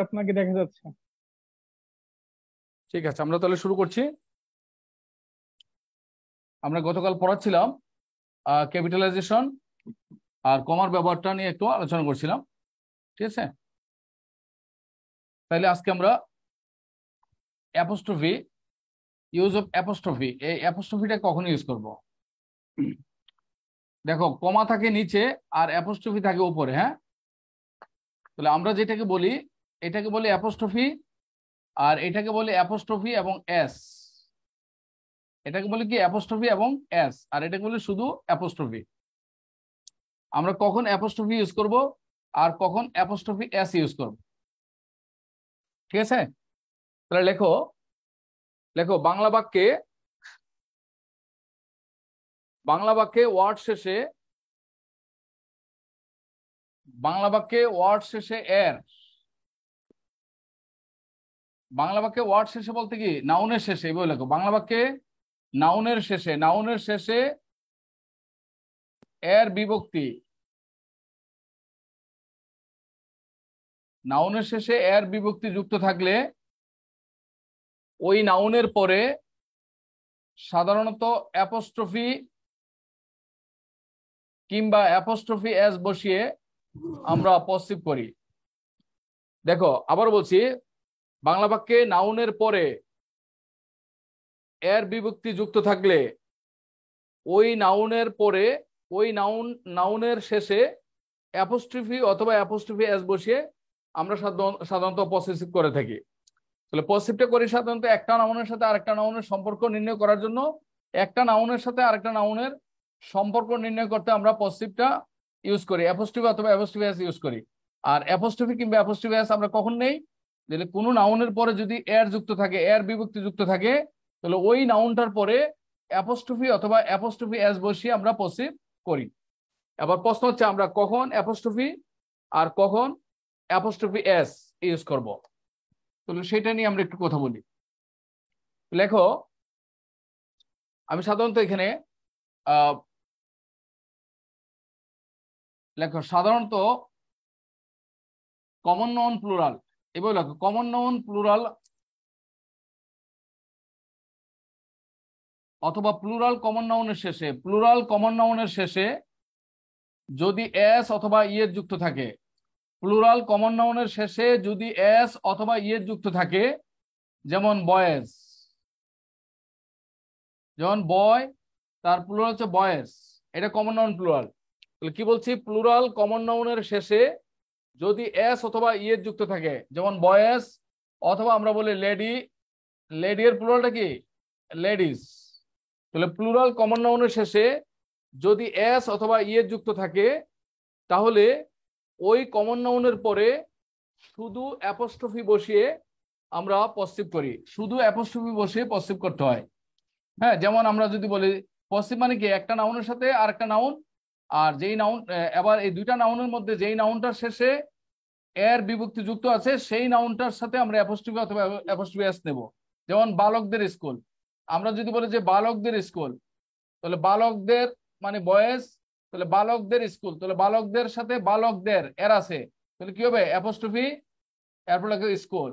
আপনাকে দেখা যাচ্ছে। ঠিক আছে, আমরা তাহলে শুরু করছি। আমরা গতকাল পড়াচ্ছিলাম ক্যাপিটালাইজেশন আর কমার ব্যবহারটা নিয়ে একটু আলোচনা করছিলাম। ঠিক আছে, তাহলে আজকে আমরা অ্যাপোস্ট্রফি, ইউজ অফ অ্যাপোস্ট্রফি, এই অ্যাপোস্ট্রফিটা কখন ইউজ করব। দেখো, কমা থাকে নিচে আর অ্যাপোস্ট্রফি থাকে উপরে। হ্যাঁ, তাহলে আমরা যেটাকে বলি এটাকে বলি অ্যাপোস্ট্রফি, আর এটাকে বলি অ্যাপোস্ট্রফি এবং এস। এটাকে বলি কি অ্যাপোস্ট্রফি এবং এস, আর এটাকে বলি শুধু অ্যাপোস্ট্রফি। আমরা কখন অ্যাপোস্ট্রফি ইউজ করব আর কখন অ্যাপোস্ট্রফি এস ইউজ করব, ঠিক আছে? তাহলে লেখো, লেখো বাংলা বাক্যে ওয়ার্ড শেষে, বাংলা বাক্যে ওয়ার্ড শেষে এর, বাংলা বাক্যে ওয়ার্ড শেষে বলতে কি নাউনের শেষে, বলে লেখো বাংলা বাক্যে নাউনের শেষে, নাউনের শেষে এর বিভক্তি, নাউনের শেষে এর বিভক্তি যুক্ত থাকলে ওই নাউনের পরে সাধারণত অ্যাপোস্ট্রফি কিংবা অ্যাপোস্ট্রফি এস বসিয়ে আমরা পসিভ করি। দেখো আবার বলছি, বাংলা বাক্যে নাউনের পরে এর বিভক্তি যুক্ত থাকলে ওই নাউনের পরে ওই নাউনের শেষে অ্যাপোস্ট্রফি অথবা অ্যাপোস্ট্রফি এস বসিয়ে আমরা সাধারণত পসেসিভ করে থাকি। তাহলে পসিভটা করি সাধারণত একটা নাউনের সাথে আরেকটা নাউনের সম্পর্ক নির্ণয় করার জন্য। একটা নাউনের সাথে আরেকটা নাউনের সম্পর্ক নির্ণয় করতে আমরা পসিভটা ইউজ করি, অ্যাপোস্ট্রফি অথবা অ্যাপোস্ট্রফি এস ইউজ করি। আর অ্যাপোস্ট্রফি কিংবা অ্যাপোস্ট্রফি এস আমরা কখন নেই, যদি কোনো নাউনের পরে যদি এর যুক্ত থাকে, এর বিভক্তি যুক্ত থাকে, তাহলে ওই নাউনটার পরে অ্যাপোস্ট্রফি অথবা অ্যাপোস্ট্রফি এস বসিয়ে আমরা পসিভ করি। এবার প্রশ্ন হচ্ছে আমরা কখন অ্যাপোস্ট্রফি আর কখন অ্যাপোস্ট্রফি এস ইউজ করব, তাহলে সেটা নিয়ে আমরা একটু কথা বলি। লেখো, আমি সাধারণত এখানে লেখো সাধারণত কমন নাউন প্লুরাল, এবার লেখো কমন নাউন প্লুরাল অথবা প্লুরাল কমন নাউনের শেষে, প্লুরাল কমন নাউনের শেষে যদি এস অথবা ইয়ের যুক্ত থাকে, প্লুরাল কমন নাউনের শেষে যদি এস অথবা ইয়ের যুক্ত থাকে, যেমন বয়েজ, যেমন বয়, তার প্লুরাল হচ্ছে বয়েজ, এটা কমন নাউন প্লুরাল। তাহলে কি বলছি, প্লুরাল কমন নাউনের শেষে যদি এস অথবা ইয়ের যুক্ত থাকে, যেমন বয়েজ, অথবা আমরা বলি লেডি, লেডি এর প্লুরালটা কি লেডিস। তাহলে প্লুরাল কমন নাউনের শেষে যদি এস অথবা ইয়ের যুক্ত থাকে, তাহলে ওই কমন নাউনের পরে শুধু অ্যাপোস্ট্রফি বসিয়ে আমরা পসিভ করি, শুধু অ্যাপোস্ট্রফি বসিয়ে পসিভ করতে হয়। হ্যাঁ, যেমন আমরা যদি বলি পসিভ মানে কি একটা নাউনের সাথে আরেকটা নাউন, আর যেই নাউন, এবার এই দুইটা নাউনের মধ্যে যেই নাউনটার শেষে এর বিভক্তি যুক্ত আছে সেই নাউনটার সাথে আমরা অ্যাপোস্ট্রফি অথবা অ্যাপোস্ট্রফি এস নেব। যেমন বালকদের স্কুল, আমরা যদি বলি যে বালকদের স্কুল, তাহলে বালকদের মানে বয়েজ, তাহলে বালকদের স্কুল, তাহলে বালকদের সাথে বালকদের এর আছে, তাহলে কি হবে অ্যাপোস্ট্রফি, এরপর লাগবে স্কুল,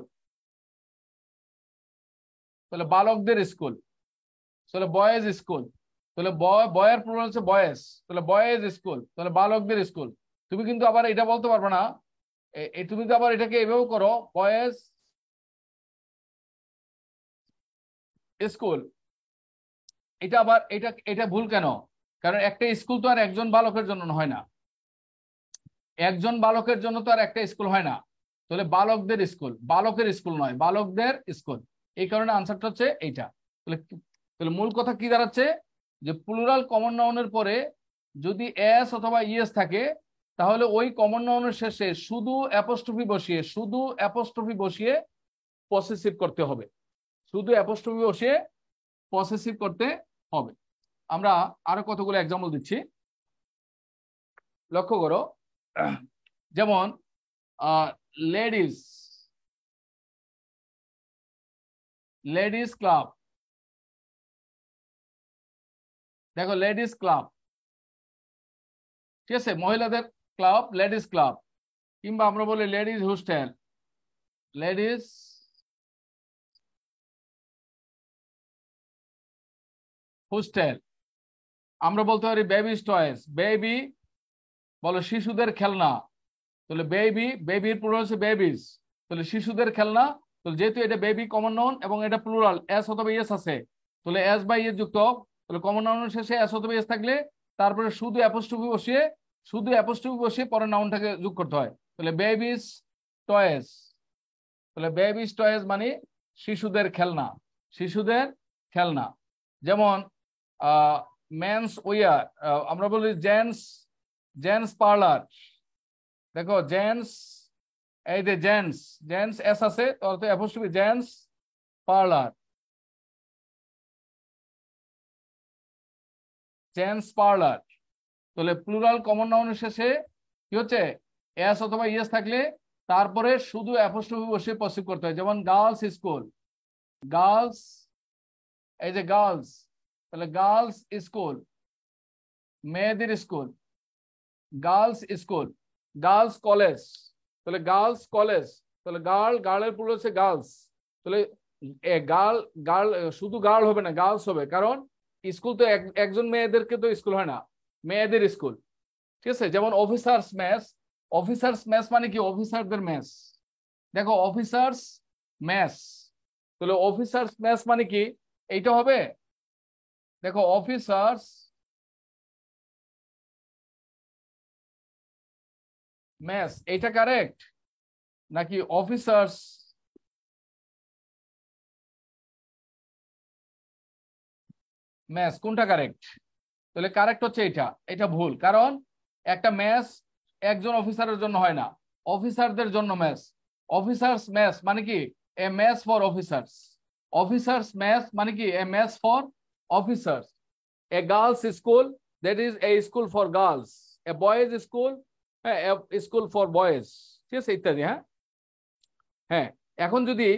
তাহলে বালকদের স্কুল, তাহলে বয়েজ স্কুল, তাহলে বয়ের প্লুরাল হচ্ছে বয়েজ, তাহলে বয়েজ স্কুল, তাহলে বালকদের স্কুল। তুমি কিন্তু আবার এটা বলতে পারবে না, তুমি তো আবার এটাকে এভাবে করো বয়েজ স্কুল, এটা আবার এটা এটা ভুল কেন? কারণ একটা স্কুল তো আর একজন বালকের জন্য হয় না, একজন বালকের জন্য তো আর একটা স্কুল হয় না। তাহলে বালকদের স্কুল, বালকের স্কুল নয়, বালকদের স্কুল। এই কারণে আনসারটা হচ্ছে এইটা। তাহলে তাহলে মূল কথা কি দাঁড়াচ্ছে, যে প্লুরাল কমন নাউনের পরে যদি এস অথবা ইএস থাকে, তাহলে ওই কমন নাউনের শেষে শুধু অ্যাপোস্ট্রফি বসিয়ে, শুধু অ্যাপোস্ট্রফি বসিয়ে পসেসিভ করতে হবে, শুধু অ্যাপোস্ট্রফি বসিয়ে পসেসিভ করতে হবে। আমরা আরো কতগুলো এক্সাম্পল দিচ্ছি, লক্ষ্য করো। যেমন লেডিস, লেডিস ক্লাব, দেখো লেডিস ক্লাব, ঠিক আছে, মহিলাদের ক্লাব লেডিস ক্লাব, কিংবা আমরা বলি লেডিস হোস্টেল, লেডিস হোস্টেল। আমরা বলতে পারি বেবিস টয়েস, বেবি বলো শিশুদের খেলনা, তাহলে বেবি, বেবির প্লুরাল হচ্ছে বেবিস, তাহলে শিশুদের খেলনা। তাহলে যেহেতু এটা বেবি কমন নাউন এবং এটা প্লুরাল, এস অথবা ইয়েস আছে, তাহলে এস বা ইয়েস যুক্ত, তাহলে কমন নাউনের শেষে এস অথবা ইয়েস থাকলে তারপরে শুধু অ্যাপোস্ট্রফি বসিয়ে, শুধু অ্যাপোস্ট্রফি বসিয়ে পরে নাউনটাকে যোগ করতে হয়। তাহলে বেবিস টয়েস, তাহলে বেবিস টয়েস মানে শিশুদের খেলনা, শিশুদের খেলনা। যেমন মেন্স উইয়ার, আমরা বলি জেন্টস, জেন্টস পার্লার। দেখো জেন্টস, এই যে জেন্টস, জেন্টস এস আছে তো apostrophe gents parlour, gents parlour. তাহলে প্লুরাল কমন নাউনের শেষে কি হচ্ছে, এস অথবা ইয়েস থাকলে তারপরে শুধু অ্যাপোস্ট্রফি বসে পসিভ করতে হয়। যেমন গার্লস স্কুল, গার্লস, এই যে গার্লস, তাহলে গার্লস স্কুল, মেয়েদের school, girls school. Girls college, তাহলে গার্লস কলেজ, তাহলে গার্ল, গার্লের পুরো হচ্ছে গার্লস, তাহলে গার্ল, গার্ল শুধু গার্ল হবে না, গার্লস হবে, কারণ স্কুল তো একজন মেয়েদেরকে তো স্কুল হয় না, মেয়েদের স্কুল। ঠিক আছে। যেমন অফিসার্স মেস, অফিসার্স মেস মানে কি অফিসারদের মেস, দেখো অফিসার্স মেস, তাহলে অফিসার্স মেস মানে কি এইটা হবে, দেখো অফিসার্স মেস, এইটা কারেক্ট নাকি অফিসার্স মেস, কোনটা কারেক্ট? তাহলে কারেক্ট হচ্ছে এটা, এটা ভুল, কারণ একটা মেস একজন অফিসারের জন্য হয় না, অফিসারদের জন্য মেস। অফিসার্স মেস মানে কি a mess for officers, officers mess মানে কি a mess for officers. A girls school, that is a school for girls, a boys school, school for boys. ঠিক আছে, ইত্যাদি। হ্যাঁ হ্যাঁ, এখন যদি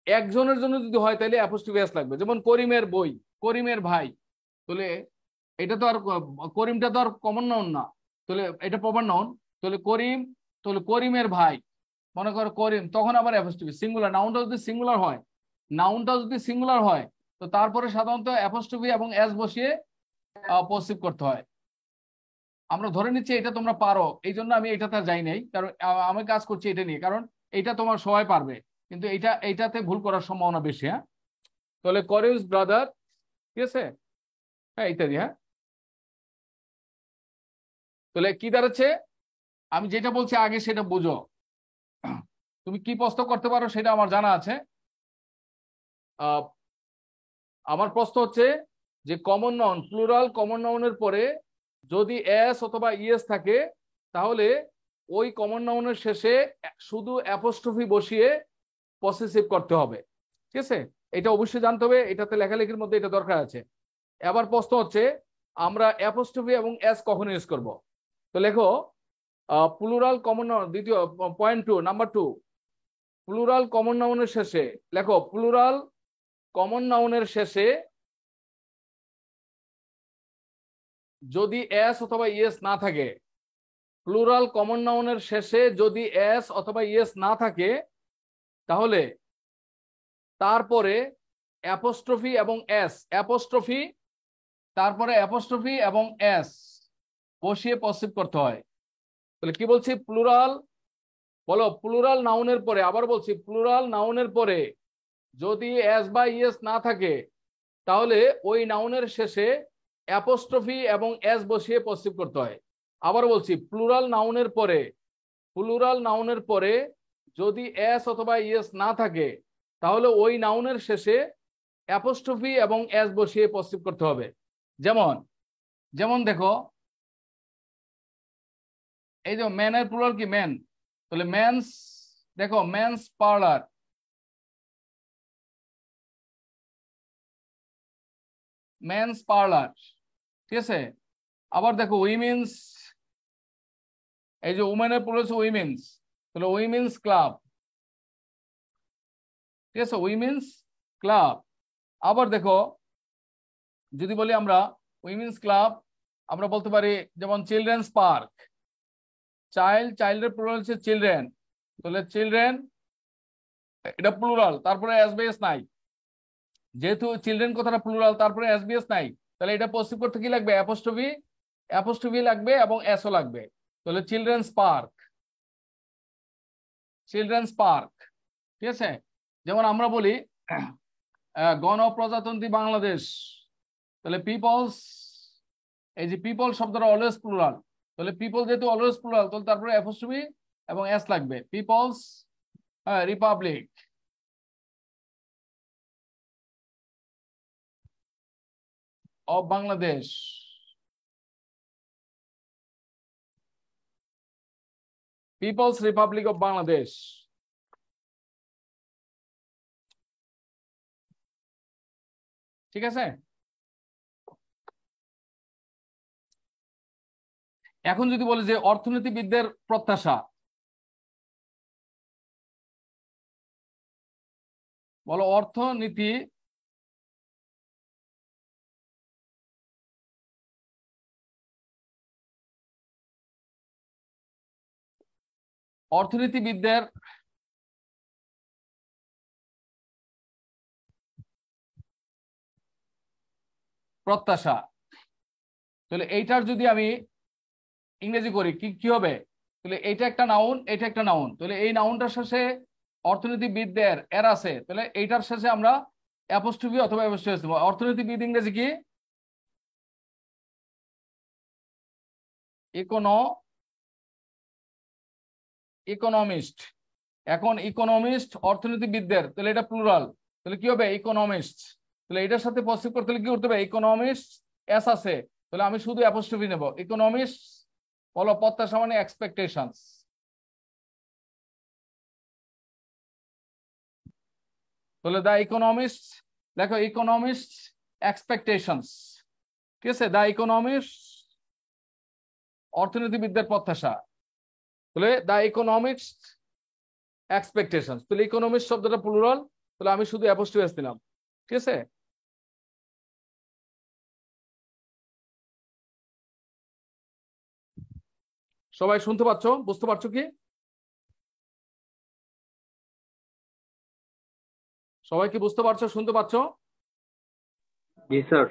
একজনের জন্য যদি হয় তাহলে অ্যাপোস্ট্রফি এস লাগবে। যেমন করিমের বই, করিমের ভাই, তাহলে এটা তো আর করিমটা তো আর কমন নাউন না, তাহলে এটা প্রপার নাউন। তাহলে করিম, তাহলে করিমের ভাই, মনে করো করিম, তখন আবার অ্যাপোস্ট্রফি সিঙ্গুলার, নাউনটা যদি সিঙ্গুলার হয়, নাউনটা যদি সিঙ্গুলার হয় তো তারপরে সাধারণত অ্যাপোস্ট্রফি এবং এস বসিয়ে পসিভ করতে হয়। আমরা ধরে নিচ্ছি এটা তোমরা পারো, এই জন্য আমি এটাতে যাই নাই, কারণ আমি কাজ করছি এটা নিয়ে, কারণ এটা তোমার সবাই পারবে, কিন্তু এইটাতে ভুল করার সম্ভাবনা বেশি। হ্যাঁ, তাহলে করিমস ব্রাদার, ঠিক আছে, হ্যাঁ ইত্যাদি। হ্যাঁ, তাহলে কি দাঁড়াচ্ছে, আমি যেটা বলছি আগে সেটা বুঝো, তুমি কি প্রশ্ন করতে পারো সেটা আমার জানা আছে। আহ, আমার প্রশ্ন হচ্ছে যে কমন নাউন, প্লুরাল কমন নাউনের পরে যদি এস অথবা ইএস থাকে তাহলে ওই কমন নাউনের শেষে শুধু অ্যাপোস্ট্রফি বসিয়ে পসেসিভ করতে হবে। ঠিক আছে, এটা অবশ্যই জানতে হবে, এটাতে লেখালেখির মধ্যে এটা দরকার আছে। এবার প্রশ্ন হচ্ছে আমরা অ্যাপোস্ট্রফি এবং এস কখন ইউজ করব। তো লেখো প্লুরাল কমন নাউন, দ্বিতীয় পয়েন্ট 2, নাম্বার 2, প্লুরাল কমন নাউনের শেষে লেখো, প্লুরাল কমন নাউনের শেষে যদি এস অথবা ইএস না থাকে, প্লুরাল কমন নাউনের শেষে যদি এস অথবা ইএস না থাকে তাহলে তারপরে অ্যাপোস্ট্রফি এবং এস, অ্যাপোস্ট্রফি তারপরে অ্যাপোস্ট্রফি এবং এস বসিয়ে পসিভ করতে হয়। তাহলে কি বলছি, প্লুরাল, বলো প্লুরাল নাউনের পরে, আবার বলছি প্লুরাল নাউনের পরে যদি এস বা ইএস না থাকে তাহলে ওই নাউনের শেষে অ্যাপোস্ট্রফি এবং এস বসিয়ে পসিভ করতে হয়। আবার বলছি প্লুরাল নাউনের পরে, প্লুরাল নাউনের পরে যদি এস অথবা ইএস না থাকে তাহলে ওই নাউনের শেষে অ্যাপোস্ট্রফি এবং এস বসিয়ে পসিভ করতে হবে। যেমন, যেমন দেখো এই যে ম্যানের প্লুরাল কি ম্যান, তাহলে মেন্স, দেখো মেন্স পার্লার, মেন্স পার্লার। ঠিক আছে, আবার দেখো উইমেন্স, এই যে উমেনের প্লুরাল হচ্ছে উইমেন্স, তাহলে উইমেন্স ক্লাব। ঠিক আছে, উইমেন্স ক্লাব। আবার দেখো যদি বলি আমরা উইমেন্স ক্লাব, আমরা বলতে পারি যেমন চিলড্রেন্স পার্ক, চাইল্ড, চাইল্ডের প্লুরাল হচ্ছে চিলড্রেন, তাহলে চিলড্রেন এটা প্লুরাল, তারপরে এসবিএস নাই, যেহেতু চিলড্রেন কথাটা প্লুরাল তারপরে এসবিএস নাই, তাহলে এটা পসিভ করতে কি লাগবে? অ্যাপোস্ট্রফি, অ্যাপোস্ট্রফি লাগবে এবং এসও লাগবে। তাহলে চিলড্রেন্স পার্ক, চিলড্রেন্স পার্ক, ঠিক আছে। যেমন আমরা বলি গণপ্রজাতন্ত্রী বাংলাদেশ, তাহলে পিপলস, এই যে পিপল শব্দটা অলওয়েজ প্লুরাল, তাহলে পিপল যেহেতু অলওয়েজ প্লুরাল তাহলে তারপরে অ্যাপোস্ট্রফি এবং এস লাগবে। People's republic of Bangladesh, people's republic of Bangladesh, ঠিক আছে। এখন যদি বলি যে অর্থনীতিবিদদের প্রত্যাশা, বলো অর্থনীতি, অর্থনীতিবিদদের প্রত্যাশা, তাহলে এইটার যদি আমি ইংরেজি করি কি কি হবে? তাহলে এইটা একটা নাউন, এটা একটা নাউন, তাহলে এই নাউনটার শেষে অর্থনীতিবিদদের এর আছে, তাহলে এইটার শেষে আমরা অ্যাপোস্ট্রফি অথবা অ্যাপোস্ট্রফি দেব। অর্থনীতিবিদ ইংরেজি কি? Econo, economist. এখন ইকোনমিস্ট অর্থনীতিবিদদের, তাহলে এটা প্লুরাল, তাহলে কি হবে? ইকোনমিস্ট। তাহলে এটার সাথে পসিভ করতে হলে কি করতে হবে? ইকোনমিস্ট এস আছে, তাহলে আমি শুধু অ্যাপোস্ট্রফি নেব। ইকোনমিস্ট, বলো প্রত্যাশা মানে এক্সপেকটেশনস, তাহলে দা ইকোনমিস্ট, দেখো ইকোনমিস্ট এক্সপেকটেশনস, ঠিক আছে। দা ইকোনমিস্ট অর্থনীতিবিদদের প্রত্যাশা, তাহলে দা ইকোনমিস্ট এক্সপেকটেশনস, তাহলে ইকোনমিস্ট শব্দটা প্লুরাল, তাহলে আমি শুধু অ্যাপোস্ট্রফি দিলাম, ঠিক আছে। সবাই শুনতে পাচ্ছ, বুঝতে পারছো কি? সবাই কি বুঝতে পারছো, শুনতে পাচ্ছ? জি স্যার।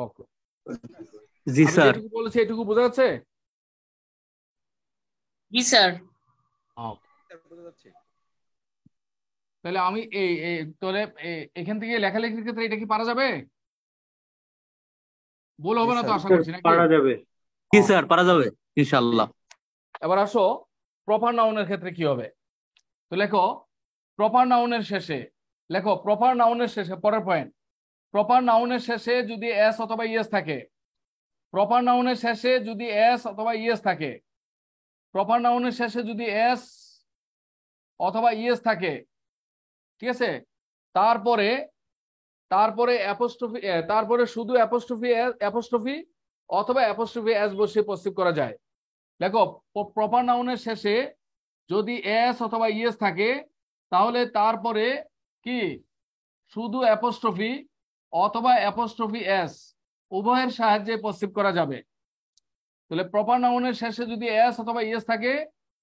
ওকে, জি আমি স্যার। যেটুকু বলেছি এটুকু বোঝা যাচ্ছে? জি স্যার। Okay. তাহলে আমি তাহলে এখান থেকে লেখালেখির ক্ষেত্রে এটা কি পারা যাবে? ভুল হবে না তো আশা করছি, নাকি? পারা যাবে। জি Okay. স্যার, পারা যাবে ইনশাআল্লাহ। এবার আসো প্রপার নাউনের ক্ষেত্রে কি হবে। তো লেখো প্রপার নাউনের শেষে, লেখো প্রপার নাউনের শেষে, পরের পয়েন্ট, প্রপার নাউনের শেষে যদি এস অথবা ইএস থাকে, প্রপার নাউনের শেষে যদি এস অথবা ইএস থাকে, প্রপার নাউনের শেষে যদি এস অথবা ইএস থাকে, ঠিক আছে, তারপরে, তারপরে অ্যাপোস্ট্রফি, তারপরে শুধু অ্যাপোস্ট্রফি, অ্যাপোস্ট্রফি অথবা অ্যাপোস্ট্রফি এস বসিয়ে পসিভ করা যায়। দেখো প্রপার নাউনের শেষে যদি এস অথবা ইএস থাকে তাহলে তারপরে কি শুধু অ্যাপোস্ট্রফি অথবা অ্যাপোস্ট্রফি এস উভয়ের সাহায্যে পসিভ করা যাবে। তাহলে প্রপার নাউনের শেষে যদি এস অথবা ইএস থাকে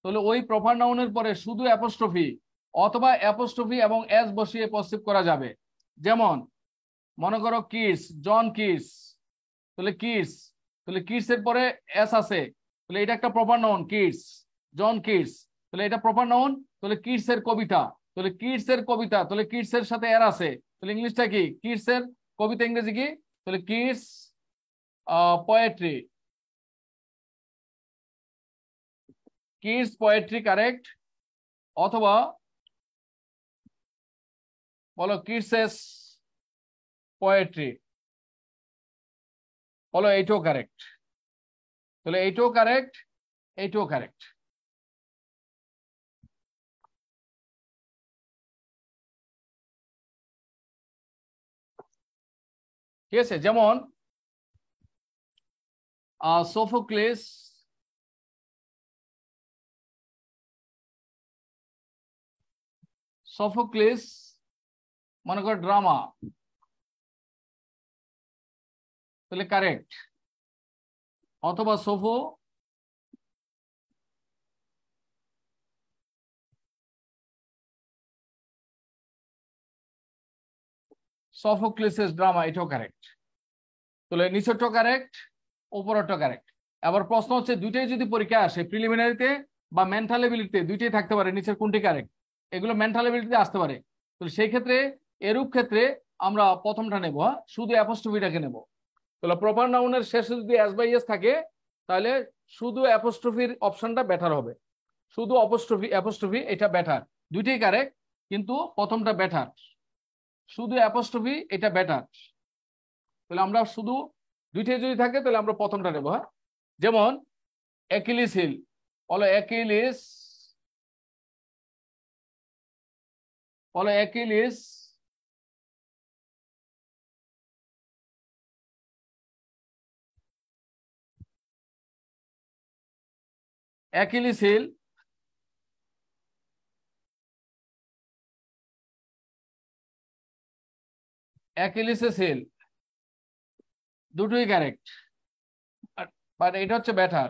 তাহলে ওই প্রপার নাউনের পরে শুধু অ্যাপোস্ট্রফি অথবা অ্যাপোস্ট্রফি এবং এস বসিয়ে পসিভ করা যাবে। যেমন মনে করো কিডস, জন কিডস, তাহলে কিডস, তাহলে কিডস এর পরে এস আছে, তাহলে এটা একটা proper noun kids, John kids, তাহলে এটা প্রপার নাউন। তাহলে কিডস এর কবিতা, তাহলে কিডস এর কবিতা, তাহলে কিডস এর সাথে এর আছে, তাহলে ইংলিশটা কি? কিডস এর কবিতা ইংরেজি কি? তাহলে kids poetry, kids poetry correct, অথবা বলো কিডস পোয়েট্রি, বলো এইটাও কারেক্ট, তাহলে এইটাও কারেক্ট, এইটাও কারেক্ট। ঠিক আছে, যেমন সোফোক্লিস, সোফোক্লিস মনে করো ড্রামা, তাহলে কারেক্ট, অথবা সোফো সফোক্লিসের ড্রামা, এটাও কারেক্ট। তাহলে নিচেরটা কারেক্ট, উপরেরটা কারেক্ট। আবার প্রশ্ন হচ্ছে দুইটাই যদি পরীক্ষা আসে, প্রিলিমিনারিতে বা মেন্টাল এবিলিটিতে দুইটাই থাকতে পারে, নিচের কোনটি কারেক্ট, এগুলো মেন্টাল এবিলিটিতে আসতে পারে। তো সেই ক্ষেত্রে এরূপ ক্ষেত্রে আমরা প্রথমটা নেব, হ্যাঁ, শুধু অ্যাপোস্ট্রফিটাকে নেব। তাহলে প্রপার নাউনের শেষে যদি এস বাই এস থাকে তাহলে শুধু অ্যাপোস্ট্রফির অপশনটা বেটার হবে। শুধু অ্যাপোস্ট্রফি এটা বেটার, দুইটাই কারেক্ট, কিন্তু প্রথমটা বেটার। শুধু অ্যাপোস্ট্রফি এটা বেটার। তাহলে আমরা শুধু দুইটাই যদি থাকে তাহলে আমরা প্রথমটা নেব, হ্যাঁ। যেমন অ্যাকিলিস হিল, বলো অ্যাকিলিস, বলো অ্যাকিলিস অ্যাকিলিস হিল, অ্যাকিলিসেস হিল, দুটোই কারেক্ট, বাট এটা হচ্ছে বেটার।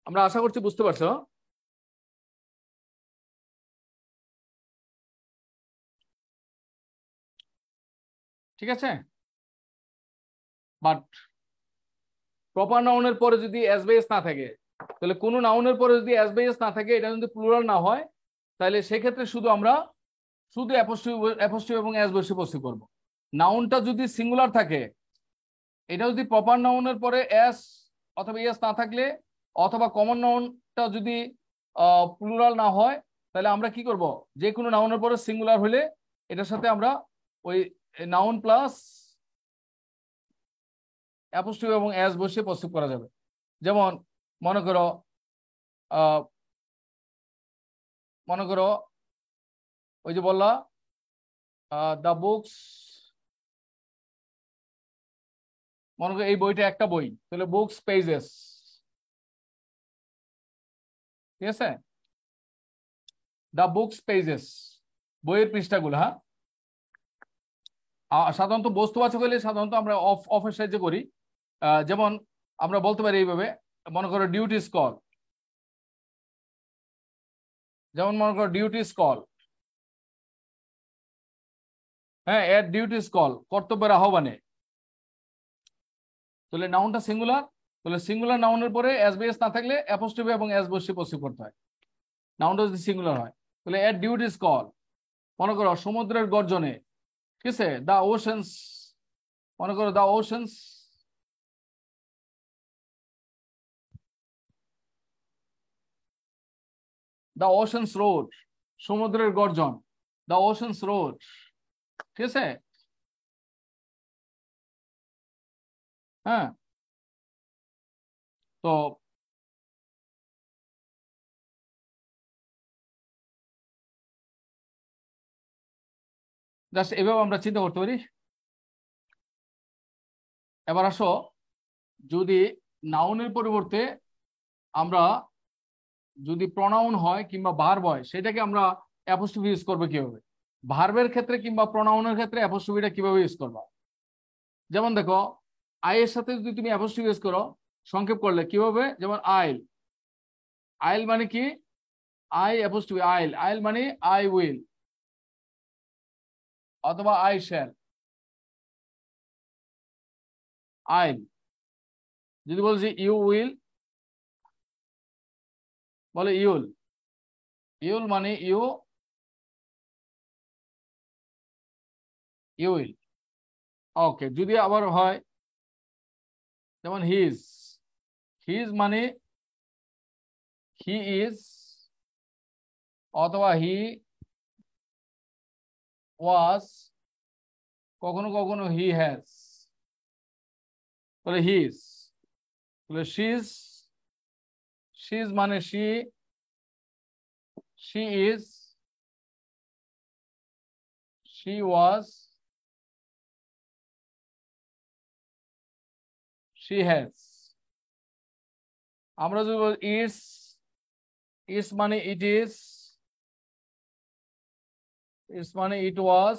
আমরা আশা করছি বুঝতে পারছো। ঠিক আছে, বাট প্রপার নাউনের পরে যদি এস বাই এস না থাকে, তাহলে কোনো নাউনের পরে যদি এস বাই এস না থাকে, এটা যদি প্লুরাল না হয়, তাহলে সেক্ষেত্রে শুধু আমরা শুধু অ্যাপোস্ট্রফি এবং এস বসে পসি করব। নাউনটা যদি সিঙ্গুলার থাকে, এটা যদি প্রপার নাউনের পরে এস অথবা এস না থাকলে, অথবা কমন নাউনটা যদি প্লুরাল না হয়, তাহলে আমরা কি করব, যে কোনো নাউনের পরে সিঙ্গুলার হলে এটার সাথে আমরা ওই নাউন প্লাস অ্যাপোস্ট্রফি এবং এস বসে প্রস্তুত করা যাবে। যেমন মনে করো মনে করো ওই যে বললা দ্য বুকস, মনে করো এই বইটা একটা বই, তাহলে বুকস পেজেস, ঠিক আছে, দ্য বুকস পেজেস, বইয়ের পৃষ্ঠাগুলো, হ্যাঁ। সাধারণত বস্তুবাচক হলে সাধারণত আমরা অফের সাহায্যে করি। যেমন আমরা বলতে পারি এইভাবে, মনে করো ডিউটিস কল, যেমন মনে করো ডিউটিস কল, হ্যাঁ, এট ডিউটিস কল, কর্তব্যের আহ্বানে। তাহলে নাউনটা সিঙ্গুলার, তাহলে সিঙ্গুলার নাউনের পরে এস বি এস না থাকলে অ্যাপোস্ট্রফি এবং এস বসে পসিভ করতে হয়। নাউনটা যদি সিঙ্গুলার হয়, তাহলে এট ডিউটিস কল, মনে করো সমুদ্রের গর্জনে, ঠিক আছে, দা ওশেন্স, মনে করো দা ওশেন্স, দা ওশেন্স রোড, সমুদ্রের গর্জন, দা ওশেন্স রোড, ঠিক আছে, হ্যাঁ। তো জাস্ট এভাবে আমরা চিন্তা করতে পারি। এবার আসো, যদি নাউনের পরিবর্তে আমরা যদি প্রনাউন হয় কিংবা ভার্ব হয়, সেটাকে আমরা অ্যাপোস্ট্রফি ইউজ করবো কিভাবে? ভার্বের ক্ষেত্রে কিংবা প্রনাউনের ক্ষেত্রে অ্যাপোস্ট্রফিটা কিভাবে ইউজ করবা? যেমন দেখো, আই এর সাথে যদি তুমি অ্যাপোস্ট্রফি ইউজ করো, সংক্ষেপ করলে কিভাবে? যেমন আইল, আইল মানে কি? আই অ্যাপোস্ট্রফি আইল, আইল মানে আই উইল, অথবা আই শ্যাল। আইল যদি বলছি ইউ উইল, বলে ইউল, ইউল মানে ইউ, ইউ উইল। ওকে, যদি আবার হয় যেমন হিজ, হিজ মানে হি ইজ, অথবা হি ওয়াজ, কখনো কখনো হি হ্যাজ, তাহলে হিজ। তাহলে শিজ, শিজ মানে she, she is, she was, she has. আমরা যদি বলি ইটস, ইটস মানে ইট ইজ, ইটস মানে ইট ওয়াজ,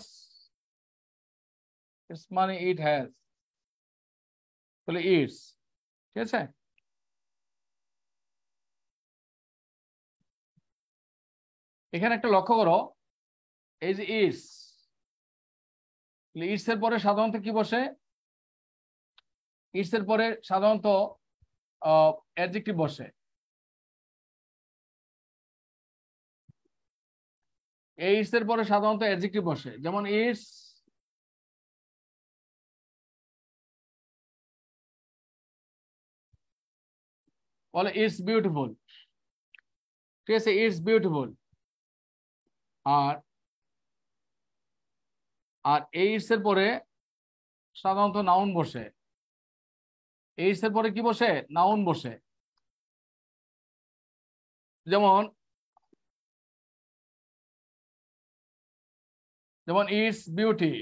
ইটস মানে ইট হ্যাজ, তাহলে ইটস, ঠিক আছে। এখানে একটা লক্ষ্য করো, এই যে ইটস, ইটস এর পরে সাধারণত কি বসে? ইটস এর পরে সাধারণত অ্যাডজেক্টিভ বসে। এই ইটস এর পরে সাধারণত অ্যাডজেক্টিভ বসে, যেমন ইটস বলে ইটস বিউটিফুল, ঠিক আছে, ইটস বিউটিফুল। আর আর এই ইটস এর পরে সাধারণত নাউন বসে। এইটস এর পরে কি বসে? নাউন বসে। যেমন ইটস বিউটি,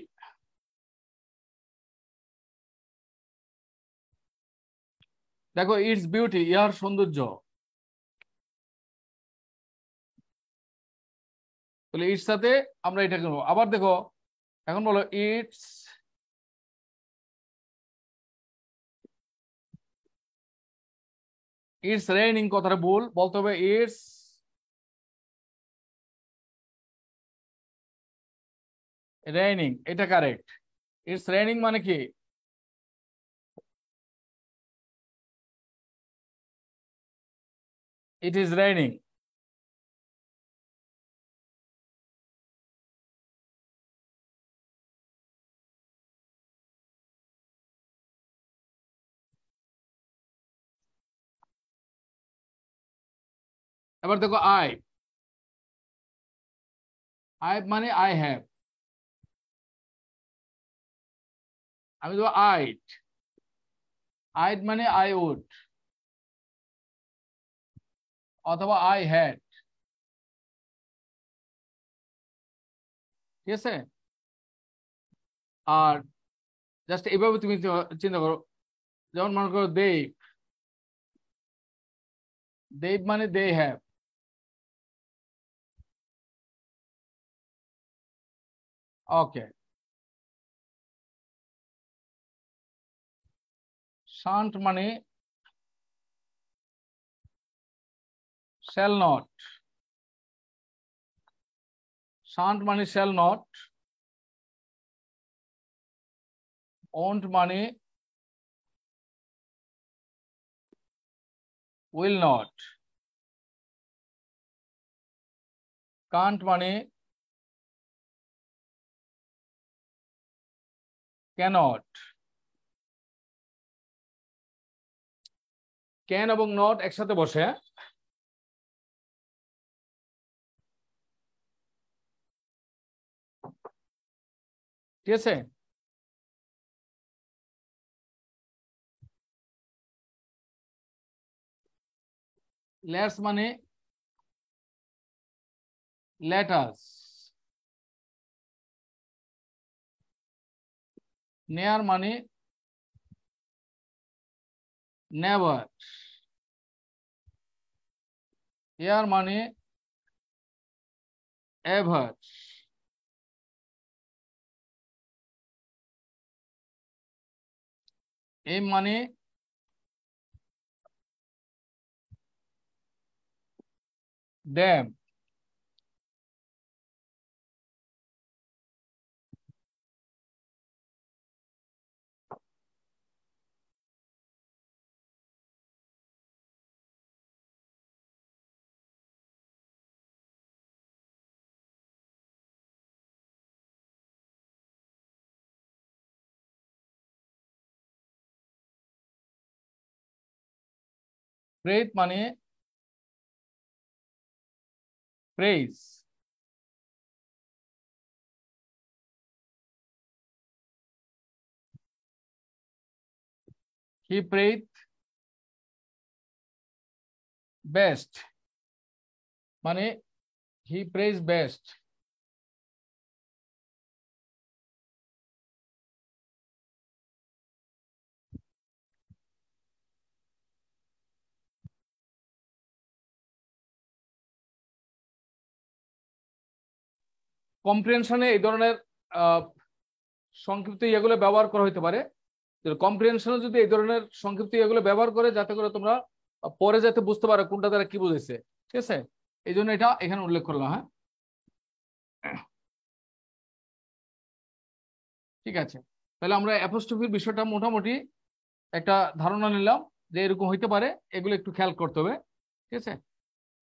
দেখো ইটস বিউটি, ইহার সৌন্দর্য। তাহলে ইটস সাথে আমরা এটা করবো। আবার দেখো, এখন বলো ইটস ইটস রেইনিং, কথাটা ভুল, বলতে হবে ইটস রেইনিং, এটা কারেক্ট। ইটস রেইনিং মানে কি? It is raining. এবার দেখো আই, আই মানে আই হ্যাভ, আমি দেবো আইট, আইট মানে আই উড, অথবা আই হ্যাড, ঠিক আছে। আর জাস্ট এইভাবে তুমি চিন্তা করো, যেমন মনে করো দেব, দেব মানে দে হ্যাভ। ওকে। শান্ট মানে শ্যাল নট, শান্ট মানে শ্যাল নট। ওন্ট মানে উইল নট। কান্ট মানে ক্যানট। ক্যান এবং নট একসাথে বসে। ঠিক আছে। লেটস মানে লেটাস। নেয়ার মানে নেভার। এয়ার মানে এভার। এম মানে ড্যাম। প্রেত মানে প্রেইজ। হি প্রেইথ বেস্ট মানে হি প্রেইজ বেস্ট। কম্প্রিহেনশনে এই ধরনের সংক্ষিপ্ত ইয়েগুলো ব্যবহার করা হইতে পারে। কম্প্রিহেনশনে যদি এই ধরনের সংক্ষিপ্ত ইয়েগুলো ব্যবহার করে, যাতে করে তোমরা পরে যাতে বুঝতে পারো কোনটা দ্বারা কি বুঝেছে, ঠিক আছে, এই জন্য এটা এখানে উল্লেখ করলাম। হ্যাঁ। ঠিক আছে, তাহলে আমরা অ্যাপোস্ট্রফির বিষয়টা মোটামুটি একটা ধারণা নিলাম যে এরকম হইতে পারে, এগুলো একটু খেয়াল করতে হবে। ঠিক আছে,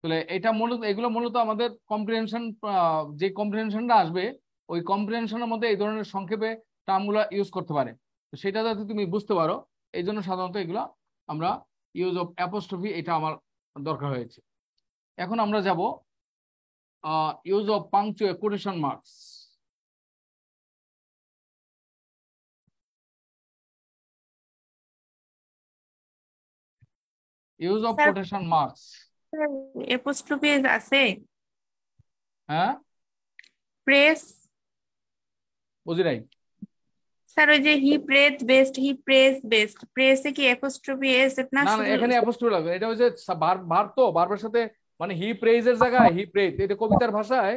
তাহলে এটা মূলত এগুলো মূলত আমাদের কম্প্রিহেনশন, যে কম্প্রিহেনশনটা আসবে ওই কম্প্রিহেনশনের মধ্যে এই ধরনের সংক্ষেপে টার্মগুলো ইউজ করতে পারে, তো সেটা যাতে তুমি বুঝতে পারো এই জন্য সাধারণত এগুলো আমরা ইউজ অফ অ্যাপোস্ট্রফি এটা আমার দরকার হয়েছে। এখন আমরা যাব use of quotation marks. Use of sir quotation marks. Apostrophe আছে হ্যাঁ, প্রেস বুঝি নাই। স্যার ওই যে হি প্রেস বেস্ট প্রেসে কি অ্যাপোস্ট্রফি এস না না না, শুধু এখানে অ্যাপোস্ট্রফি লাগবে, এটা হচ্ছে ভার্ব, তো ভার্বের সাথে মানে হি প্রেইজের জায়গায় হি প্রেজ, এটা কবিতার ভাষায়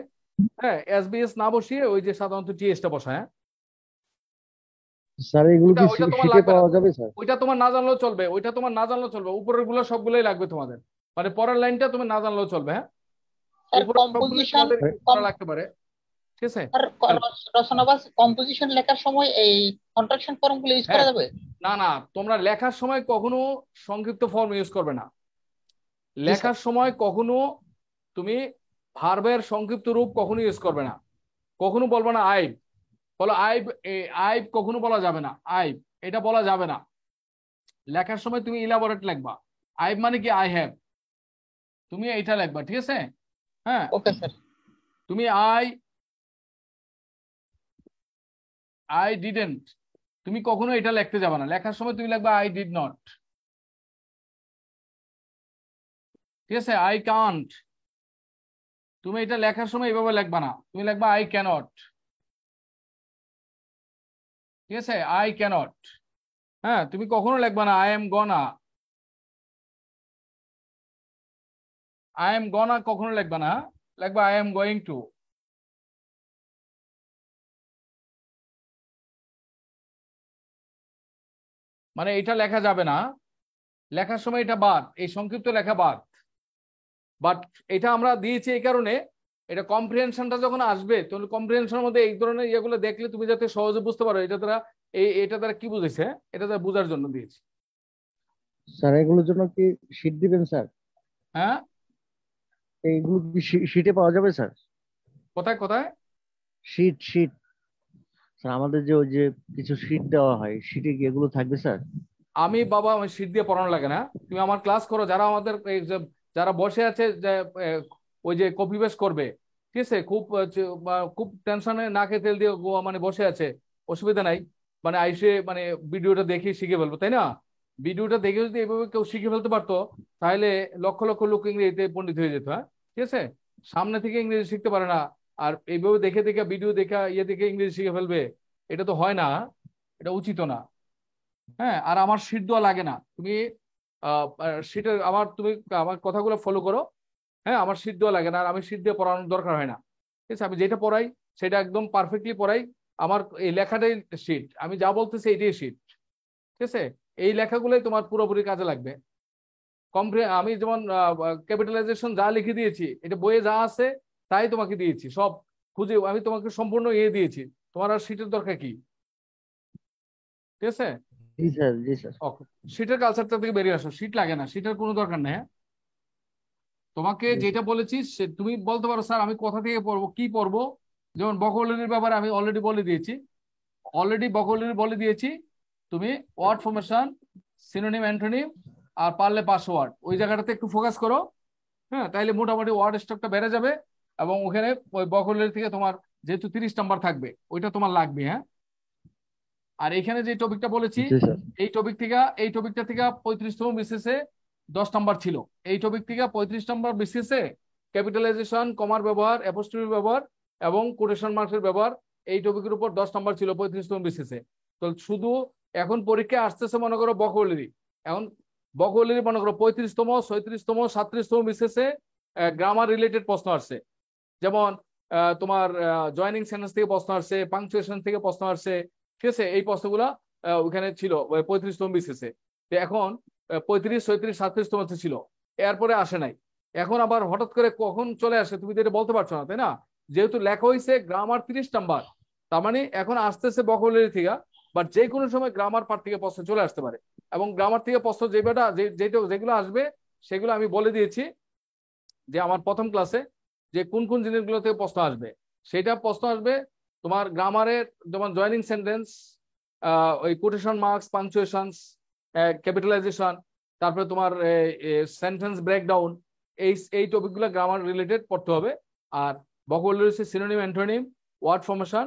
হ্যাঁ এসবিএস না বসিয়ে ওই যে সাধারণত টিএসটা বসায়। হ্যাঁ, স্যার এগুলো কি ওইটা তোমার শীটে লাগবে না, পাওয়া যাবে স্যার? ওইটা তোমার না জানলেও চলবে, ওইটা তোমার না জানলেও চলবে, উপরের গুলো সবগুলোই লাগবে তোমাদের, মানে পরের লাইনটা তুমি না জানলেও চলবে। হ্যাঁ, স্যার উপরের সবগুলোই কম্পোজিশন তোমাদের করা লাগতে পারে। ঠিক আছে, রচনা বা কম্পোজিশন লেখার সময় এই কন্ট্রাকশন ফর্মগুলো ইউজ করা হ্যাঁ, যাবে? না না, তোমরা লেখার সময় কখনো সংক্ষিপ্ত ফর্ম ইউজ করবে না। লেখার সময় কখনো তুমি ভার্বের সংক্ষিপ্ত রূপ কখনো ইউজ করবে না। কখনো বলবে না আইব, বলো আইব, আইব কখনো বলা যাবে না, আইব এটা বলা যাবে না। লেখার সময় তুমি ইলাবোরেট লিখবা, আইব মানে কি আই হ্যাভ, তুমি এইটা লিখবা। ঠিক আছে, হ্যাঁ, ওকে স্যার। তুমি আই ডিডেন্ট, তুমি কখনো এটা লিখতে যাবে না। লেখার সময় তুমি লিখবা আই ডিড নট। ঠিক আছে, আই কান্ট, তুমি এটা লেখার সময় এভাবে লিখবা না, তুমি লিখবা আই ক্যানট। ঠিক আছে, আই ক্যানট। হ্যাঁ, তুমি কখনো লিখবা না আই এম গনা, আই এম গনা কখনো লিখবা না, লিখবা আই এম গোয়িং টু। মানে এটা লেখা যাবে না, লেখার সময় এটা বাদ, এই সংক্ষিপ্ত লেখা বাদ। বাট এটা আমরা দিয়েছি এই কারণে, এটা কম্প্রিহেনশনটা যখন আসবে তখন কম্প্রিহেনশনের মধ্যে এই ধরনের ইয়েগুলো দেখলে তুমি যাতে সহজে বুঝতে পারো এটা দ্বারা এটা দ্বারা কি বুঝেছে, এটা দ্বারা বোঝার জন্য দিয়েছি। স্যার এগুলোর জন্য কি শীট দিবেন স্যার? হ্যাঁ, এইগুলো কি শীটে পাওয়া যাবে স্যার? কোথায় কোথায়? শীট স্যার, আমাদের যে ওই যে কিছু শীট দেওয়া হয়, শীটে কি এগুলো থাকবে স্যার? আমি বাবা আমি শীট দিয়ে পড়ানো লাগে না, তুমি আমার ক্লাস করো, যারা আমাদের যারা বসে আছে যে ওই যে কপি পেস্ট করবে, ঠিক আছে, খুব টেনশনে নাকে তেল দিয়ে মানে বসে আছে, অসুবিধা নাই, মানে আইসে মানে ভিডিওটা দেখে শিখে ফেলবো, তাই না? ভিডিওটা দেখে যদি এভাবে কেউ শিখে ফেলতে পারতো তাহলে লক্ষ লক্ষ লোক ইংরেজিতে পণ্ডিত হয়ে যেত। হ্যাঁ, ঠিক আছে, সামনে থেকে ইংরেজি শিখতে পারে না আর এইভাবে দেখে দেখে ভিডিও দেখা দেখে ইংরেজি শিখে ফেলবে, এটা তো হয় না, এটা উচিত না। হ্যাঁ, আর আমার শীট দেওয়া লাগে না, তুমি শীটের তুমি আমার কথাগুলো ফলো করো। হ্যাঁ, আমার শীট দেওয়া লাগে না, আর আমি শীট দিয়ে পড়ানোর দরকার হয় না। ঠিক আছে, আমি যেটা পড়াই সেটা একদম পারফেক্টলি পড়াই, আমার এই লেখাটাই শীট, আমি যা বলতেছি এটাই শীট। ঠিক আছে, এই লেখাগুলোই তোমার পুরোপুরি কাজে লাগবে। আমি যেমন ক্যাপিটালাইজেশন যা লিখে দিয়েছি, এটা বইয়ে যা আছে তাই তোমাকে দিয়েছি, সব খুঁজে আমি তোমাকে সম্পূর্ণ দিয়েছি, তোমার আর শীটের দরকার কি? ঠিক আছে, জি স্যার, জি স্যার। ওকে, শীটের কালচারটা থেকে বেরিয়ে আসো, শীট লাগে না, শীটের কোনো দরকার নেই। হ্যাঁ, তোমাকে যেটা বলেছি তুমি বলতে পারো স্যার আমি কোথা থেকে পড়বো, কি পড়বো। যেমন বকোলরির ব্যাপারে আমি অলরেডি বলে দিয়েছি, তুমি ওয়ার্ড ফরমেশন, সিনোনিম, অ্যান্টোনিম আর পারলে পাসওয়ার্ড ওই জায়গাটাতে একটু ফোকাস করো। হ্যাঁ, তাইলে মোটামুটি ওয়ার্ড স্টকটা বেড়ে যাবে, এবং ওখানে ওই বকোলরি থেকে তোমার যেহেতু 30 নাম্বার থাকবে ওইটা তোমার লাগবে। হ্যাঁ, আর এখানে যে টপিকটা বলেছি জি স্যার। এই টপিকটা থেকে 35তম বিসিএসে 10 নাম্বার ছিল, এই টপিক থেকে 35 নাম্বার বিসিএসে ক্যাপিটালাইজেশন, কমার ব্যবহার, অ্যাপোস্ট্রফি ব্যবহার এবং কোটেশন মার্কের ব্যবহার, এই টপিকের উপর 10 নাম্বার ছিল 35তম বিসিএসে। তো শুধু এখন পরীক্ষায় আসতেছে মনে করো বকোলরি, এখন বকোলরি মনে করো 35তম, 36তম, 37তম বিসিএসে গ্রামার রিলেটেড প্রশ্ন আসছে, যেমন তোমার জয়নিং সেন্টেন্স থেকে প্রশ্ন আসছে, পাংচুয়েশন থেকে প্রশ্ন আসছে। ঠিক আছে, এই প্রশ্নগুলা ওখানে ছিল 35তম বিসিএসে। এখন 35, 36, 37তম ছিল, এরপরে আসে নাই। এখন আবার হঠাৎ করে কখন চলে আসে তুমি তো এটা বলতে পারছো না, তাই না? যেহেতু লেখা হয়েছে গ্রামার 30 নাম্বার, তার মানে এখন আসতেছে ভোকাবুলারি থেকে, বাট যে কোনো সময় গ্রামার পার্ট থেকে প্রশ্ন চলে আসতে পারে। এবং গ্রামার থেকে প্রশ্ন যেগুলো আসবে সেগুলো আমি বলে দিয়েছি যে আমার প্রথম ক্লাসে, যে কোন কোন জিনিসগুলো থেকে প্রশ্ন আসবে। সেটা প্রশ্ন আসবে তোমার গ্রামারের, যেমন জয়েনিং সেন্টেন্স, ওই কোটেশন মার্কস, পাঞ্চুয়েশনস, ক্যাপিটালাইজেশন, তারপরে তোমার সেন্টেন্স ব্রেকডাউন, এই টপিকগুলো গ্রামার রিলেটেড পড়তে হবে। আর ভোকাবুলারি হচ্ছে সিনোনিম, অ্যান্টোনিম, ওয়ার্ড ফর্মেশন,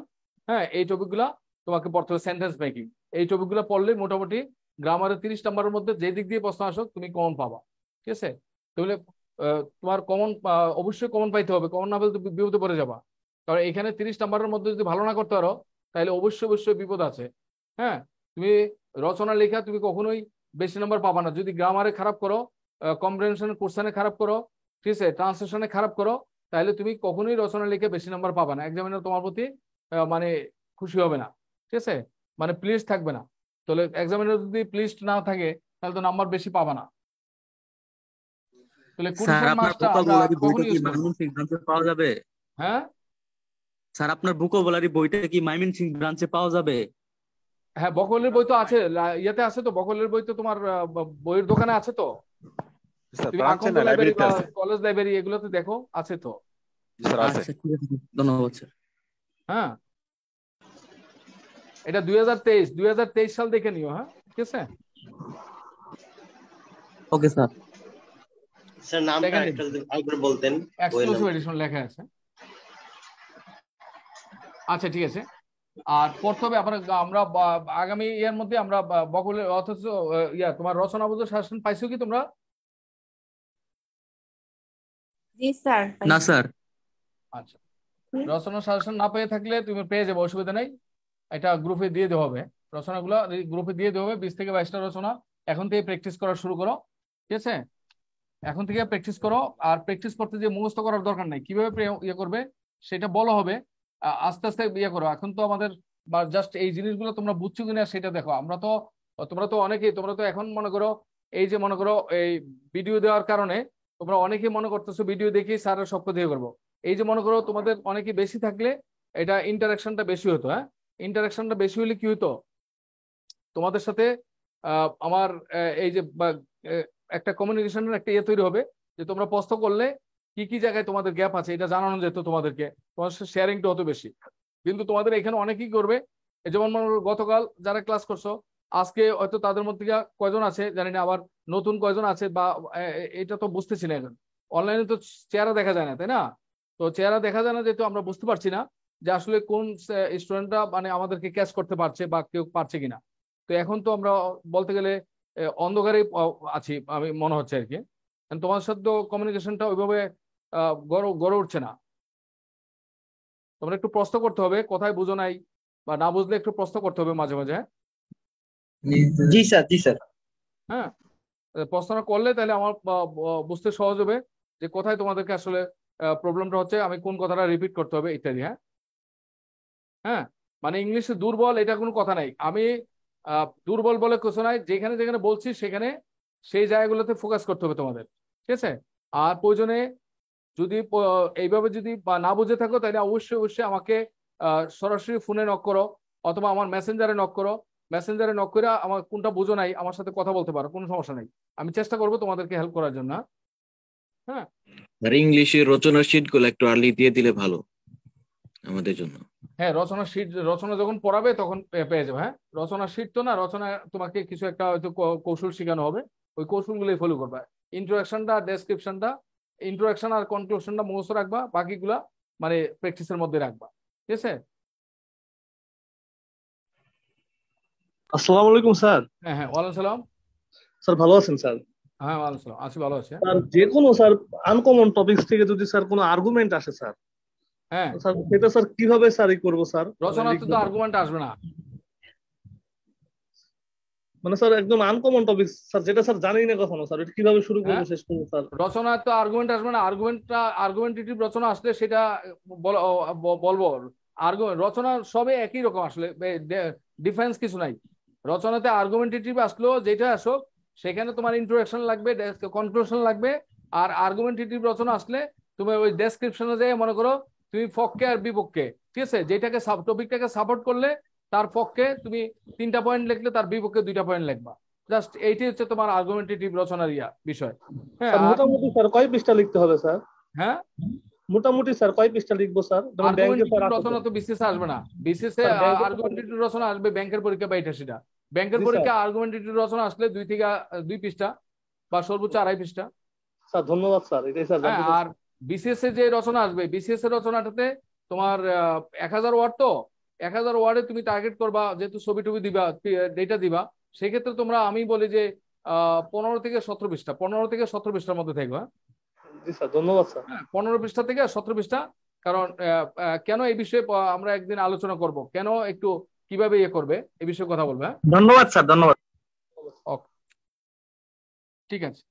হ্যাঁ, এই টপিকগুলো তোমাকে পড়তে হবে। সেন্টেন্স মেকিং, এই টপিকগুলো পড়লে মোটামুটি গ্রামারের 30 নাম্বারের মধ্যে যে দিক দিয়ে প্রশ্ন আসুক তুমি কমন পাবা। ঠিক আছে? তাহলে তোমার কমন, অবশ্যই কমন পাইতে হবে, কমন না পেলে তুমি বিপদে পড়ে যাবা। কারণ এখানে 30 নাম্বারের মধ্যে যদি ভালো না করতে পারো তাহলে অবশ্যই অবশ্যই বিপদ আছে। হ্যাঁ, তুমি রচনা লেখা তুমি কখনোই বেশি নাম্বার পাবা না। যদি গ্রামারে খারাপ করো, কম্প্রিহেনশন কোশ্চেনে খারাপ করো, ঠিক আছে, ট্রান্সলেশনে খারাপ করো, তাহলে তুমি কখনোই রচনা লিখে বেশি নাম্বার পাবা না। এক্সামিনার তোমার প্রতি মানে খুশি হবে না। ঠিক আছে, মানে প্লিজ থাকবে না। তাহলে এক্সামিনার যদি প্লিজ না থাকে তাহলে তো নাম্বার বেশি পাবা না। তাহলে স্যার কোটেশন আপনার মার্কসটা আমরা ভোকাবুলারি বইটা কখন কি ইউজ করব? ময়মনসিংহ ব্রাঞ্চে পাওয়া যাবে? হ্যাঁ স্যার আপনার ভোকাবুলারি বইটা কি ময়মনসিংহ ব্রাঞ্চে পাওয়া যাবে? হ্যাঁ, বকলের বই তো আছে, ইয়েতে আছে তো, বকলের বই তো তোমার বইয়ের দোকানে আছে তো। স্যার তুমি ব্রাঞ্চে আকন্দ না, লাইব্রেরি লাইব্রেরিতে বা আছে। কলেজ লাইব্রেরি এগুলোতে দেখো, আছে তো। জি স্যার আছে। আচ্ছা ঠিক আছে, ধন্যবাদ স্যার। হ্যাঁ, এটা 2023 সাল দেখে নিও। হ্যাঁ, ঠিক আছে। Okay sir. স্যার নামটা Second একটা যদি আরেকবার বলতেন, বইয়ের এক্সক্লুসিভ নামটা। এডিশন লেখা আছে। আচ্ছা ঠিক আছে। আর পড়তে হবে আপনার, আমরা আগামী ইয়ার মধ্যে আমরা বকলের, অথচ তোমার রচনাবোধ শাসন পাইছো কি তোমরা? জি স্যার। না স্যার। আচ্ছা, রচনা শাসন না পেয়ে থাকলে তুমি পেয়ে যাবে, অসুবিধা নেই। এটা গ্রুপে দিয়ে দেওয়া হবে, রচনাগুলো গ্রুপে দিয়ে দেওয়া হবে। 20 থেকে 22টা রচনা এখন থেকে প্র্যাকটিস করা শুরু করো। ঠিক আছে, এখন থেকে প্র্যাকটিস করো। আর প্র্যাকটিস করতে যে মুখস্থ করার দরকার নাই, কিভাবে ইয়ে করবে সেটা বলা হবে। আস্তে আস্তে ইয়ে করো। এখন তো আমাদের জাস্ট এই জিনিসগুলো তোমরা বুঝছো কিনা সেটা দেখো। তোমরা তো অনেকেই, তোমরা তো এখন মনে করো এই যে মনে করো এই ভিডিও দেওয়ার কারণে তোমরা অনেকেই মনে করতেছো ভিডিও দেখেই স্যারের সব দিয়ে করবো। এই যে মনে করো তোমাদের অনেকে বেশি থাকলে এটা ইন্টারাকশনটা বেশি হতো। হ্যাঁ, ইন্টারাকশনটা বেশি হলে কি হতো, তোমাদের সাথে আমার এই যে একটা কমিউনিকেশনের একটা ইয়ে তৈরি হবে, যে তোমরা প্রশ্ন করলে কি কি জায়গায় তোমাদের গ্যাপ আছে এটা জানানো যেত তোমাদেরকে, তোমার সাথে শেয়ারিংটা হতো বেশি। কিন্তু তোমাদের এখানে অনেকেই করবে, যেমন মনে করো গতকাল যারা ক্লাস করছো, আজকে হয়তো তাদের মধ্যে কয়জন আছে জানি না, আবার নতুন কয়জন আছে, বা এটা তো বুঝতেছি না। এখন অনলাইনে তো চেহারা দেখা যায় না, তাই না? তো চেহারা দেখা যায় না, যেহেতু আমরা বুঝতে পারছি না যে আসলে কোন স্টুডেন্টরা মানে আমাদেরকে ক্যাচ করতে পারছে বা কেউ পারছে কিনা। তো এখন তো আমরা বলতে গেলে অন্ধকারে আছি আমি মনে হচ্ছে আর কি। তোমার সাথে তো কমিউনিকেশনটা ওইভাবে গড়ে উঠছে না। তোমরা একটু প্রশ্ন করতে হবে, কোথায় বুঝো নাই বা না বুঝলে একটু প্রশ্ন করতে হবে মাঝে মাঝে। জি স্যার, জি স্যার। হ্যাঁ, প্রশ্নটা করলে তাহলে আমার বুঝতে সহজ হবে যে কোথায় তোমাদেরকে আসলে প্রবলেমটা হচ্ছে, আমি কোন কথাটা রিপিট করতে হবে ইত্যাদি। হ্যাঁ হ্যাঁ, মানে ইংলিশে দুর্বল এটা কোনো কথা নাই। আমি দুর্বল বলে কিছু নাই, যেখানে যেখানে বলছি সেখানে সেই জায়গাগুলোতে ফোকাস করতে হবে তোমাদের। ঠিক আছে, আর প্রয়োজনে যদি এইভাবে যদি বা না বুঝে থাকো তাহলে অবশ্যই অবশ্যই আমাকে সরাসরি ফোনে নক করো, অথবা আমার মেসেঞ্জারে নক করো। মেসেঞ্জারে নক করে আমার কোনটা বুঝো নাই আমার সাথে কথা বলতে পারো, কোনো সমস্যা নেই। আমি চেষ্টা করবো তোমাদেরকে হেল্প করার জন্য। হ্যাঁ, আর ইংলিশের রচনার শীট গুলো একটু আর্লি দিয়ে দিলে ভালো আমাদের জন্য। হ্যাঁ, রচনা যখন পড়াবে তখন পেয়ে যাবে। হ্যাঁ, রচনা শীট তো না, রচনা তোমাকে কিছু একটা হয়তো কৌশল শেখানো হবে, ওই কৌশলগুলোই ফলো করবা। ইন্ট্রোডাকশনটা, ডেসক্রিপশনটা, ইন্ট্রোডাকশন আর কনক্লুশনটা মুখস্থ রাখবা, বাকিগুলা মানে প্র্যাকটিসের মধ্যে রাখবা। ঠিক আছে? আসসালামু আলাইকুম স্যার। হ্যাঁ হ্যাঁ, ওয়ালাইকুম সালাম। স্যার ভালো আছেন স্যার? হ্যাঁ ওয়ালাইকুম সালাম, আছি, ভালো আছে। স্যার যে কোনো স্যার আনকমন টপিকস থেকে যদি স্যার কোনো আর্গুমেন্ট আসে স্যার, হ্যাঁ স্যার সেটা স্যার কিভাবে স্যার করবো স্যার? রচনাতে তো আর্গুমেন্ট আসবে না। মানে স্যার একদম আনকমন টপিক স্যার, যেটা স্যার জানি না কখনো স্যার, এটা কিভাবে শুরু করবো হ্যাঁ, শেষ করবো স্যার? রচনা তো আর্গুমেন্ট আসবে না। আর্গুমেন্টেটিভ রচনা আসলে সেটা বলবো। রচনা সবে একই রকম আসলে, ডিফারেন্স কিছু নাই। রচনাতে আর্গুমেন্টেটিভ আসলো যেটা আসো, সেখানে তোমার ইন্ট্রোডাকশন লাগবে, কনক্লুশন লাগবে। আর আর্গুমেন্টেটিভ রচনা আসলে তুমি ওই ডেসক্রিপশনে যেয়ে মনে করো তুমি পক্ষে আর বিপক্ষে, ঠিক আছে, যেটাকে টপিকটাকে সাপোর্ট করলে তার পক্ষে তুমি 3টা পয়েন্ট লিখলে, তার বিপক্ষে 2টা পয়েন্ট লিখবা। জাস্ট এইটাই হচ্ছে তোমার আর্গুমেন্টেটিভ রচনার বিষয়। হ্যাঁ, স্যার মোটামুটি স্যার কয় পৃষ্ঠা লিখতে হবে স্যার? হ্যাঁ, মোটামুটি স্যার কয় পৃষ্ঠা লিখবো স্যার? যেমন ব্যাংকে স্যার আর্গুমেন্টেটিভ রচনা তো বিসিএস আসবে না, বিসিএস এ আর্গুমেন্টেটিভ রচনা আসবে ব্যাংকের পরীক্ষা বা 82টা। ব্যাংকের পরীক্ষা আর্গুমেন্টেটিভ রচনা আসলে 2 থেকে 2 পৃষ্ঠা বা সর্বোচ্চ 2.5 পৃষ্ঠা। স্যার ধন্যবাদ স্যার, এটাই স্যার জানতে আর বিসিএস এ যে রচনা আসবে, বিসিএস এর রচনাটাতে তোমার 1000 ওয়ার্ড, তো 1000 ওয়ার্ডে তুমি টার্গেট করবা, যেহেতু ছবি টবি দিবা, ডেটা দিবা, সেক্ষেত্রে তোমরা, আমি বলি যে 15 থেকে 17 পৃষ্ঠা, 15 থেকে 17 পৃষ্ঠার মধ্যে থাকবা। জি স্যার, ধন্যবাদ স্যার। 15 পৃষ্ঠা থেকে 17 পৃষ্ঠা। কারণ কেন এই বিষয়ে আমরা একদিন আলোচনা করব, কেন একটু কিভাবে ইয়ে করবে এই বিষয়ে কথা বলবে। ধন্যবাদ স্যার, ধন্যবাদ। ওকে, ঠিক আছে।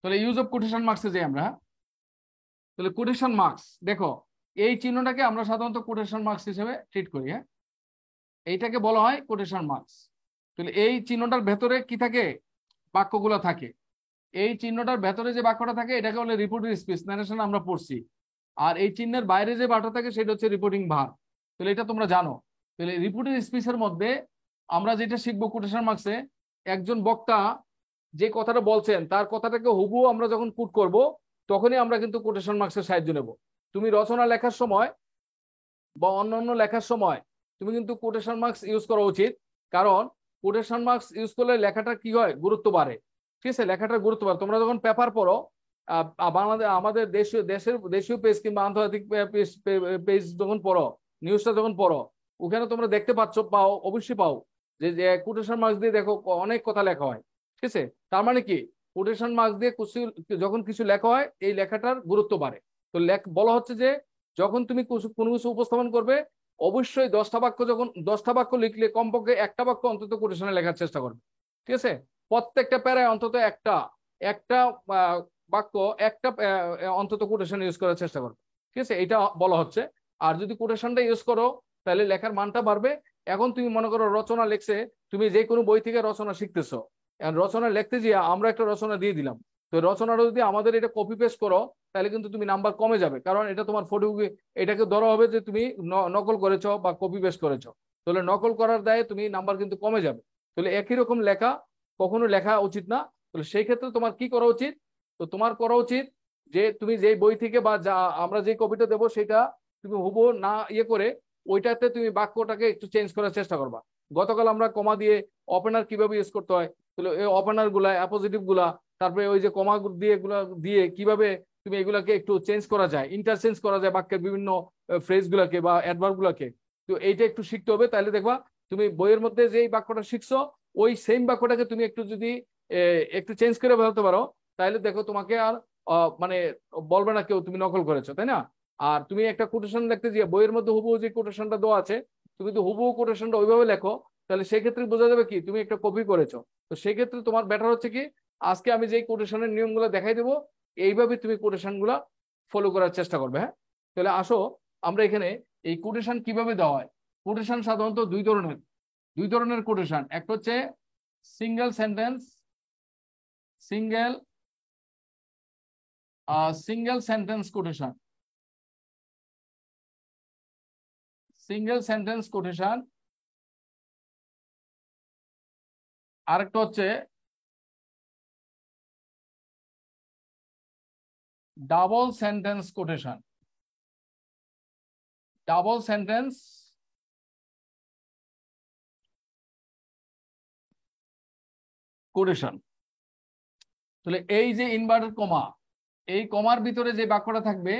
তাহলে ইউজ অফ কোটেশন মার্কসে যাই আমরা। তাহলে কোটেশন মার্কস, দেখো এই চিহ্নটাকে আমরা সাধারণত কোটেশন মার্কস হিসেবে ট্রিট করি। হ্যাঁ, এইটাকে বলা হয় কোটেশন মার্কস। তাহলে এই চিহ্নটার ভেতরে কি থাকে? বাক্যগুলো থাকে। এই চিহ্নটার ভেতরে যে বাক্যটা থাকে এটাকে বলে রিপোর্টিং স্পিচ, ন্যারেশন আমরা পড়ছি। আর এই চিহ্নের বাইরে যে বাক্যটা থাকে সেটা হচ্ছে রিপোর্টিং ভার্ব। তাহলে এটা তোমরা জানো। তাহলে রিপোর্টিং স্পিচের মধ্যে আমরা যেটা শিখবো কোটেশন মার্কসে, একজন বক্তা যে কথাটা বলছেন তার কথাটাকে হুবহু আমরা যখন কোট করব, তখনই আমরা কিন্তু কোটেশন মার্কসের সাহায্য নেব। তুমি রচনা লেখার সময় বা অন্যান্য লেখার সময় তুমি কিন্তু কোটেশন মার্কস ইউজ করা উচিত, কারণ কোটেশন মার্কস ইউজ করলে লেখাটা কি হয়, গুরুত্ব বাড়ে। ঠিক আছে, লেখাটার গুরুত্ব বাড়ে। তোমরা যখন পেপার পড়ো, বাংলাদেশ, আমাদের দেশীয় পেজ কিংবা আন্তর্জাতিক পেজ যখন পড়ো, নিউজটা যখন পড়ো, ওখানে তোমরা দেখতে পাও, অবশ্যই পাও যে কোটেশন মার্কস দিয়ে দেখো অনেক কথা লেখা হয়। ঠিক আছে, তার মানে কি, কোটেশন মার্কস দিয়ে যখন কিছু লেখা হয়, এই লেখাটার গুরুত্ব বাড়ে। তো বলা হচ্ছে যে যখন তুমি কোনো কিছু উপস্থাপন করবে, অবশ্যই 10টা বাক্য লিখলে কমপক্ষে 1টা বাক্য অন্তত কোটেশনে লেখার চেষ্টা করবে। ঠিক আছে, প্রত্যেকটা প্যারায় অন্তত একটা বাক্য, একটা অন্তত কোটেশন ইউজ করার চেষ্টা করবে। ঠিক আছে, এটা বলা হচ্ছে। আর যদি কোটেশনটা ইউজ করো তাহলে লেখার মানটা বাড়বে। এখন তুমি মনে করো রচনা লিখছে, তুমি যে কোনো বই থেকে রচনা শিখতেছো, রচনা লিখতে গিয়ে আমরা একটা রচনা দিয়ে দিলাম, তো রচনাটা যদি আমাদের এটা কপি পেস্ট করো তাহলে কিন্তু তুমি নাম্বার কমে যাবে, কারণ এটা তোমার ফটো, এটাকে ধরা হবে যে তুমি নকল করেছো বা কপি পেস্ট করেছো। তাহলে নকল করার দায়ে তুমি নাম্বার কিন্তু কমে যাবে। তাহলে একই রকম লেখা কখনো লেখা উচিত না। তাহলে সেই ক্ষেত্রে তোমার কি করা উচিত? তো তোমার করা উচিত যে তুমি যে বই থেকে বা যা আমরা যে কপিটা দেবো সেটা তুমি হুবহু না ইয়ে করে ওইটাতে তুমি বাক্যটাকে একটু চেঞ্জ করার চেষ্টা করবা। গতকাল আমরা কমা দিয়ে ওপেনার কিভাবে ইউজ করতে হয়, তাহলে এই ওপেনার গুলা, অ্যাপোজিটিভ গুলা, তারপরে ওই যে কমা দিয়ে এগুলা দিয়ে কিভাবে তুমি এগুলাকে একটু চেঞ্জ করা যায়, ইন্টারচেঞ্জ করা যায় বাক্যের বিভিন্ন ফ্রেজ গুলাকে বা অ্যাডভার্ব গুলাকে, তো এইটা একটু শিখতে হবে। তাহলে দেখবা তুমি বইয়ের মধ্যে যে বাক্যটা শিখছো ওই সেম বাক্যটাকে তুমি একটু যদি একটু চেঞ্জ করে বলতে পারো, তাহলে দেখো তোমাকে আর মানে বলবে না কেউ তুমি নকল করেছো, তাই না? আর তুমি একটা কোটেশন লিখতে গিয়ে বইয়ের মধ্যে হুবহু যে কোটেশনটা দেওয়া আছে, তুমি তো হুবহু কোটেশনটা ওইভাবে লেখো, তাহলে সেক্ষেত্রে বোঝা যাবে কি তুমি একটা কপি করেছো। তো সেক্ষেত্রে তোমার বেটার হচ্ছে কি, আজকে আমি যে কোটেশনের নিয়মগুলো দেখাই দেবো, এইভাবে তুমি কোটেশন গুলা ফলো করার চেষ্টা করবে। হ্যাঁ, তাহলে আসো আমরা এখানে এই কোটেশন কিভাবে দেওয়া হয়। কোটেশন সাধারণত দুই ধরনের কোটেশন। একটা হচ্ছে সিঙ্গেল সেন্টেন্স কোটেশন, আরেকটা হচ্ছে ডাবল সেন্টেন্স কোটেশন। তাহলে এই যে ইনভার্টেড কমা, এই কমার ভিতরে যে বাক্যটা থাকবে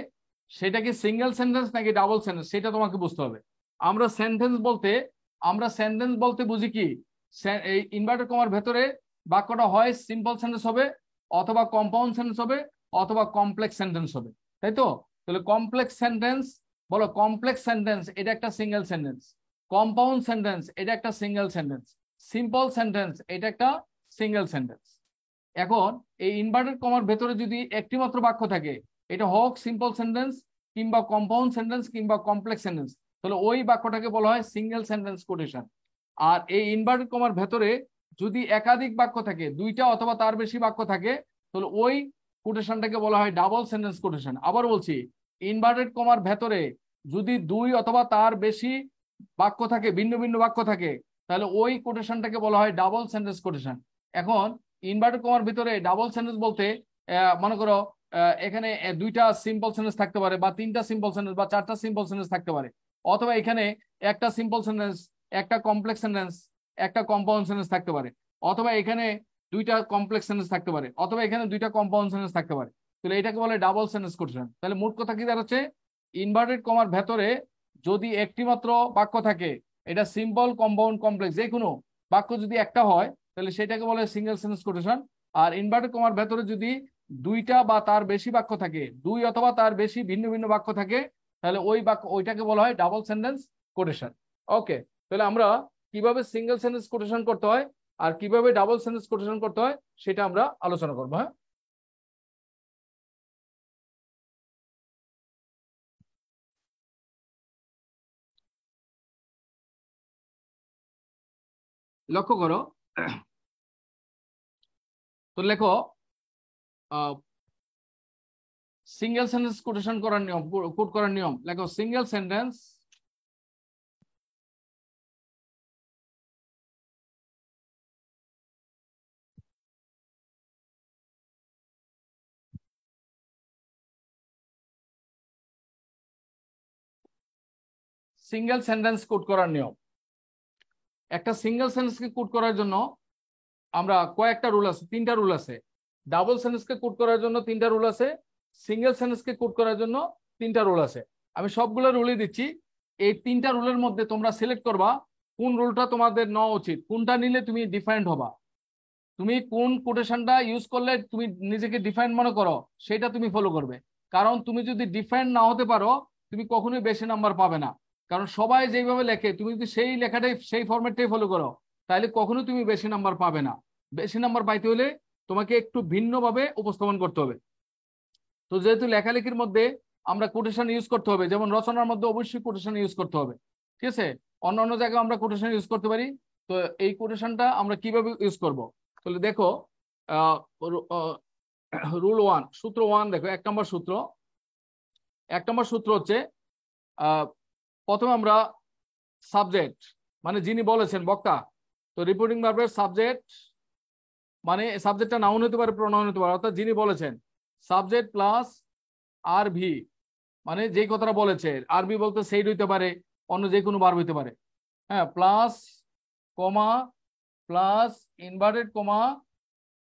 সেটা কি সিঙ্গেল সেন্টেন্স নাকি ডাবল সেন্টেন্স, সেটা তোমাকে বুঝতে হবে। আমরা সেন্টেন্স বলতে বুঝি কি, এই ইনভার্টেড কমার ভেতরে বাক্যটা হয় সিম্পল সেন্টেন্স হবে, অথবা কম্পাউন্ড সেন্টেন্স হবে, অথবা কমপ্লেক্স সেন্টেন্স হবে, তাই তো? তাহলে কমপ্লেক্স সেন্টেন্স, বলো কমপ্লেক্স সেন্টেন্স এটা একটা সিঙ্গেল সেন্টেন্স, কম্পাউন্ড সেন্টেন্স এটা একটা সিঙ্গেল সেন্টেন্স, সিম্পল সেন্টেন্স এটা একটা সিঙ্গেল সেন্টেন্স। এখন এই ইনভার্টেড কমার ভেতরে যদি একটি মাত্র বাক্য থাকে, এটা হোক সিম্পল সেন্টেন্স কিংবা কম্পাউন্ড সেন্টেন্স কিংবা কমপ্লেক্স সেন্টেন্স, তাহলে ওই বাক্যটাকে বলা হয় সিঙ্গেল সেন্টেন্স কোটেশন। আর এই ইনভার্টেড কমার ভেতরে যদি একাধিক বাক্য থাকে, 2টা অথবা তার বেশি বাক্য থাকে, তাহলে ওই কোটেশনটাকে বলা হয় ডাবল সেন্টেন্স কোটেশন। আবার বলছি, ইনভার্টেড কমার ভেতরে যদি দুই অথবা তার বেশি বাক্য থাকে, ভিন্ন ভিন্ন বাক্য থাকে, তাহলে ওই কোটেশনটাকে বলা হয় ডাবল সেন্টেন্স কোটেশন। এখন ইনভার্টেড কমার ভিতরে ডাবল সেন্টেন্স বলতে মনে করো এখানে দুইটা সিম্পল সেন্টেন্স থাকতে পারে, বা তিনটা সিম্পল সেন্টেন্স, বা চারটা সিম্পল সেন্টেন্স থাকতে পারে, অথবা এখানে একটা সিম্পল সেন্টেন্স, একটা কমপ্লেক্স সেন্টেন্স, একটা কম্পাউন্ড সেন্টেন্স থাকতে পারে, অথবা এখানে দুইটা কমপ্লেক্স সেন্টেন্স থাকতে পারে, অথবা এখানে দুইটা কম্পাউন্ড সেন্টেন্স থাকতে পারে। তাহলে এটাকে বলে ডাবল সেন্টেন্স কোটেশন। তাহলে মোট কথা কি দাঁড়াচ্ছে, ইনভার্টেড কমার ভেতরে যদি একটি মাত্র বাক্য থাকে, এটা সিম্পল, কম্পাউন্ড, কমপ্লেক্স, যে কোনো বাক্য যদি একটা হয় তাহলে সেটাকে বলে সিঙ্গেল সেন্টেন্স কোটেশন। আর ইনভার্টেড কমার ভেতরে যদি দুইটা বা তার বেশি বাক্য থাকে, দুই অথবা তার বেশি ভিন্ন ভিন্ন বাক্য থাকে, তাহলে ওইটাকে বলা হয় ডাবল সেন্টেন্স কোটেশন। ওকে, তাহলে আমরা কিভাবে সিঙ্গেল সেন্টেন্স কোটেশন করতে হয় আর কিভাবে ডাবল সেন্টেন্স কোটেশন করতে হয় সেটা আমরা আলোচনা করবো। হ্যাঁ, লক্ষ্য করো, তো লেখো সিঙ্গেল সেন্টেন্স কোটেশন করার নিয়ম, কোট করার নিয়ম লেখো। Single sentence single sentence quote করার নিয়ম। একটা সিঙ্গেল সেন্টেন্সকে কোট করার জন্য আমরা কয়েকটা রুল আছে, তিনটা রুল আছে। ডাবল সেন্টেন্সকে কোট করার জন্য তিনটা রুল আছে, সিঙ্গেল সেন্টেন্সকে কোট করার জন্য তিনটা রুল আছে। আমি সবগুলো রুলই দিচ্ছি। এই তিনটা রুলের মধ্যে তোমরা সিলেক্ট করবা কোন রুলটা তোমাদের নেওয়া উচিত, কোনটা নিলে তুমি ডিফারেন্ট হবা, তুমি কোন কোটেশনটা ইউজ করলে তুমি নিজেকে ডিফারেন্ট মনে করো সেটা তুমি ফলো করবে। কারণ তুমি যদি ডিফারেন্ট না হতে পারো তুমি কখনোই বেশি নাম্বার পাবে না। কারণ সবাই যেভাবে লেখে তুমি যদি সেই লেখাটাই, সেই ফরম্যাটটাই ফলো করো তাহলে কখনো তুমি বেশি নাম্বার পাবে না। বেশি নাম্বার পাইতে হলে তোমাকে একটু ভিন্নভাবে উপস্থাপন করতে হবে। তো যেহেতু লেখালেখির মধ্যে আমরা কোটেশন ইউজ করতে হবে, যেমন রচনার মধ্যে অবশ্যই কোটেশন ইউজ করতে হবে, ঠিক আছে? অন্য অন্য জায়গায় আমরা কোটেশন ইউজ করতে পারি। তো এই কোটেশনটা আমরা কিভাবে ইউজ করব, তাহলে দেখো রুল 1, সূত্র 1 দেখো। এক নম্বর সূত্র হচ্ছে প্রথমে আমরা সাবজেক্ট মানে যিনি বলেছেন, বক্তা, তো রিপোর্টিং ভার্বের সাবজেক্ট মানে সাবজেক্টটা নাউন হতে পারে, প্রোনাউন হতে পারে, অর্থাৎ যিনি বলেছেন সাবজেক্ট প্লাস আরভি, মানে যেই কথাটা বলেছে। আরভি বলতে সেইড হইতে পারে, অন্য যে কোনো ভার্ব হইতে পারে, হ্যাঁ, প্লাস কমা প্লাস ইনভার্টেড কমা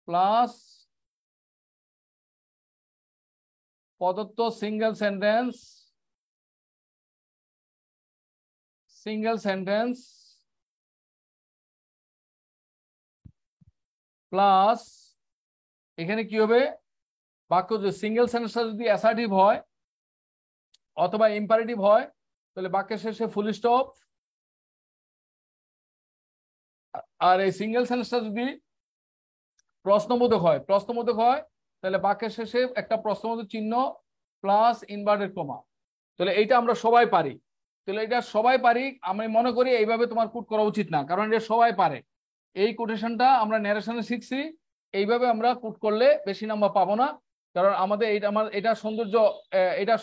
প্লাস প্রদত্ত সিঙ্গেল সেন্টেন্স প্লাস এখানে কি হবে, বাক্য যে সিঙ্গেল সেন্টেন্সটা যদি অ্যাসার্টিভ হয় অথবা ইম্পারেটিভ হয় তাহলে বাক্যের শেষে ফুল স্টপ। আর এই সিঙ্গেল সেন্টেন্সটা যদি প্রশ্নবোধক হয় তাহলে বাক্যের শেষে একটা প্রশ্নবোধক চিহ্ন প্লাস ইনভার্টেড কমা। তাহলে এইটা আমরা সবাই পারি। তাহলে এটা সবাই পারি, আমি মনে করি এইভাবে তোমার কোট করা উচিত না, কারণ এটা সবাই পারে। এই কোটেশনটা আমরা ন্যারেশনে শিখছি, এইভাবে আমরা কোট করলে বেশি নাম্বার পাবো না, কারণ আমাদের এটা সৌন্দর্য, এটা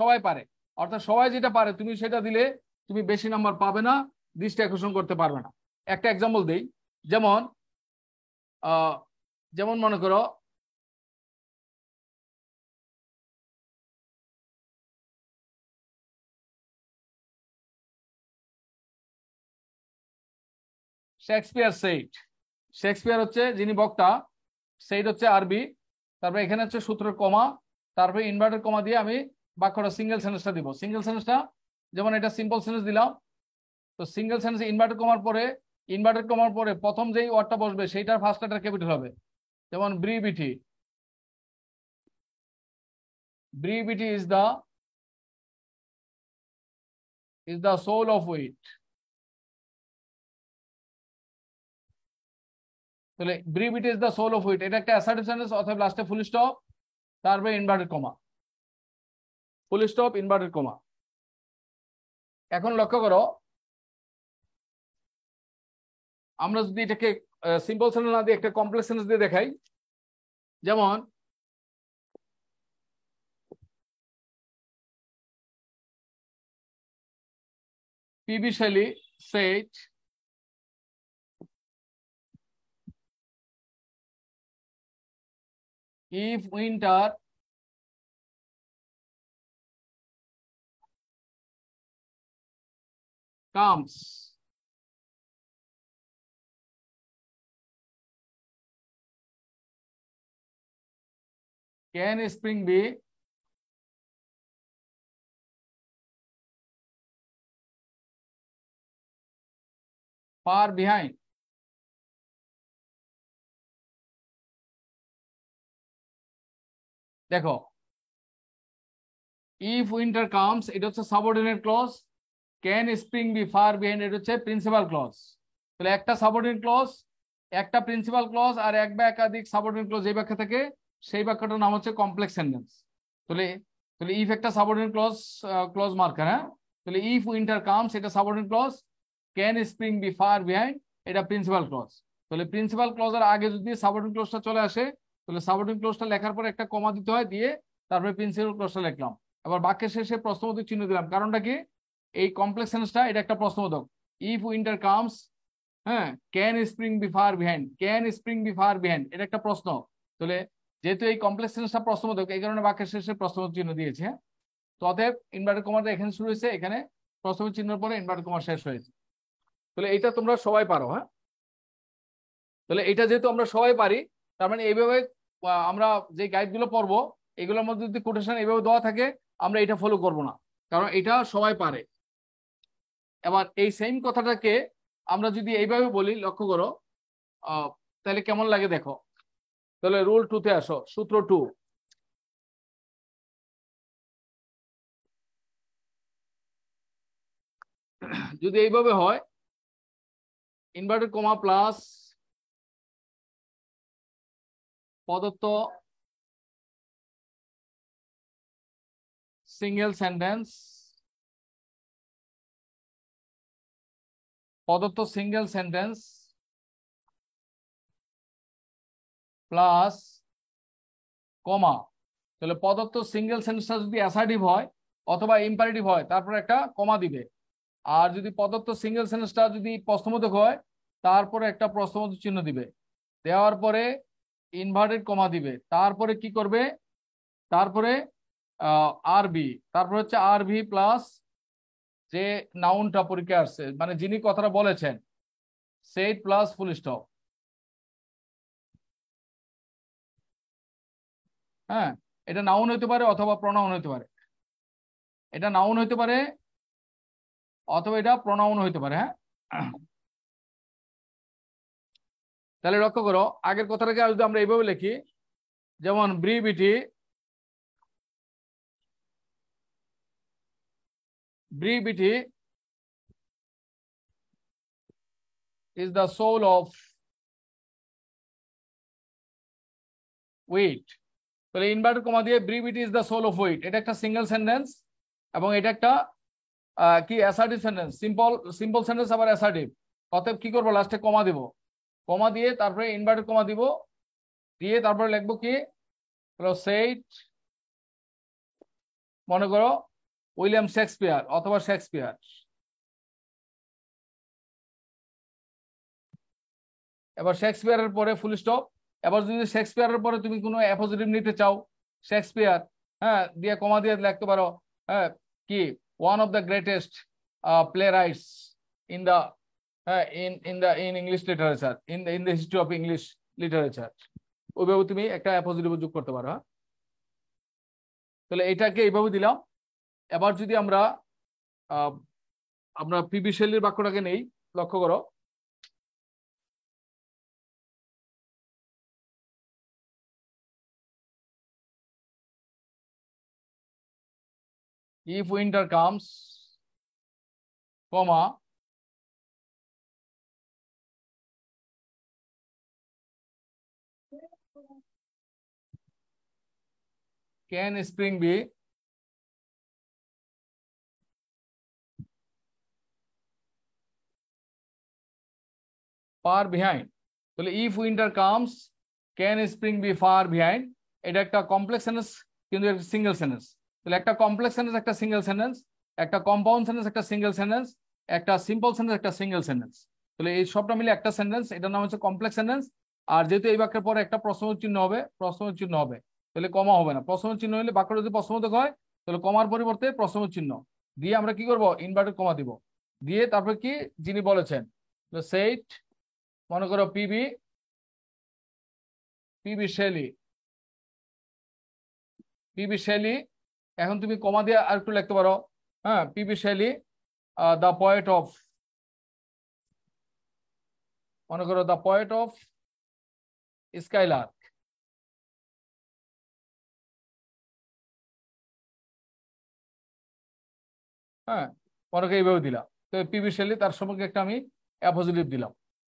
সবাই পারে, অর্থাৎ সবাই যেটা পারে তুমি সেটা দিলে তুমি বেশি নাম্বার পাবে না, দৃষ্টি আকর্ষণ করতে পারবে না। একটা এক্সাম্পল দেই, যেমন মনে করো শেক্সপিয়ার হচ্ছে যিনি বক্তা, সেইড হচ্ছে আরবি, তারপরে এখানে হচ্ছে সূত্রের কমা, তারপরে ইনভার্টেড কমা দিয়ে আমি বাক্যটা সিঙ্গেল সেন্টেন্সটা দিব। সিঙ্গেল সেন্টেন্সটা যেমন এটা সিম্পল সেন্টেন্স দিলাম, তো সিঙ্গেল সেন্টেন্স ইনভার্টেড কমার পরে প্রথম যেই ওয়ার্ডটা বসবে সেইটার ফার্স্ট লেটার ক্যাপিটাল হবে। যেমন ব্রিভিটি is the soul of wit। তাহলে brevity is the soul of wit, এটা একটা অ্যাসার্টিভ সেন্টেন্স, অথবা লাস্টে ফুল স্টপ, তারপরে inverted comma, full stop inverted comma. এখন লক্ষ্য করো, আমরা যদি এটাকে সিম্পল সেন্টেন্স না দিয়ে একটা কমপ্লেক্স সেন্টেন্স দিয়ে দেখাই, যেমন PB Shelley said if winter comes, can spring be far behind? দেখো, if winter comes এটা হচ্ছে subordinate clause, can spring be far behind এটা হচ্ছে প্রিন্সিপাল ক্লজ। তাহলে একটা সাবঅর্ডিনেট ক্লজ, একটা প্রিন্সিপাল ক্লজ আর এক বা একাধিক সাবঅর্ডিনেট ক্লজ এই বাক্য থেকে, সেই বাক্যটার নাম হচ্ছে কমপ্লেক্স সেন্টেন্স। তাহলে তাহলে ইফ একটা সাবঅর্ডিনেট ক্লজ, ক্লজ মার্কার, হ্যাঁ। তাহলে ইফ উইন্টার কামস এটা subordinate clause, can spring be far behind এটা প্রিন্সিপাল ক্লজ। তাহলে প্রিন্সিপাল ক্লজের আগে যদি সাবঅর্ডিনেট ক্লজটা চলে আসে, তাহলে সাবঅর্ডিনেট ক্লজটা লেখার পর একটা কমা দিতে হয়, দিয়ে তারপরে প্রিন্সিপাল ক্লজটা লিখলাম। আবার বাক্যের শেষে প্রশ্নবোধক চিহ্ন দিলাম, কারণটা কি? এই কমপ্লেক্স সেন্টেন্সটা এটা একটা প্রশ্নবোধক। ইফ উইন্টার কামস, হ্যাঁ, can spring be far behind, can spring be far behind এটা একটা প্রশ্ন। তাহলে যেহেতু এই কমপ্লেক্স সেন্টেন্সটা প্রশ্নবোধক, এই কারণে বাক্যের শেষে প্রশ্নবোধক চিহ্ন দিয়েছে। হ্যাঁ, তো অতএব ইনভার্টেড কমাটা এখানে শুরু হয়েছে, এখানে প্রশ্নবোধক চিহ্নের পরে ইনভার্টেড কমা শেষ হয়েছে। তাহলে এটা তোমরা সবাই পারো। হ্যাঁ, তাহলে এটা যেহেতু আমরা সবাই পারি, তার মানে এইভাবে আমরা যে গাইডগুলো পড়বো এগুলোর মধ্যে যদি কোটেশন এইভাবে দেওয়া থাকে, আমরা এটা ফলো করব না, কারণ এটা সবাই পারে। এবার এই সেম কথাটাকে আমরা যদি এইভাবে বলি, লক্ষ্য করো, তাহলে কেমন লাগে দেখো। তাহলে রুল 2 তে আসো, সূত্র 2। যদি এইভাবে হয়, ইনভার্টেড কমা প্লাস প্রদত্ত সিঙ্গেল সেন্টেন্স, প্রদত্ত সিঙ্গেল সেন্টেন্স প্লাস কমা। তাহলে প্রদত্ত সিঙ্গেল সেন্টেন্সটা যদি অ্যাসার্টিভ হয় অথবা ইম্পারেটিভ হয়, তারপর একটা কমা দিবে। আর যদি প্রদত্ত সিঙ্গেল সেন্টেন্সটা যদি প্রশ্নবোধক হয়, তারপরে একটা প্রশ্নবোধক চিহ্ন দিবে, দেওয়ার পরে ইনভার্টেড কমা দিবে। তারপরে কি করবে? তারপরে আরবি, তারপর হচ্ছে আরবি প্লাস যে নাউনটা পরীক্ষা আসছে, মানে যিনি কথাটা বলেছেন, সেট প্লাস ফুল স্টপ। হ্যাঁ, এটা নাউন হইতে পারে অথবা প্রনাউন হইতে পারে, এটা নাউন হইতে পারে অথবা এটা প্রনাউন হইতে পারে। হ্যাঁ, তাহলে লক্ষ্য করো, আগের কথাটাকে যদি আমরা এইভাবে লিখি, যেমন ব্রিভিটি, brevity is the soul of wit। তাহলে ইনভার্টেড কমা দিয়ে brevity is the soul of wit, এটা একটা সিঙ্গেল সেন্টেন্স এবং এটা একটা কি অ্যাসার্টিভ সেন্টেন্স, সিম্পল সেন্টেন্স আবার অ্যাসার্টিভ। অতএব কি করবো? লাস্টে কমা দিব, কমা দিয়ে তারপরে ইনভার্টেড কমা দিব, দিয়ে তারপরে লিখবো কি, সেইট, মনে করো উইলিয়াম শেক্সপিয়ার অথবা শেক্সপিয়ার। এবার শেক্সপিয়ারের পরে ফুল স্টপ। এবার যদি শেক্সপিয়ারের পরে তুমি কোনো অ্যাপোজিটিভ নিতে চাও, শেক্সপিয়ার, হ্যাঁ, দিয়ে কমা দিয়ে লিখতে পারো, হ্যাঁ, কি, one of the greatest playwrights in the, হ্যাঁ, in English literature, in the history of English literature. ওইভাবে তুমি একটা অ্যাপোজিটিভ যোগ করতে পারো। হ্যাঁ, তাহলে এটাকে এইভাবে দিলাম। এবার যদি আমরা আমরা পিবি শেলির বাক্যটাকে নেই, লক্ষ্য করো, if winter comes, comma, can spring be far behind? তাহলে if winter comes, can spring be far behind, এটা একটা কমপ্লেক্স সেন্টেন্স কিন্তু একটা সিঙ্গেল সেন্টেন্স। তাহলে একটা কমপ্লেক্স সেন্টেন্স একটা সিঙ্গেল সেন্টেন্স, একটা কম্পাউন্ড সেন্টেন্স একটা সিঙ্গেল সেন্টেন্স, একটা সিম্পল সেন্টেন্স, একটা সিঙ্গেল সেন্টেন্স। তাহলে এই সবটা মিলে একটা সেন্টেন্স, এটার নাম হচ্ছে কমপ্লেক্স সেন্টেন্স। আর যেহেতু এই বাক্যের পরে একটা প্রশ্নবোধক চিহ্ন হবে, প্রশ্নবোধক চিহ্ন হবে, তাহলে কমা হবে না। প্রশ্নবোধক চিহ্ন হলে বাক্য যদি প্রশ্নবোধক হয় তাহলে কমার পরিবর্তে প্রশ্নবোধক চিহ্ন দিয়ে আমরা কি করব, ইনভার্টেড কমা দিব, দিয়ে তারপর কি যিনি বলেছেন, সেইট, মনে করো পিবি শেলি, পিবি শেলি। এখন তুমি কমা দিয়ে আর একটু লিখতে পারো, হ্যাঁ, PB Shelley the poet of, মনে করো দ্য পয়েট অফ স্কাইলার্ক। হ্যাঁ, মনে করো এইভাবে দিলাম। তো পিবি শেলি তার সম্পর্কে একটা আমি অ্যাপোজিটিভ দিলাম,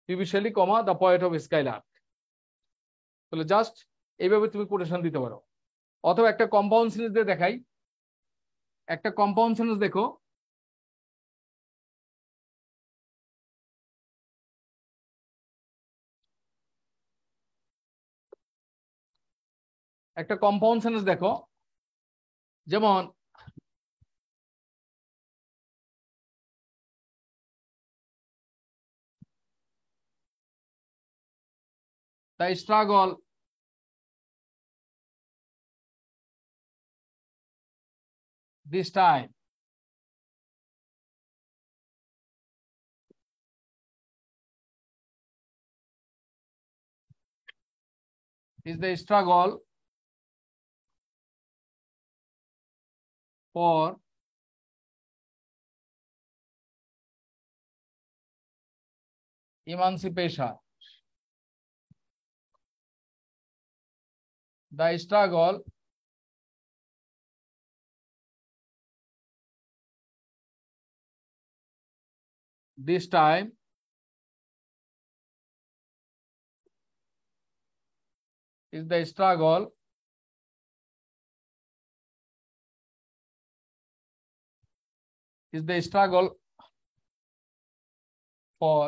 PB Shelley comma the poet of skylark. তাহলে জাস্ট এইভাবে তুমি কোটেশন দিতে পারো। অথবা একটা কম্পাউন্ড সেন্টেন্স দিয়ে দেখাই, একটা কম্পাউন্ড সেন্টেন্স দেখো, একটা কম্পাউন্ড সেন্টেন্স দেখো, যেমন the struggle this time is the struggle for emancipation. The struggle this time is the struggle for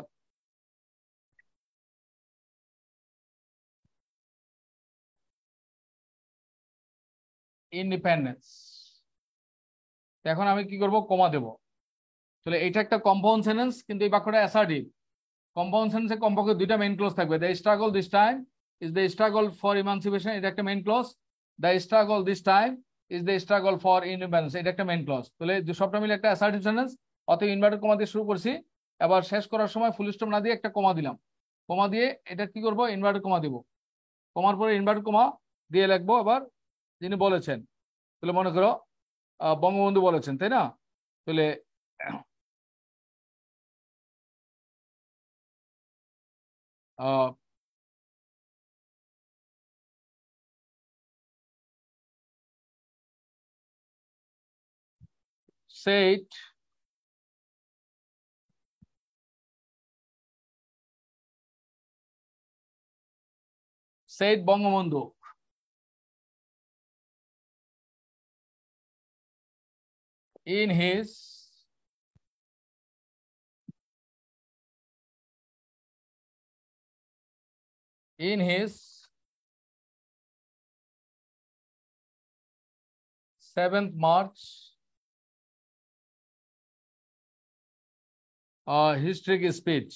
independence. এখন আমি কি করব, কমা দেব। তাহলে এটা একটা কম্পাউন্ড সেন্টেন্স, কিন্তু এই বাক্যটা অ্যাসার্টিভ। কম্পাউন্ড সেন্টেন্সে কমপক্ষে দুইটা মেইন ক্লজ থাকবে। The struggle this time is the struggle for emancipation, এটা একটা main clause. The struggle this time is the struggle for independence, এটা একটা মেইন ক্লজ। তাহলে সবটা মিলে একটা অ্যাসার্টিভ সেন্টেন্স। অতএব ইনভার্টেড কমা দিয়ে শুরু করছি, এবার শেষ করার সময় ফুল স্টপ না দিয়ে একটা কমা দিলাম। কমা দিয়ে এটা কি করব, ইনভার্টেড কমা দিব। কমার পরে ইনভার্টেড কমা দিয়ে লিখবো আবার যিনি বলেছেন। তাহলে মনে করো বঙ্গবন্ধু বলেছেন, তাই না? তাহলে said Bangabandhu in his seventh March historic speech.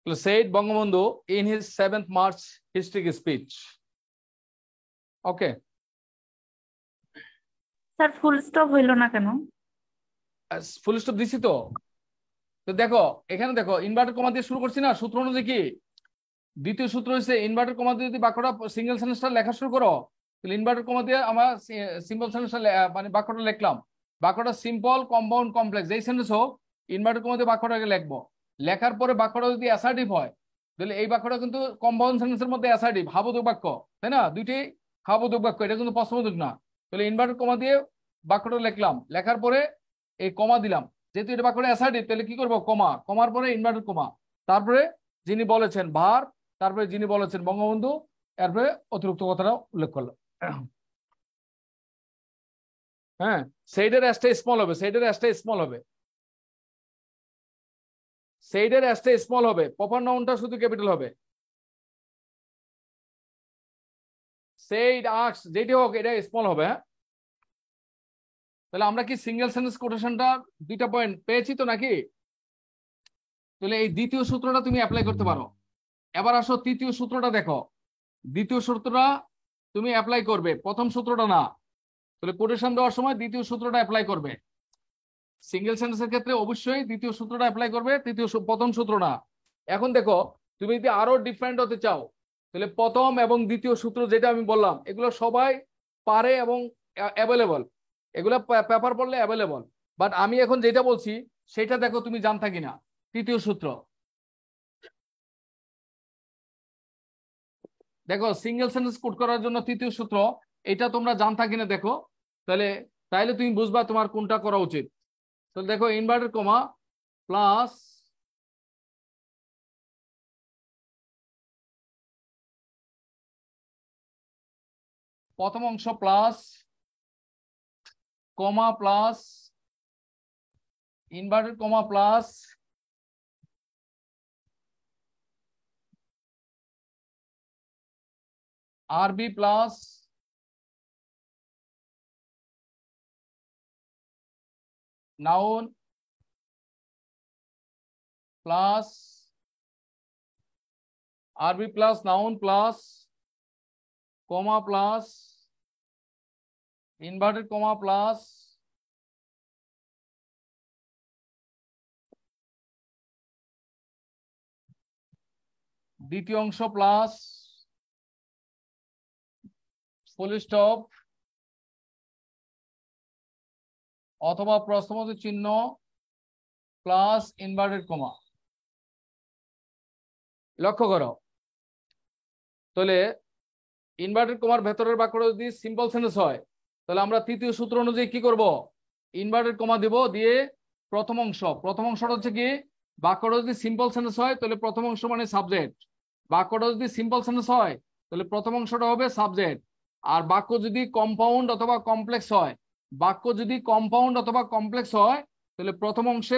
Said Bangabandhu in his 7th March historic speech. Okay. Sir full stop হইলো না কেন? ফুল স্টপ দিছি তো। তো দেখো এখানে দেখো, ইনভার্টেড কমা দিয়ে শুরু করছি না, সূত্র অনুযায়ী কি দ্বিতীয় সূত্র হচ্ছে ইনভার্টেড কমা দিয়ে যদি বাক্যটা সিঙ্গেল সেন্টেন্সটা লেখা শুরু করো, তাহলে ইনভার্টেড কমা দিয়ে আমরা সিম্পল সেন্টেন্সটা মানে বাক্যটা লিখলাম। বাক্যটা সিম্পল, কম্পাউন্ড, কমপ্লেক্স যেই সেন্টেন্স হোক, ইনভার্টেড কমা দিয়ে বাক্যটাকে লিখবো। লেখার পরে বাক্যটা যদি অ্যাসার্টিভ হয়, তাহলে এই বাক্যটা কিন্তু কম্পাউন্ড সেন্টেন্সের মধ্যে অ্যাসার্টিভ, হাবোধক বাক্য, তাই না? দুইটি হাবোধক বাক্য, এটা কিন্তু প্রশ্নবোধক না। তাহলে ইনভার্টেড কমা দিয়ে বাক্যটা লিখলাম, লেখার পরে এই কমা দিলাম। যেহেতু এটা বাক্যটা অ্যাসার্টিভ, তাহলে কি করবো, কমা, কমার পরে ইনভার্টেড কমা, তারপরে যিনি বলেছেন ভার, তারপরে যিনি বলেছেন বঙ্গবন্ধু, তারপরে অতিরিক্ত কথাটা উল্লেখ করলাম। হ্যাঁ, সেইডের অ্যাসটা স্মল হবে, সেইডের অ্যাসটা স্মল হবে, সেইডের অ্যাসটা স্মল হবে, প্রপার নাউনটা শুধু ক্যাপিটাল হবে। said, asked, যেটি হোক এটা স্মল হবে। হ্যাঁ, তাহলে আমরা কি সিঙ্গেল সেন্টেন্স কোটেশনটা 2টা পয়েন্ট পেয়েছি তো নাকি? তাহলে এই দ্বিতীয় সূত্রটা তুমি অ্যাপ্লাই করতে পারো। এবার আসো তৃতীয় সূত্রটা দেখো। দ্বিতীয় সূত্রটা তুমি অ্যাপ্লাই করবে, প্রথম সূত্রটা না। তাহলে কোটেশন দেওয়ার সময় দ্বিতীয় সূত্রটা অ্যাপ্লাই করবে। সিঙ্গেল সেন্টেন্সের ক্ষেত্রে অবশ্যই দ্বিতীয় সূত্রটা অ্যাপ্লাই করবে, প্রথম সূত্র না। এখন দেখো তুমি যদি আরো ডিফারেন্ট হতে চাও তাহলে প্রথম এবং দ্বিতীয় সূত্র যেটা আমি বললাম এগুলো সবাই পারে এবং অ্যাভেলেবল, এগুলো পেপার পড়লে অ্যাভেলেবল। বাট আমি এখন যেটা বলছি সেটা দেখো তুমি জানতা কিনা। তৃতীয় সূত্র দেখো, সিঙ্গেল সেন্টেন্স কোড করার জন্য তৃতীয় সূত্র এটা তোমরা জানতা কিনা দেখো, তাহলে তুমি বুঝবা তোমার কোনটা করা উচিত। তো দেখো ইনভার্টেড কমা প্লাস প্রথম অংশ প্লাস কমা প্লাস ইনভার্টেড কমা প্লাস আরবি প্লাস নাউন প্লাস আরবি প্লাস নাউন প্লাস কমা প্লাস ইনভার্টেড কমা প্লাস দ্বিতীয় অংশ প্লাস ফুল স্টপ অথবা প্রশ্নবোধক চিহ্ন প্লাস ইনভার্টেড কমা। লক্ষ্য করো তাহলে ইনভার্টেড কমার ভেতরের বাক্যটা যদি সিম্পল সেন্টেন্স হয় তাহলে আমরা তৃতীয় সূত্র অনুযায়ী কি করব, ইনভার্টেড কমা দিব, দিয়ে প্রথম অংশটা হচ্ছে কি, বাক্যটা যদি সিম্পল সেন্টেন্স হয় তাহলে প্রথম অংশ মানে সাবজেক্ট, বাক্যটা যদি সিম্পল সেন্টেন্স হয় তাহলে প্রথম অংশটা হবে সাবজেক্ট। আর বাক্য যদি কম্পাউন্ড অথবা কমপ্লেক্স হয়, তাহলে প্রথম অংশে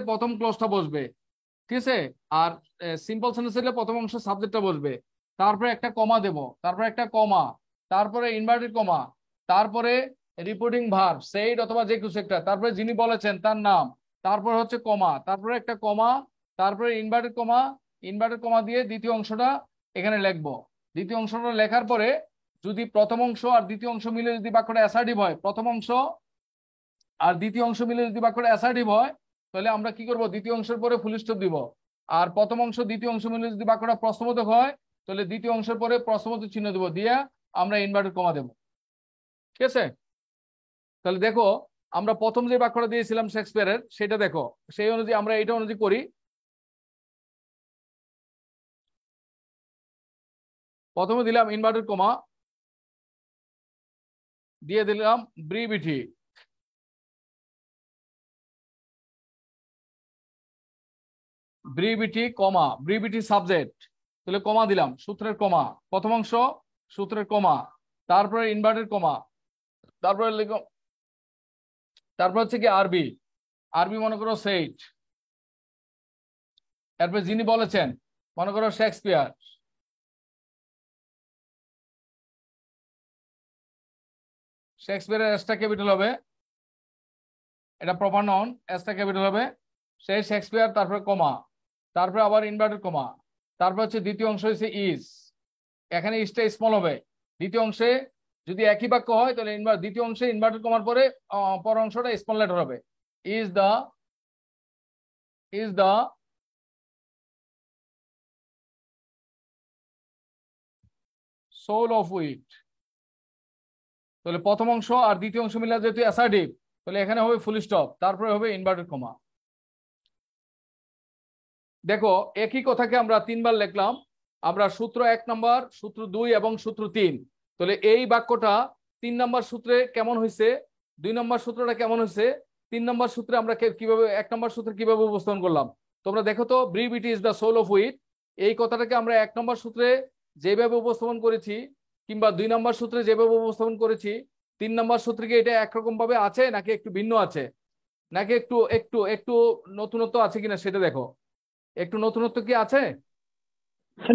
প্রথম ক্লজটা বসবে, ঠিক আছে। আর সিম্পল সেন্টেন্স হলে প্রথম অংশ সাবজেক্টটা বসবে, তারপরে একটা কমা দেব, তারপরে একটা কমা, তারপরে ইনভার্টেড কমা, তারপরে রিপোর্টিং ভার্ব সেইড অথবা যে কিছু একটা, তারপরে যিনি বলেছেন তার নাম, তারপরে হচ্ছে কমা, তারপরে একটা কমা, তারপরে ইনভার্টেড কমা দিয়ে দ্বিতীয় অংশটা এখানে লিখবো। দ্বিতীয় অংশটা লেখার পরে যদি প্রথম অংশ আর দ্বিতীয় অংশ মিলে যদি বাক্যটা অ্যাসার্টিভ হয়, প্রথম অংশ আর দ্বিতীয় অংশ মিলে যদি বাক্যটা অ্যাসার্টিভ হয় তাহলে আমরা কি করব, দ্বিতীয় অংশের পরে ফুল স্টপ দিব। আর প্রথম অংশ দ্বিতীয় অংশ মিলে যদি বাক্যটা প্রশ্নবোধক হয় তাহলে দ্বিতীয় অংশের পরে প্রশ্নবোধক চিহ্ন দেব, দিয়ে আমরা ইনভার্টেড কমা দেব, ঠিক আছে। তাহলে দেখো আমরা প্রথম যে বাক্যটা দিয়েছিলাম শেক্সপিয়ারের সেটা দেখো, সেই অনুযায়ী আমরা এটা অনুযায়ী করি। প্রথমে দিলাম ইনভার্টেড কমা, দিয়ে দিলাম ব্রিভিটি কমা, ব্রিভিটি সাবজেক্ট, তাহলে কমা দিলাম, সূত্রের কমা, প্রথম অংশ সূত্রের কমা, তারপরে ইনভার্টেড কমা, তারপরে লিখো, তারপর হচ্ছে কি আরবি মনে করো সেইট, এরপরে যিনি বলেছেন মনে করো শেক্সপিয়ারের এসটা ক্যাপিটাল হবে, এটা প্রপার নাউন, এসটা ক্যাপিটাল হবে, সেই শেক্সপিয়ার, তারপরে কমা, তারপরে আবার ইনভার্টেড কমা, তারপর হচ্ছে দ্বিতীয় অংশ হচ্ছে ইজ, এখানে ইজটা স্মল হবে। দ্বিতীয় অংশে যদি একই বাক্য হয় তাহলে দ্বিতীয় অংশে ইনভার্টেড কমার পরে পর অংশটা স্মল লেটার হবে, is the soul of wit, তাহলে প্রথম অংশ আর দ্বিতীয় অংশ মিলে যেহেতু অ্যাসার্টিভ তাহলে এখানে হবে ফুল স্টপ, তারপরে হবে ইনভার্টেড কমা। দেখো একই কথাকে আমরা 3বার লিখলাম, আমরা সূত্র 1 নম্বর, সূত্র 2 এবং সূত্র 3। তাহলে এই বাক্যটা 3 নম্বর সূত্রে কেমন হয়েছে, 2 নম্বর সূত্রটা কেমন হয়েছে, 3 নম্বর সূত্রে আমরা কিভাবে 1 নম্বর সূত্রে কিভাবে উপস্থাপন করলাম তোমরা দেখো তো। Brevity is the soul of wit, এই কথাটাকে আমরা 1 নম্বর সূত্রে যেভাবে উপস্থাপন করেছি কিংবা 2 নম্বর সূত্রে যেভাবে উপস্থাপন করেছি, 3 নম্বর সূত্রে কি এটা একরকম ভাবে আছে নাকি একটু ভিন্ন আছে, নাকি একটু একটু একটু নতুনত্ব আছে কিনা সেটা দেখো। একটু নতুনত্ব কি আছে?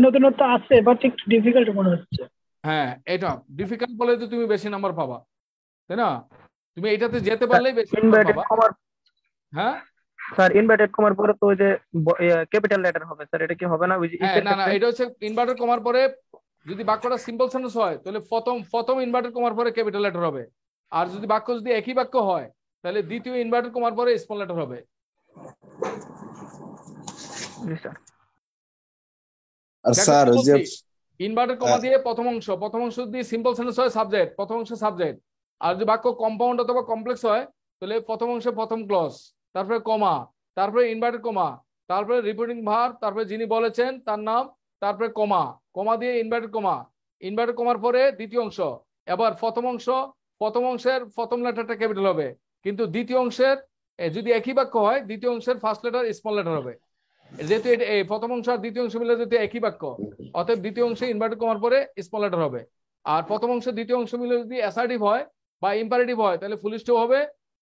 নতুনত্ব আছে বাট একটু ডিফিকাল্ট মনে হচ্ছে। হ্যাঁ, এটা ডিফিকাল্ট বলে তো তুমি বেশি নাম্বার পাবা, তাই না? তুমি এটাতে যেতে পারলেই বেশি নাম্বার ইনভার্টেড পাবা। কমার হ্যাঁ স্যার, ইনভার্টেড কমার পরে তো ওই যে ক্যাপিটাল লেটার হবে স্যার, এটা কি হবে না ওই যে হ্যাঁ, ইফের না ক্ষেত্রে? এটা হচ্ছে ইনভার্টেড কমার পরে যদি বাক্যটা সিম্পল সেন্টেন্স হয় তাহলে প্রথম ইনভার্টেড কমার পরে ক্যাপিটাল লেটার হবে, আর যদি বাক্য যদি একই বাক্য হয় তাহলে দ্বিতীয় ইনভার্টেড কমার পরে স্মল লেটার হবে। জি স্যার। স্যার ওই যে ইনভার্টেড কমা দিয়ে প্রথম অংশ যদি সিম্পল সেন্টেন্স হয় সাবজেক্ট, প্রথম অংশ সাবজেক্ট, আর যদি বাক্য কম্পাউন্ড অথবা কমপ্লেক্স হয় তাহলে প্রথম অংশে প্রথম ক্লজ, তারপরে কমা, তারপরে ইনভার্টেড কমা, তারপরে রিপিটিং ভার্ব, তারপরে যিনি বলেছেন তার নাম, তারপরে কমা দিয়ে ইনভার্টেড কমার পরে দ্বিতীয় অংশ। এবার প্রথম অংশের প্রথম লেটারটা ক্যাপিটাল হবে, কিন্তু দ্বিতীয় অংশের যদি একই বাক্য হয় দ্বিতীয় অংশের ফার্স্ট লেটার স্মল লেটার হবে। যেহেতু এই প্রথম অংশ আর দ্বিতীয় অংশ মিলে যদি একই বাক্য, অতএব দ্বিতীয় অংশে ইনভার্টেড কমার পরে স্মল লেটার হবে। আর প্রথম অংশ দ্বিতীয় অংশ মিলে যদি অ্যাসার্টিভ হয় বা ইম্পারেটিভ হয় তাহলে ফুল স্টপ হবে।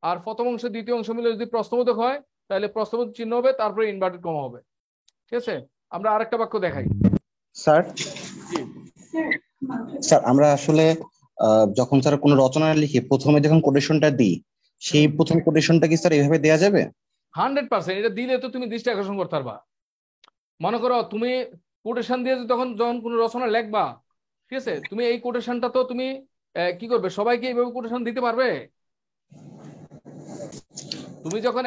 আর প্রথম অংশ দ্বিতীয় অংশ মিলে যদি প্রশ্নবোধক হয় তাহলে প্রশ্নবোধক চিহ্ন হবে, তারপরে ইনভার্টেড কমা হবে। ঠিক আছে, আমরা আরেকটা বাক্য দেখাই। স্যার আমরা আসলে যখন স্যার কোনো রচনা লিখি প্রথমে যখন কোটেশনটা দিই, সেই প্রথম কোটেশনটা কি স্যার এইভাবে দেওয়া যাবে? 100%। এটা দিলে তো তুমি দৃষ্টি আকর্ষণ করতে পারবা। মনে করো তুমি কোটেশন দিয়ে যখন কোনো রচনা লেখবা, ঠিক আছে, তুমি এই কোটেশনটা তো তুমি কি করবে, সবাইকে এইভাবে কোটেশন দিতে পারবে? তুমি যখন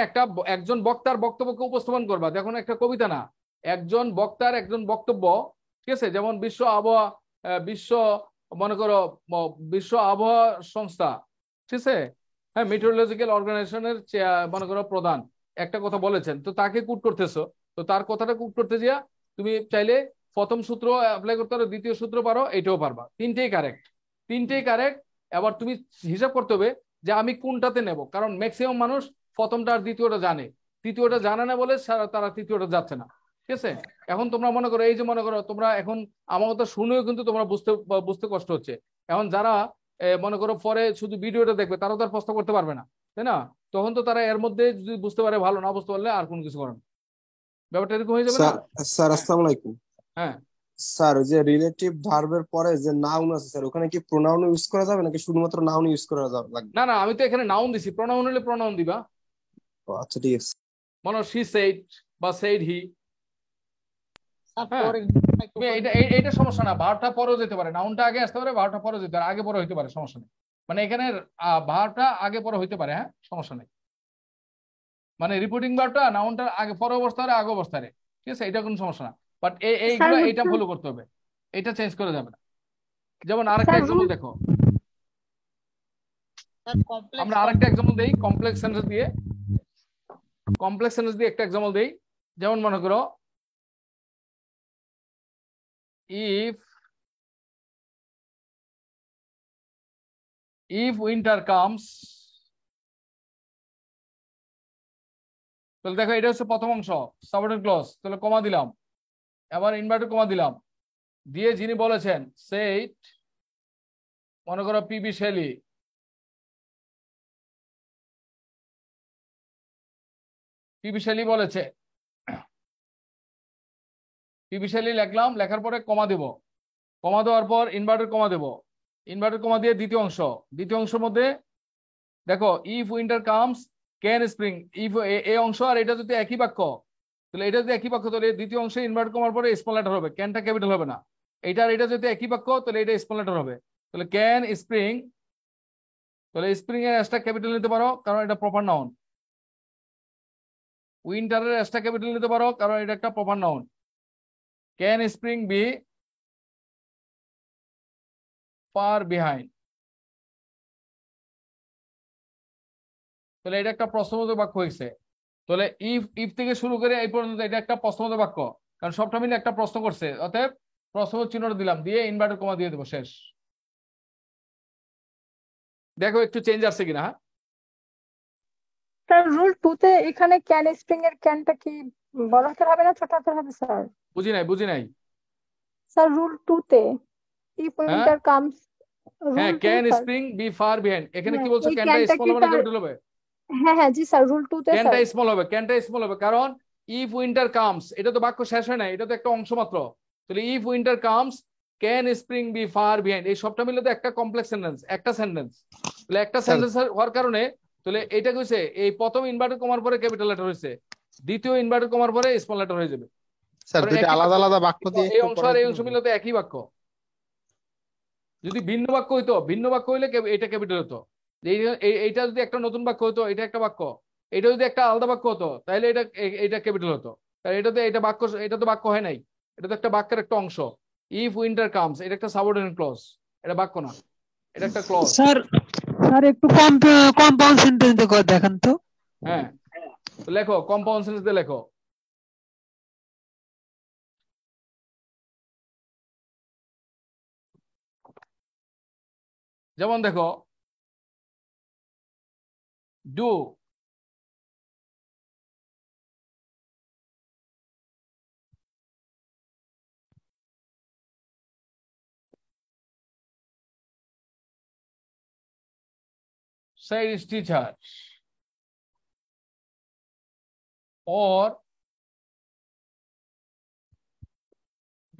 একজন বক্তার বক্তব্যকে উপস্থাপন করবা, দেখুন একটা কবিতা না, একজন বক্তার একজন বক্তব্য, ঠিক আছে, যেমন বিশ্ব আবহাওয়া সংস্থা, ঠিক আছে, হ্যাঁ, মেট্রোলজিক্যাল অর্গানাইজেশনের মনে করো প্রধান একটা কথা বলেছেন, তো তাকে কোট করতেছো, তো তার কথাটা কোট করতে যা তুমি চাইলে প্রথম সূত্র অ্যাপ্লাই করতে পারো, দ্বিতীয় সূত্র পারো, এটাও পারবা, তিনটেই কারেক্ট। এবার তুমি হিসাব করতে হবে যে আমি কোনটাতে নেব, কারণ ম্যাক্সিমাম মানুষ প্রথমটা আর দ্বিতীয়টা জানে, তৃতীয়টা জানে না বলে তারা তৃতীয়টা যাচ্ছে না। ঠিক আছে, এখন তোমরা মনে করো এই যে মনে করো তোমরা এখন আমার কথা শুনেও কিন্তু তোমরা বুঝতে কষ্ট হচ্ছে। এখন যারা মনে করো পরে শুধু ভিডিওটা দেখবে তারা তো আর প্রশ্ন করতে পারবে না, তাই না? তখন তো তারা এর মধ্যে যদি বুঝতে পারে ভালো, না বুঝতে পারলে আর কোনো কিছু করেন, ব্যাপারটা এরকম হয়ে যাবে না? স্যার আসসালামু আলাইকুম। হ্যাঁ স্যার যে রিলেটিভ ভার্বের পরে যে নাউন আছে স্যার, ওখানে কি প্রোনাউন ইউজ করা যাবে নাকি শুধুমাত্র নাউন ইউজ করা লাগবে? না, আমি তো এখানে নাউন দিছি, প্রোনাউন হলে প্রোনাউন দিবা। আচ্ছা ঠিক আছে। মনে শি সেড বা সেড হি, এটা সমস্যা না, ভার্বটা পরেও যেতে পারে, নাউনটা আগে আসতে পারে, ভার্বটা পরে যেতে পারে, আগে পরে হইতে পারে, সমস্যা নেই। মানে এখানে ভার্বটা আগে পরে হইতে পারে, হ্যাঁ সমস্যা নেই। মানে রিপোর্টিং ভার্বটা নাউনটা আগে পরে অবস্থায় আগে অবস্থায়, ঠিক আছে, এটা কোনো সমস্যা না। বাট এইটা ফলো করতে হবে, এটা চেঞ্জ করা যাবে না। যেমন আরেকটা এক্সাম্পল দেখো, আমরা আরেকটা এক্সাম্পল দেই কমপ্লেক্স সেন্টেন্স দিয়ে একটা এক্সাম্পল দেই। যেমন মনে করো if winter comes, তাহলে দেখো এটা হচ্ছে প্রথম অংশ সাবঅর্ডিনেট ক্লজ, তাহলে কমা দিলাম, এবার ইনভার্টেড কমা দিলাম, দিয়ে যিনি বলেছেন সেইট, মনে করো পিবি শেলি, বলেছে, পিবি শেলি লিখলাম, লেখার পরে কমা দেব, কমা দেওয়ার পর ইনভার্টেড কমা দেব, ইনভার্টেড কমা দিয়ে দ্বিতীয় অংশের মধ্যে দেখো if winter comes can spring, if এই অংশ আর এটা যদি একই বাক্য, তাহলে এটা যদি একই বাক্য তাহলে দ্বিতীয় অংশে ইনভার্ট কমার পরে স্মল লেটার হবে, ক্যানটা ক্যাপিটাল হবে না। এটা যদি একই বাক্য তাহলে এটা স্মল লেটার হবে, তাহলে ক্যান স্প্রিং, তাহলে স্প্রিং এর এসটা ক্যাপিটাল নিতে পারো কারণ এটা প্রপার নাউন, উইন্টারের এসটা ক্যাপিটাল নিতে পারো কারণ এটা একটা proper noun, can spring be far behind, তাহলে এটা একটা প্রশ্নবোধক বাক্য হয়েছে। তাহলে ইফ থেকে শুরু করে এই পর্যন্ত এটা একটা প্রশ্নবোধক বাক্য, কারণ সবটা মিলে একটা প্রশ্ন করছে, অতএব প্রশ্নবোধক চিহ্নটা দিলাম, দিয়ে ইনভার্টেড কমা দিয়ে দেবো, শেষ। দেখো একটু চেঞ্জ আসছে কিনা। হ্যাঁ স্যার রুল 2 তে এখানে ক্যান স্প্রিং এর ক্যানটা কি বড় হাতের হবে না ছোট হাতের হবে স্যার? বুঝি নাই স্যার রুল 2 তে ইফ উইন্টার কামস, হ্যাঁ can spring be far behind, এখানে কি বলছো, ক্যানটা স্মল হবে না ক্যাপিটাল হবে? হ্যাঁ জি স্যার, রুল 2 তে ক্যানটা স্মল হবে, কারণ ইফ উইন্টার কামস, এটা তো বাক্য শেষ হয় না, এটা তো একটা অংশ মাত্র, তাহলে if winter comes can spring be far behind, এই সবটা মিলে তো একটা কমপ্লেক্স সেন্টেন্স, একটা সেন্টেন্স। তাহলে একটা সেন্টেন্স হওয়ার কারণে তাহলে এটা কইছে এই প্রথম ইনভার্টেড কমার পরে ক্যাপিটাল লেটার হয়েছে, দ্বিতীয় ইনভার্টেড কমার পরে স্মল লেটার হয়ে যাবে। স্যার কারণ দুইটা একই আলাদা বাক্য, আলাদা বাক্য দিয়ে এই একটু অংশ পড়াই আর এই দিলে অংশ হবে। মিলে তো একই বাক্য। যদি ভিন্ন বাক্য হইতো, ভিন্ন বাক্য হইলে এটা ক্যাপিটাল হতো। এইটা যদি একটা নতুন বাক্য হতো, এটা একটা বাক্য, এটা যদি একটা আলাদা বাক্য হতো তাহলে এটা ক্যাপিটাল হতো। কারণ এটা বাক্য, এটা তো বাক্য হয় নাই, এটা তো একটা বাক্যের একটা অংশ। ইফ উইন্টার কামস এটা একটা সাবঅর্ডিনেট ক্লজ, এটা বাক্য না, এটা একটা ক্লজ। স্যার স্যার একটু কম্পাউন্ড সেন্টেন্স দেখান তো। হ্যাঁ, তো লেখো কম্পাউন্ড সেন্টেন্স দিয়ে লেখো। যেমন দেখো do, said his teacher, or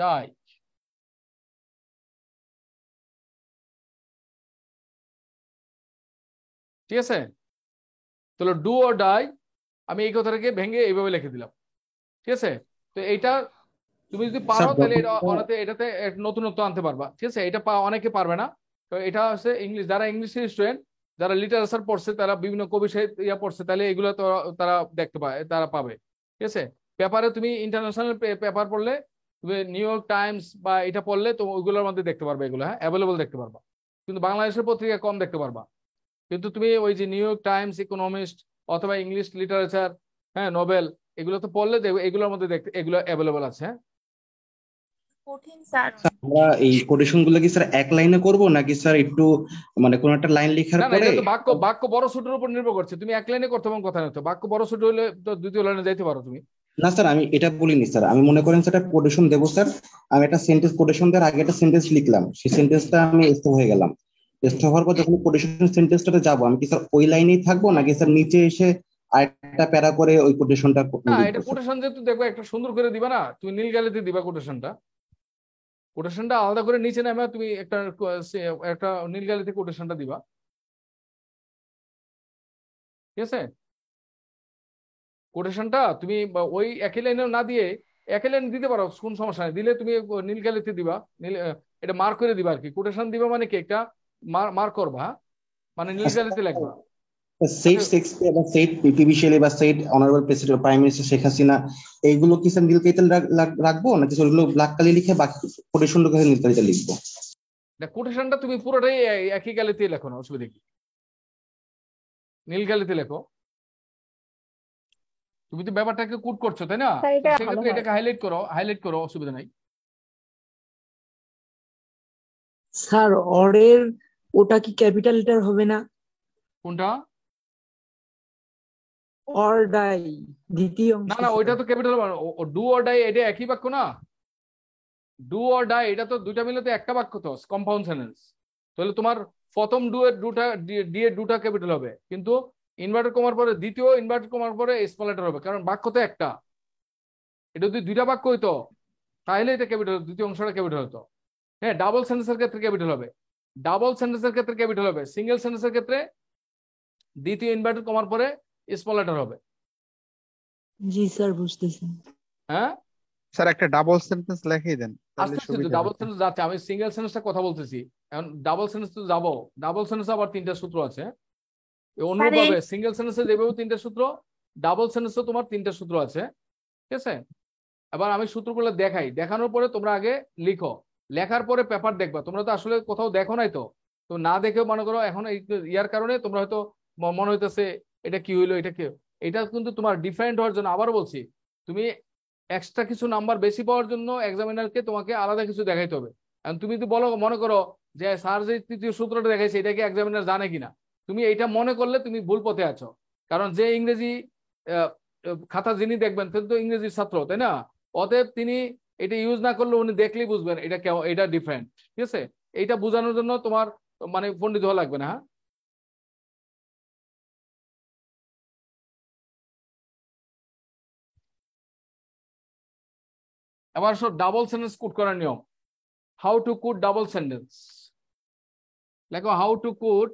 die. ঠিক আছে, তাহলে ডু অর ডাই আমি এই কথাটাকে ভেঙে এইভাবে লিখে দিলাম। ঠিক আছে, তো এইটা তুমি যদি পারো তাহলে এটাতে নতুনত্ব আনতে পারবা। ঠিক আছে, এটা অনেকে পারবে না। তো এটা হচ্ছে ইংলিশ, যারা ইংলিশ স্টুডেন্ট, যারা লিটারেচার পড়ছে, তারা বিভিন্ন কবি সাহিত্য পড়ছে, তাহলে এগুলো তো তারা দেখতে পায়, তারা পাবে। ঠিক আছে, পেপারে তুমি ইন্টারন্যাশনাল পেপার পড়লে, তুমি নিউ ইয়র্ক টাইমস বা এটা পড়লে তো ওইগুলোর মধ্যে দেখতে পারবে, এগুলো হ্যাঁ অ্যাভেলেবল দেখতে পারবা। কিন্তু বাংলাদেশের পত্রিকা কম দেখতে পারবা। কিন্তু তুমি ওই যে নিউ ইয়র্ক টাইমস, ইকোনমিস্ট অথবা ইংলিশ লিটারেচার, হ্যাঁ নোবেল, এগুলো তো পড়লে দেখবে এগুলোর মধ্যে দেখতে এগুলো অ্যাভেলেবল আছে। হ্যাঁ, কঠিন স্যার। আমরা এই কোটেশন গুলো কি স্যার এক লাইনে করব নাকি স্যার একটু মানে কোন একটা লাইন লেখার না না, পরে? এটা তো বাক্য বড় ছোটের উপর নির্ভর করছে। তুমি এক লাইনে করতে কথা না, তো বাক্য বড় ছোট হলে তো দ্বিতীয় লাইনে যাইতে পারো তুমি। না স্যার আমি এটা বলিনি স্যার, আমি মনে করেন স্যার কোটেশন দেবো স্যার, আমি একটা সেন্টেন্স কোটেশন দেওয়ার আগে একটা সেন্টেন্স লিখলাম, সেই সেন্টেন্সটা আমি স্টপ হয়ে গেলাম, স্টপ হওয়ার পর যখন কোটেশন সেন্টেন্সটাতে যাবো আমি কি স্যার ওই লাইনেই থাকবো নাকি স্যার নিচে এসে আরেকটা প্যারা করে ওই কোটেশনটা না, এটা কোটেশন যেহেতু দেখবে একটা সুন্দর করে দিবা না, তুমি নীল গালিতে দিবা কোটেশনটা। কোটেশনটা আলাদা করে নিচে নামে তুমি একটা নীল গালিতে কোটেশনটা দিবা। ঠিক আছে, কোটেশনটা তুমি ওই একই লাইনে না দিয়ে একই লাইন দিতে পারো, কোন সমস্যা নেই, দিলে তুমি নীল গালিতে দিবা, নীল এটা মার্ক করে দিবা আর কি। কোটেশন দিবা মানে কি একটা মার্ক করবা, হ্যাঁ, মানে নীল গালিতে লিখবা। সেট শেক্সপিয়ার বা সেট পিপি শেলি বা set honourable president prime minister Sheikh Hasina, এইগুলো কি স্যার নীল কালিতে রাখবো নাকি ওইগুলো ব্ল্যাক কালি লিখে বাকি কোটেশনটা নীল কালিতে লিখবো? কোটেশনটা তুমি পুরোটাই একই গালিতে লেখো না, অসুবিধা কি, নীল গালিতে লেখো। তুমি তো ব্যাপারটাকে কুট করছো তাই না, সেক্ষেত্রে এটাকে হাইলাইট করো, অসুবিধা নাই। স্যার অরের ওটা কি ক্যাপিটাল লেটার হবে না? কোনটা? অর ডাই দ্বিতীয় অংশ। না না, ওইটা তো ক্যাপিটাল, ডু অর ডাই এটা একই বাক্য না। ডু অর ডাই এটা তো দুইটা মিলে তো একটা বাক্য, তো কম্পাউন্ড সেন্টেন্স। তাহলে তোমার প্রথম ডু এর দুটা ক্যাপিটাল হবে, কিন্তু ইনভার্টেড কমার পরে দ্বিতীয় ইনভার্টেড কমার পরে স্মল লেটার হবে, কারণ বাক্য তো একটা। এটা যদি দুইটা বাক্য হইতো তাহলে এটা ক্যাপিটাল, দ্বিতীয় অংশটা ক্যাপিটাল হতো। হ্যাঁ, ডাবল সেন্টেন্সের ক্ষেত্রে ক্যাপিটাল হবে, ডাবল সেন্টেন্সের ক্ষেত্রে ক্যাপিটাল হবে, সিঙ্গেল সেন্টেন্সের ক্ষেত্রে দ্বিতীয় ইনভার্টেড কমার পরে স্মল লেটার হবে। জি স্যার বুঝতেছি। হ্যাঁ স্যার একটা ডাবল সেন্টেন্স লিখেই দেন তাহলে আস্তে সুবিধা ডাবল হবে। সেন্টেন্স যাচ্ছে, আমি সিঙ্গেল সেন্টেন্সটা কথা বলতেছি। এখন ডাবল সেন্টেন্স তো যাবো, ডাবল সেন্টেন্স আবার তিনটা সূত্র আছে। অনুরূপভাবে সিঙ্গেল সেন্টেন্সে যেভাবে তিনটা সূত্র, ডাবল সেন্টেন্সে তোমার তিনটা সূত্র আছে। ঠিক আছে, এবার আমি সূত্রগুলো দেখাই, দেখানোর পরে তোমরা আগে লিখো, লেখার পরে পেপার দেখবা। তোমরা তো আসলে কোথাও দেখো নাই, তো না দেখেও মনে করো এখন ইয়ার কারণে তোমরা হয়তো মনে হইতেছে এটা কি হইলো, এটা কি, এটা কিন্তু তোমার ডিফারেন্ট হওয়ার জন্য। আবার বলছি, তুমি এক্সট্রা কিছু নাম্বার বেশি পাওয়ার জন্য এক্সামিনারকে তোমাকে আলাদা কিছু দেখাইতে হবে। এখন তুমি যদি বলো, মনে করো যে স্যার যে তৃতীয় সূত্রটা দেখাইছে এটা কি এক্সামিনার জানে কিনা, তুমি এইটা মনে করলে তুমি ভুল পথে আছো। কারণ যে ইংরেজি খাতা যিনি দেখবেন তিনি তো ইংরেজির ছাত্র, তাই না? অতএব তিনি এটা ইউজ না করলে উনি দেখলেই বুঝবেন এটা ডিফারেন্ট। ঠিক আছে, এইটা বোঝানোর জন্য তোমার মানে পণ্ডিত হওয়া লাগবে না। হ্যাঁ। এবার ডাবল সেন্টেন্স কোড করার নিয়ম। How to code double sentence, লেখো how to code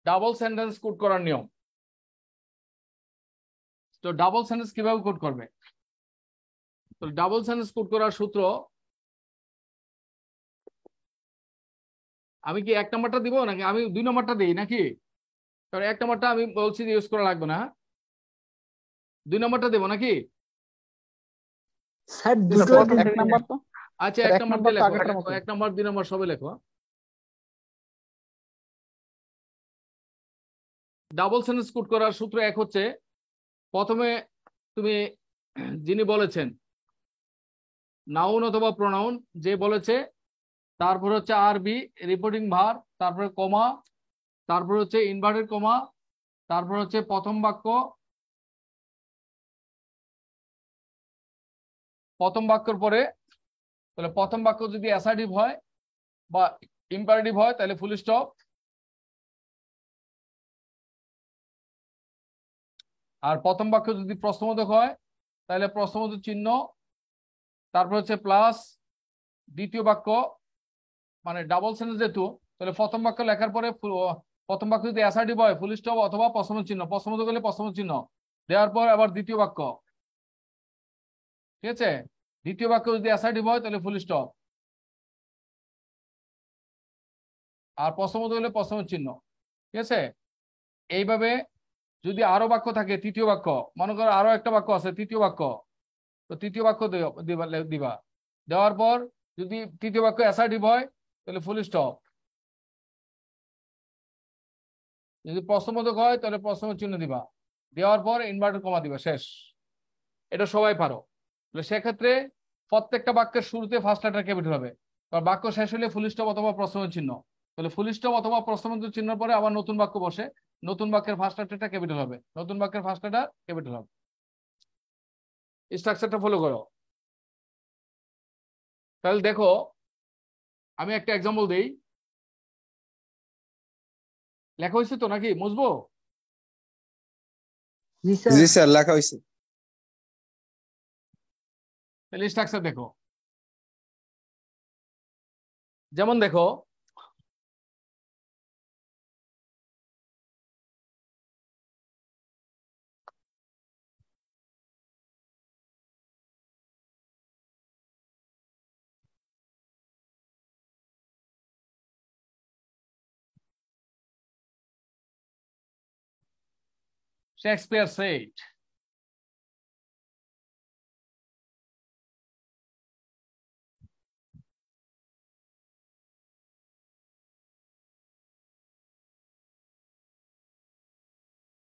double sentence code করার নিয়ম। তো ডাবল সেন্টেন্স কিভাবে কোড করবে? তো ডাবল সেন্টেন্স কোড করার সূত্র, আমি কি 1 নম্বরটা দিব নাকি আমি 2 নম্বরটা দিই নাকি? কারণ 1 নম্বরটা আমি বলছি ইউজ করা লাগবে না, 2 নম্বরটা দেবো নাকি? স্যার দুটো এক নাম্বার তো আচ্ছা, স্যার, 1 এক নম্বর নাম্বার দিয়ে তো লেখো, আগেরটার মতো। 1 নম্বর 2 নম্বর সবে লেখো। ডাবল সেন্টেন্স কোড করার সূত্র 1 হচ্ছে, প্রথমে তুমি যিনি বলেছেন নাউন অথবা প্রোনাউন যে বলেছে, তারপর হচ্ছে আরবি রিপোর্টিং ভার, তারপরে কমা, তারপর হচ্ছে ইনভার্টেড কমা, তারপর হচ্ছে প্রথম বাক্য, প্রথম বাক্যর পরে, তাহলে প্রথম বাক্য যদি অ্যাসার্টিভ হয় বা ইম্পারেটিভ হয় তাহলে ফুল স্টপ, আর প্রথম বাক্য যদি প্রশ্নবোধক হয় তাহলে প্রশ্নবোধক চিহ্ন, তারপর হচ্ছে প্লাস দ্বিতীয় বাক্য, মানে ডাবল সেন্টেন্স যেহেতু, তাহলে প্রথম বাক্য লেখার পরে প্রথম বাক্য যদি অ্যাসার্টিভ হয় ফুল স্টপ অথবা প্রশ্নবোধক চিহ্ন, প্রশ্নবোধক হলে প্রশ্নবোধক চিহ্ন দেওয়ার পর আবার দ্বিতীয় বাক্য, ঠিক আছে? দ্বিতীয় বাক্য যদি অ্যাসার্টিভ হয় তাহলে ফুল স্টপ, আর প্রশ্নবোধক হলে প্রশ্নবোধক চিহ্ন, ঠিক আছে? এইভাবে যদি আরো বাক্য থাকে, তৃতীয় বাক্য, মনে করো আরো একটা বাক্য আছে তৃতীয় বাক্য, তো তৃতীয় বাক্য দিবা, দেওয়ার পর যদি তৃতীয় বাক্য অ্যাসার্টিভ হয় তাহলে ফুল স্টপ, যদি প্রশ্নবোধক হয় তাহলে প্রশ্নবোধক চিহ্ন দিবা, দেওয়ার পর ইনভার্টেড কমা দিবা, শেষ। এটা সবাই পারো। তাহলে সেক্ষেত্রে প্রত্যেকটা বাক্যের শুরুতে ফার্স্ট লেটার ক্যাপিটাল হবে, কারণ বাক্য শেষ হলে ফুল স্টপ অথবা প্রশ্নবোধক চিহ্ন, তাহলে ফুল স্টপ অথবা প্রশ্নবোধক চিহ্নের পরে আবার নতুন বাক্য বসে, নতুন বাক্যের ফার্স্ট লেটারটা ক্যাপিটাল হবে, নতুন বাক্যের ফার্স্ট লেটার ক্যাপিটাল হবে। স্ট্রাকচারটা ফলো করো। তাহলে দেখো, আমি একটা এক্সাম্পল দিই, লেখা হয়েছে তো নাকি মুছবো? জি স্যার, লেখা হয়েছে। তাহলে স্ট্রাকচার দেখো, যেমন দেখো Shakespeare said,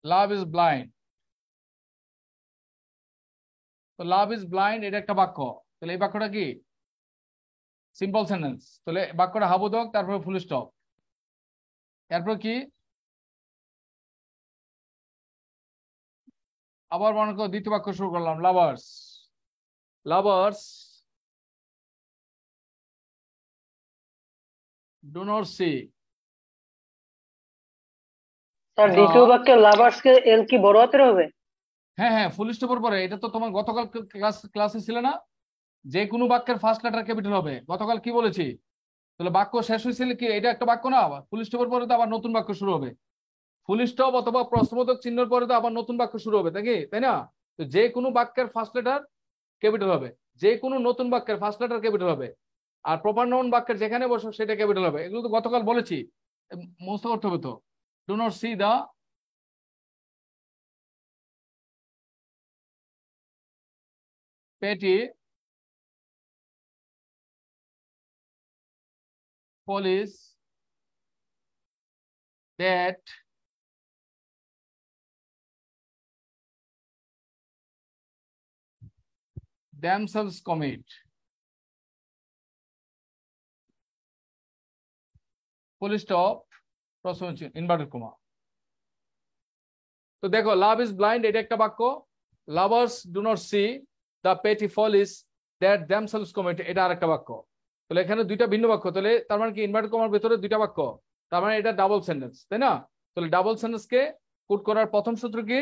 love is blind. তো লাভ ইজ ব্লাইন্ড এটা একটা বাক্য, তাহলে এই বাক্যটা কি? Simple sentence. তাহলে বাক্যটা হাবোধক, তারপরে ফুল স্টপ, এরপর কি? আবার মনে করো দ্বিতীয় বাক্য শুরু করলাম, lovers, lovers do not see. Sir দ্বিতীয় বাক্যে লাভার্স কে এল কি বড় হাতের হবে? হ্যাঁ হ্যাঁ, ফুল স্টপের পরে, এটা তো তোমার গতকাল ক্লাসে ছিল না, যে কোনো বাক্যের ফার্স্ট লেটার ক্যাপিটাল হবে, গতকাল কি বলেছি? তাহলে বাক্য শেষ হয়েছিল কি, এটা একটা বাক্য না, ফুল স্টপের পরে তো আবার নতুন বাক্য শুরু হবে, ফুল স্টপ অথবা প্রশ্নবোধক চিহ্নের পরে তো আবার নতুন বাক্য শুরু হবে, তাই না? তো যে কোনো বাক্যের ফার্স্ট লেটার ক্যাপিটাল হবে, যে কোনো নতুন বাক্যের ফার্স্ট লেটার ক্যাপিটাল হবে, আর প্রপার নাউন বাক্যের যেখানে বসো সেটা ক্যাপিটাল হবে। এগুলো তো গতকাল বলেছি, মুখস্থ করতে হবে তো। Do not see the petty police that themselves commit full stop প্রশ্ন ইনভার্টেড কমা। তো দেখো লাভ ইজ ব্লাইন্ড এটা একটা বাক্য, lovers do not see the petty follies that themselves commit, এটা আরেকটা বাক্য। তাহলে এখানে দুইটা ভিন্ন বাক্য, তাহলে তার মানে কি ইনভার্টেড কমার ভিতরে দুইটা বাক্য, তার মানে এটা ডাবল সেন্টেন্স, তাই না? তাহলে ডাবল সেন্টেন্সকে কোড করার প্রথম সূত্র কি,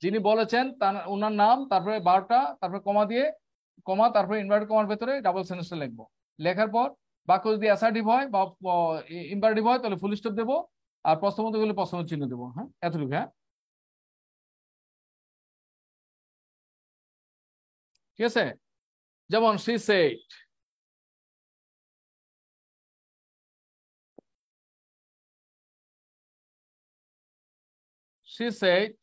যিনি বলেছেন তার ওনার নাম, তারপরে বারটা, তারপরে কমা দিয়ে কমা, তারপরে ইনভার্টেড কমার ভেতরে ডাবল সেন্টেন্সটা লিখবো। লেখার পর বাক্য যদি অ্যাসার্টিভ হয় বা ইম্পারেটিভ হয় তাহলে ফুল স্টপ দেবো, আর প্রশ্নবোধক হলে প্রশ্ন চিহ্ন দেবো। হ্যাঁ, এতটুকু। হ্যাঁ, ঠিক আছে। যেমন she said, she said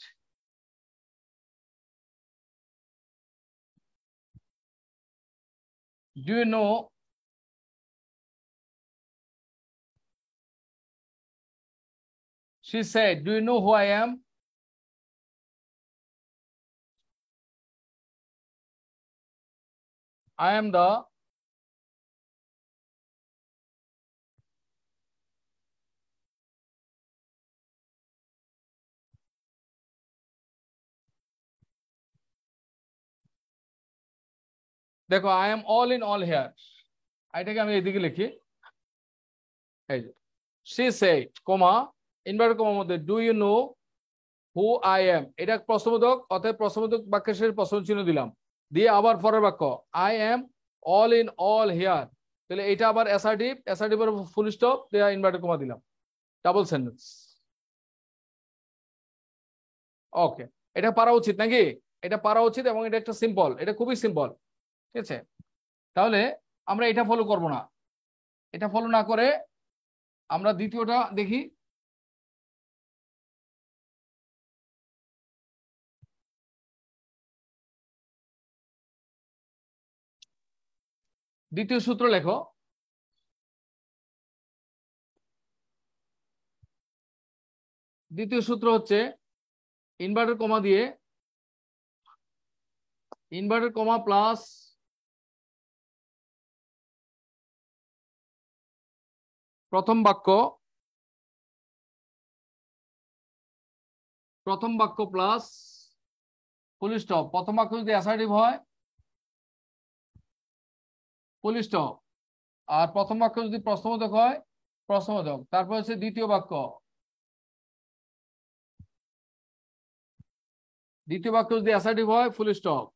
do you know she said do you know who I am? I am the দেখো I am all in all here, এটাকে আমি এইদিকে লিখি, এই যে she said কমা ইনভার্টেড কমার মধ্যে do you know who I am, এটা প্রশ্নবোধক, অতএব প্রশ্নবোধক বাক্যের শেষে প্রশ্ন চিহ্ন দিলাম, দিয়ে আবার পরের বাক্য I am all in all here, তাহলে এটা আবার অ্যাসার্টিভ, অ্যাসার্টিভের ফুল স্টপ দেয়া ইনভার্টেড কমা দিলাম, ডাবল সেন্টেন্স। ওকে, এটা পারা উচিত নাকি? এটা পারা উচিত, এবং এটা একটা সিম্পল, এটা খুবই সিম্পল, ঠিক আছে। তাহলে আমরা এটা ফলো করব না, এটা ফলো না করে আমরা দ্বিতীয়টা দেখি। দ্বিতীয় সূত্র লেখো। দ্বিতীয় সূত্র হচ্ছে ইনভার্টেড কমা দিয়ে ইনভার্টেড কমা প্লাস প্রথম বাক্য প্লাস ফুল স্টপ। প্রথম বাক্য যদি অ্যাসার্টিভ হয় ফুল স্টপ, আর প্রথম বাক্য যদি প্রশ্নবোধক হয় প্রশ্নবোধক, তারপর হচ্ছে দ্বিতীয় বাক্য যদি অ্যাসার্টিভ হয় ফুল স্টপ,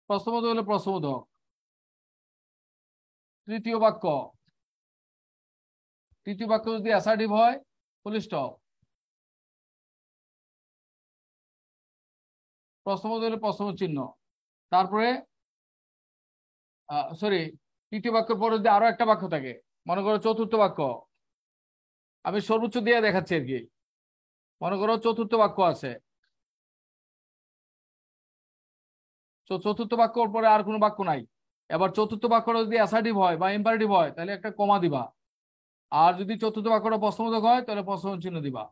প্রশ্নবোধক হলে প্রশ্নবোধক, তৃতীয় বাক্য যদি অ্যাসার্টিভ হয় ফুল স্টপ, প্রশ্নবোধক হলে প্রশ্ন চিহ্ন, তারপরে সরি তৃতীয় বাক্যের পরে যদি আরো একটা বাক্য থাকে, মনে করো চতুর্থ বাক্য, আমি সর্বোচ্চ দিয়ে দেখাচ্ছি আর কি, মনে করো চতুর্থ বাক্য আছে, চতুর্থ বাক্যর পরে আর কোনো বাক্য নাই, এবার চতুর্থ বাক্যটা যদি অ্যাসার্টিভ হয় বা ইম্পারেটিভ হয় তাহলে একটা কমা দিবা, আর যদি চতুর্থ বাক্যটা প্রশ্নবোধক হয় তাহলে প্রশ্ন চিহ্ন দিবা,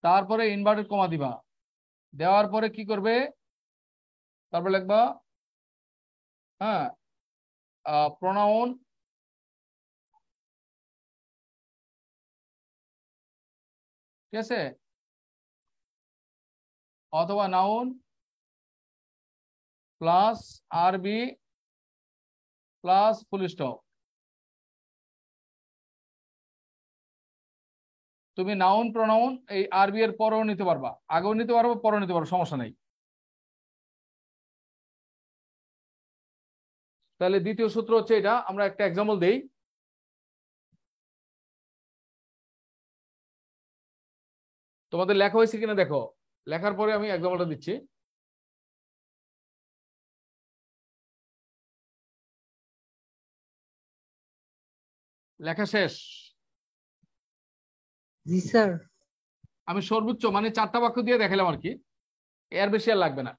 তারপরে ইনভার্টেড কমা দিবা, দেওয়ার পরে কি করবে, তারপর লিখবা হ্যাঁ প্রোনাউন ঠিক আছে, অথবা নাউন প্লাস আরবি প্লাস ফুল স্টপ। তুমি নাউন প্রোনাউন এই আরবি এর পরেও নিতে পারবা, আগেও নিতে পারবো পরেও নিতে পারবো, সমস্যা নাই। তাহলে দ্বিতীয় সূত্র হচ্ছে এটা, আমরা একটা এক্সাম্পল দেই। তোমাদের লেখা হয়েছে কিনা দেখো, লেখার পরে আমি এক্সাম্পলটা দিচ্ছি। লেখা শেষ? জি স্যার। আমি সর্বোচ্চ মানে 4টা বাক্য দিয়ে দেখালাম আর কি, এর বেশি আর লাগবে না।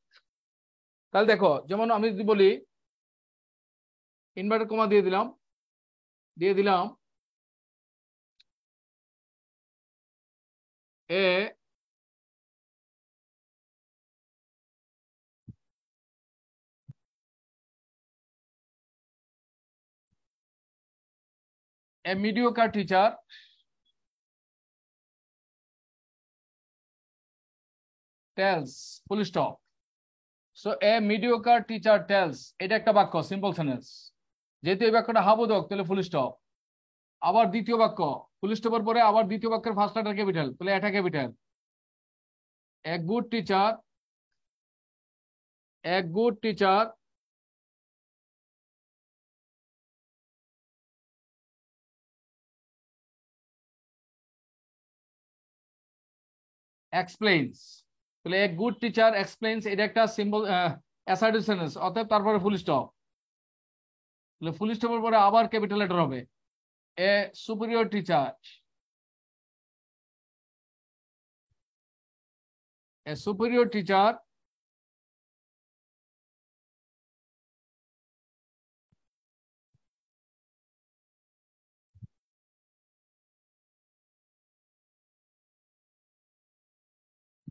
তাহলে দেখো, যেমন আমি যদি বলি ইনভার্টেড কমা দিয়ে দিলাম a mediocre teacher tells full stop, so a mediocre teacher tells, এটা একটা বাক্য, সিম্পল সেন্টেন্স। যেহেতু এই বাক্যটা হাবোধক, তাহলে ফুল স্টপ। আবার দ্বিতীয় বাক্য, ফুল স্টপের পরে আবার দ্বিতীয় বাক্যের ফার্স্ট লেটার ক্যাপিটাল, তাহলে এটা ক্যাপিটাল। এ গুড টিচার, এ গুড টিচার এক্সপ্লেইনস, তাহলে এ গুড টিচার এক্সপ্লেইনস, এটা একটা সিম্বল অ্যাসার্টিভ সেন্টেন্স, অতএব তারপরে ফুল স্টপ। তাহলে ফুল স্টপের পরে আবার ক্যাপিটাল লেটার হবে। A superior teacher, a superior teacher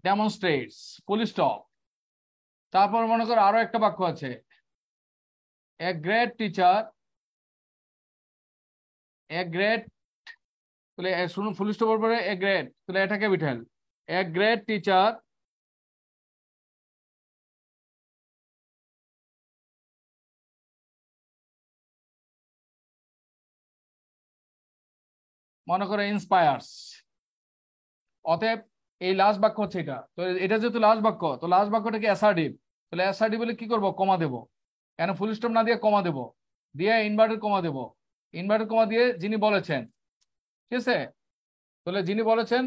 demonstrates, full stop. তারপর মনে করো আরো একটা বাক্য আছে, a great teacher, a great, তাহলে শুনুন ফুল স্টপের পরে এ গ্রেট, তাহলে এটা ক্যাপিটাল। এ গ্রেট টিচার মনে করো ইন্সপায়ার্স, অতএব এই লাস্ট বাক্য হচ্ছে এটা। তো এটা যেহেতু লাস্ট বাক্য, তো লাস্ট বাক্যটা কি অ্যাসার্টিভ, তাহলে অ্যাসার্টিভ বলে কি করবো, কমা দেবো। কেন ফুল স্টপ না দিয়ে কমা দেবো, দিয়ে ইনভার্টেড কমা দেবো। ইনভার্টেড কমা দিয়ে যিনি বলেছেন, ঠিক আছে, তাহলে যিনি বলেছেন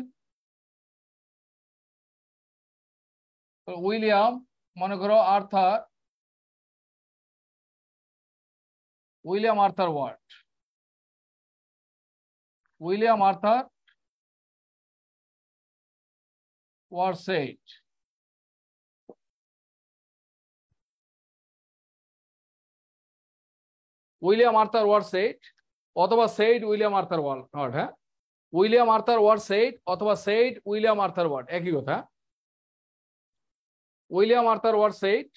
উইলিয়াম, মনে করো Arthur, William Arthur Ward, William Arthur Ward said, William Arthur Ward said অথবা সেড উইলিয়াম আর্থার ওয়ার্ড, হ্যাঁ, উইলিয়াম আর্থার ওয়ার সেড অথবা সেড উইলিয়াম আর্থার ওয়ার্ড, একই কথা। উইলিয়াম আর্থার ওয়ার সেড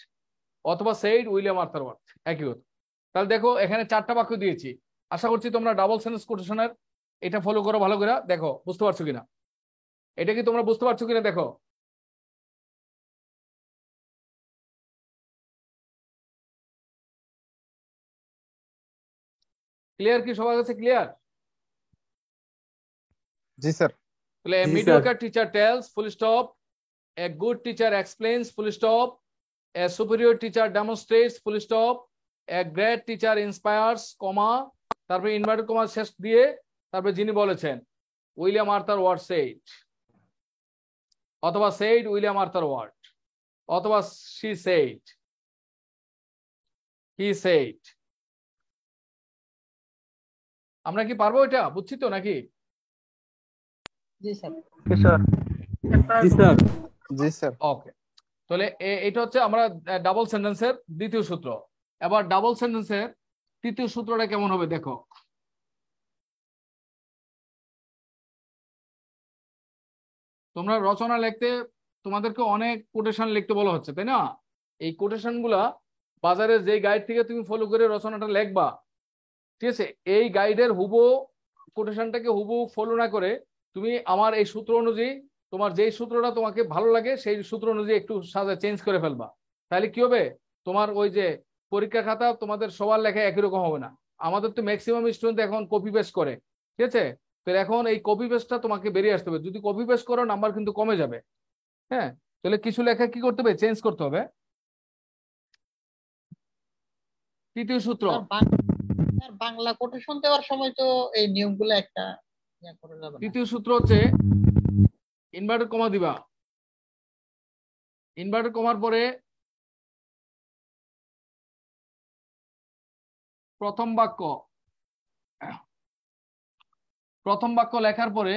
অথবা সেড উইলিয়াম আর্থার ওয়ার্ড, একই কথা। তাহলে দেখো এখানে 4টা বাক্য দিয়েছি। আশা করছি তোমরা ডাবল সেন্টেন্স কোটেশনের এটা ফলো করো ভালো করে, দেখো বুঝতে পারছো কিনা, এটা কি তোমরা বুঝতে পারছো কিনা দেখো। ক্লিয়ার কি সবার কাছে, ক্লিয়ার? জি স্যার। তাহলে mediocre teacher tells, full stop. A good teacher explains, full stop. A superior teacher demonstrates, full stop. A great teacher inspires, comma, তারপরে ইনভার্টেড কমা শেষ দিয়ে তারপরে যিনি বলেছেন উইলিয়াম আর্থার ওয়ার্ড সেড, অথবা সেড উইলিয়াম আর্থার ওয়ার্ড, অথবা she said, he said. আমরা কি পারবো এটা, বুঝছি তো নাকি? জি স্যার। জি স্যার। জি স্যার। ওকে, তাহলে এটা হচ্ছে আমরা ডাবল সেন্টেন্সের দ্বিতীয় সূত্র। এবার ডাবল সেন্টেন্সের তৃতীয় সূত্রটা কেমন হবে দেখো। তোমরা রচনা লিখতে তোমাদেরকে অনেক কোটেশন লিখতে বলা হচ্ছে, তাই না? এই কোটেশন গুলা বাজারে যে গাইড থেকে তুমি ফলো করে রচনাটা লিখবা, ঠিক আছে, এই গাইডের হুবহু কোটেশনটাকে হুবহু ফলো না করে তুমি আমার এই সূত্র অনুযায়ী তোমার যেই সূত্রটা তোমাকে ভালো লাগে সেই সূত্র অনুযায়ী একটু সাজা চেঞ্জ করে ফেলবা। তাহলে কি হবে, তোমার ওই যে পরীক্ষা খাতা তোমাদের সবার লেখা একই রকম হবে না। আমাদের তো ম্যাক্সিমাম স্টুডেন্ট এখন কপি পেস্ট করে, ঠিক আছে, তো এখন এই কপি পেস্টটা তোমাকে বেরিয়ে আসতে হবে। যদি কপি পেস্ট করো নাম্বার কিন্তু কমে যাবে। হ্যাঁ, তাহলে কিছু লেখা কি করতে হবে, চেঞ্জ করতে হবে। তৃতীয় সূত্র, বাংলা কোটেশন দেওয়ার সময় তো এই নিয়মগুলো একটা করা যাবে না। তৃতীয় সূত্র হচ্ছে ইনভার্টেড কমা দিবা। ইনভার্টেড কমার পরে প্রথম বাক্য লেখার পরে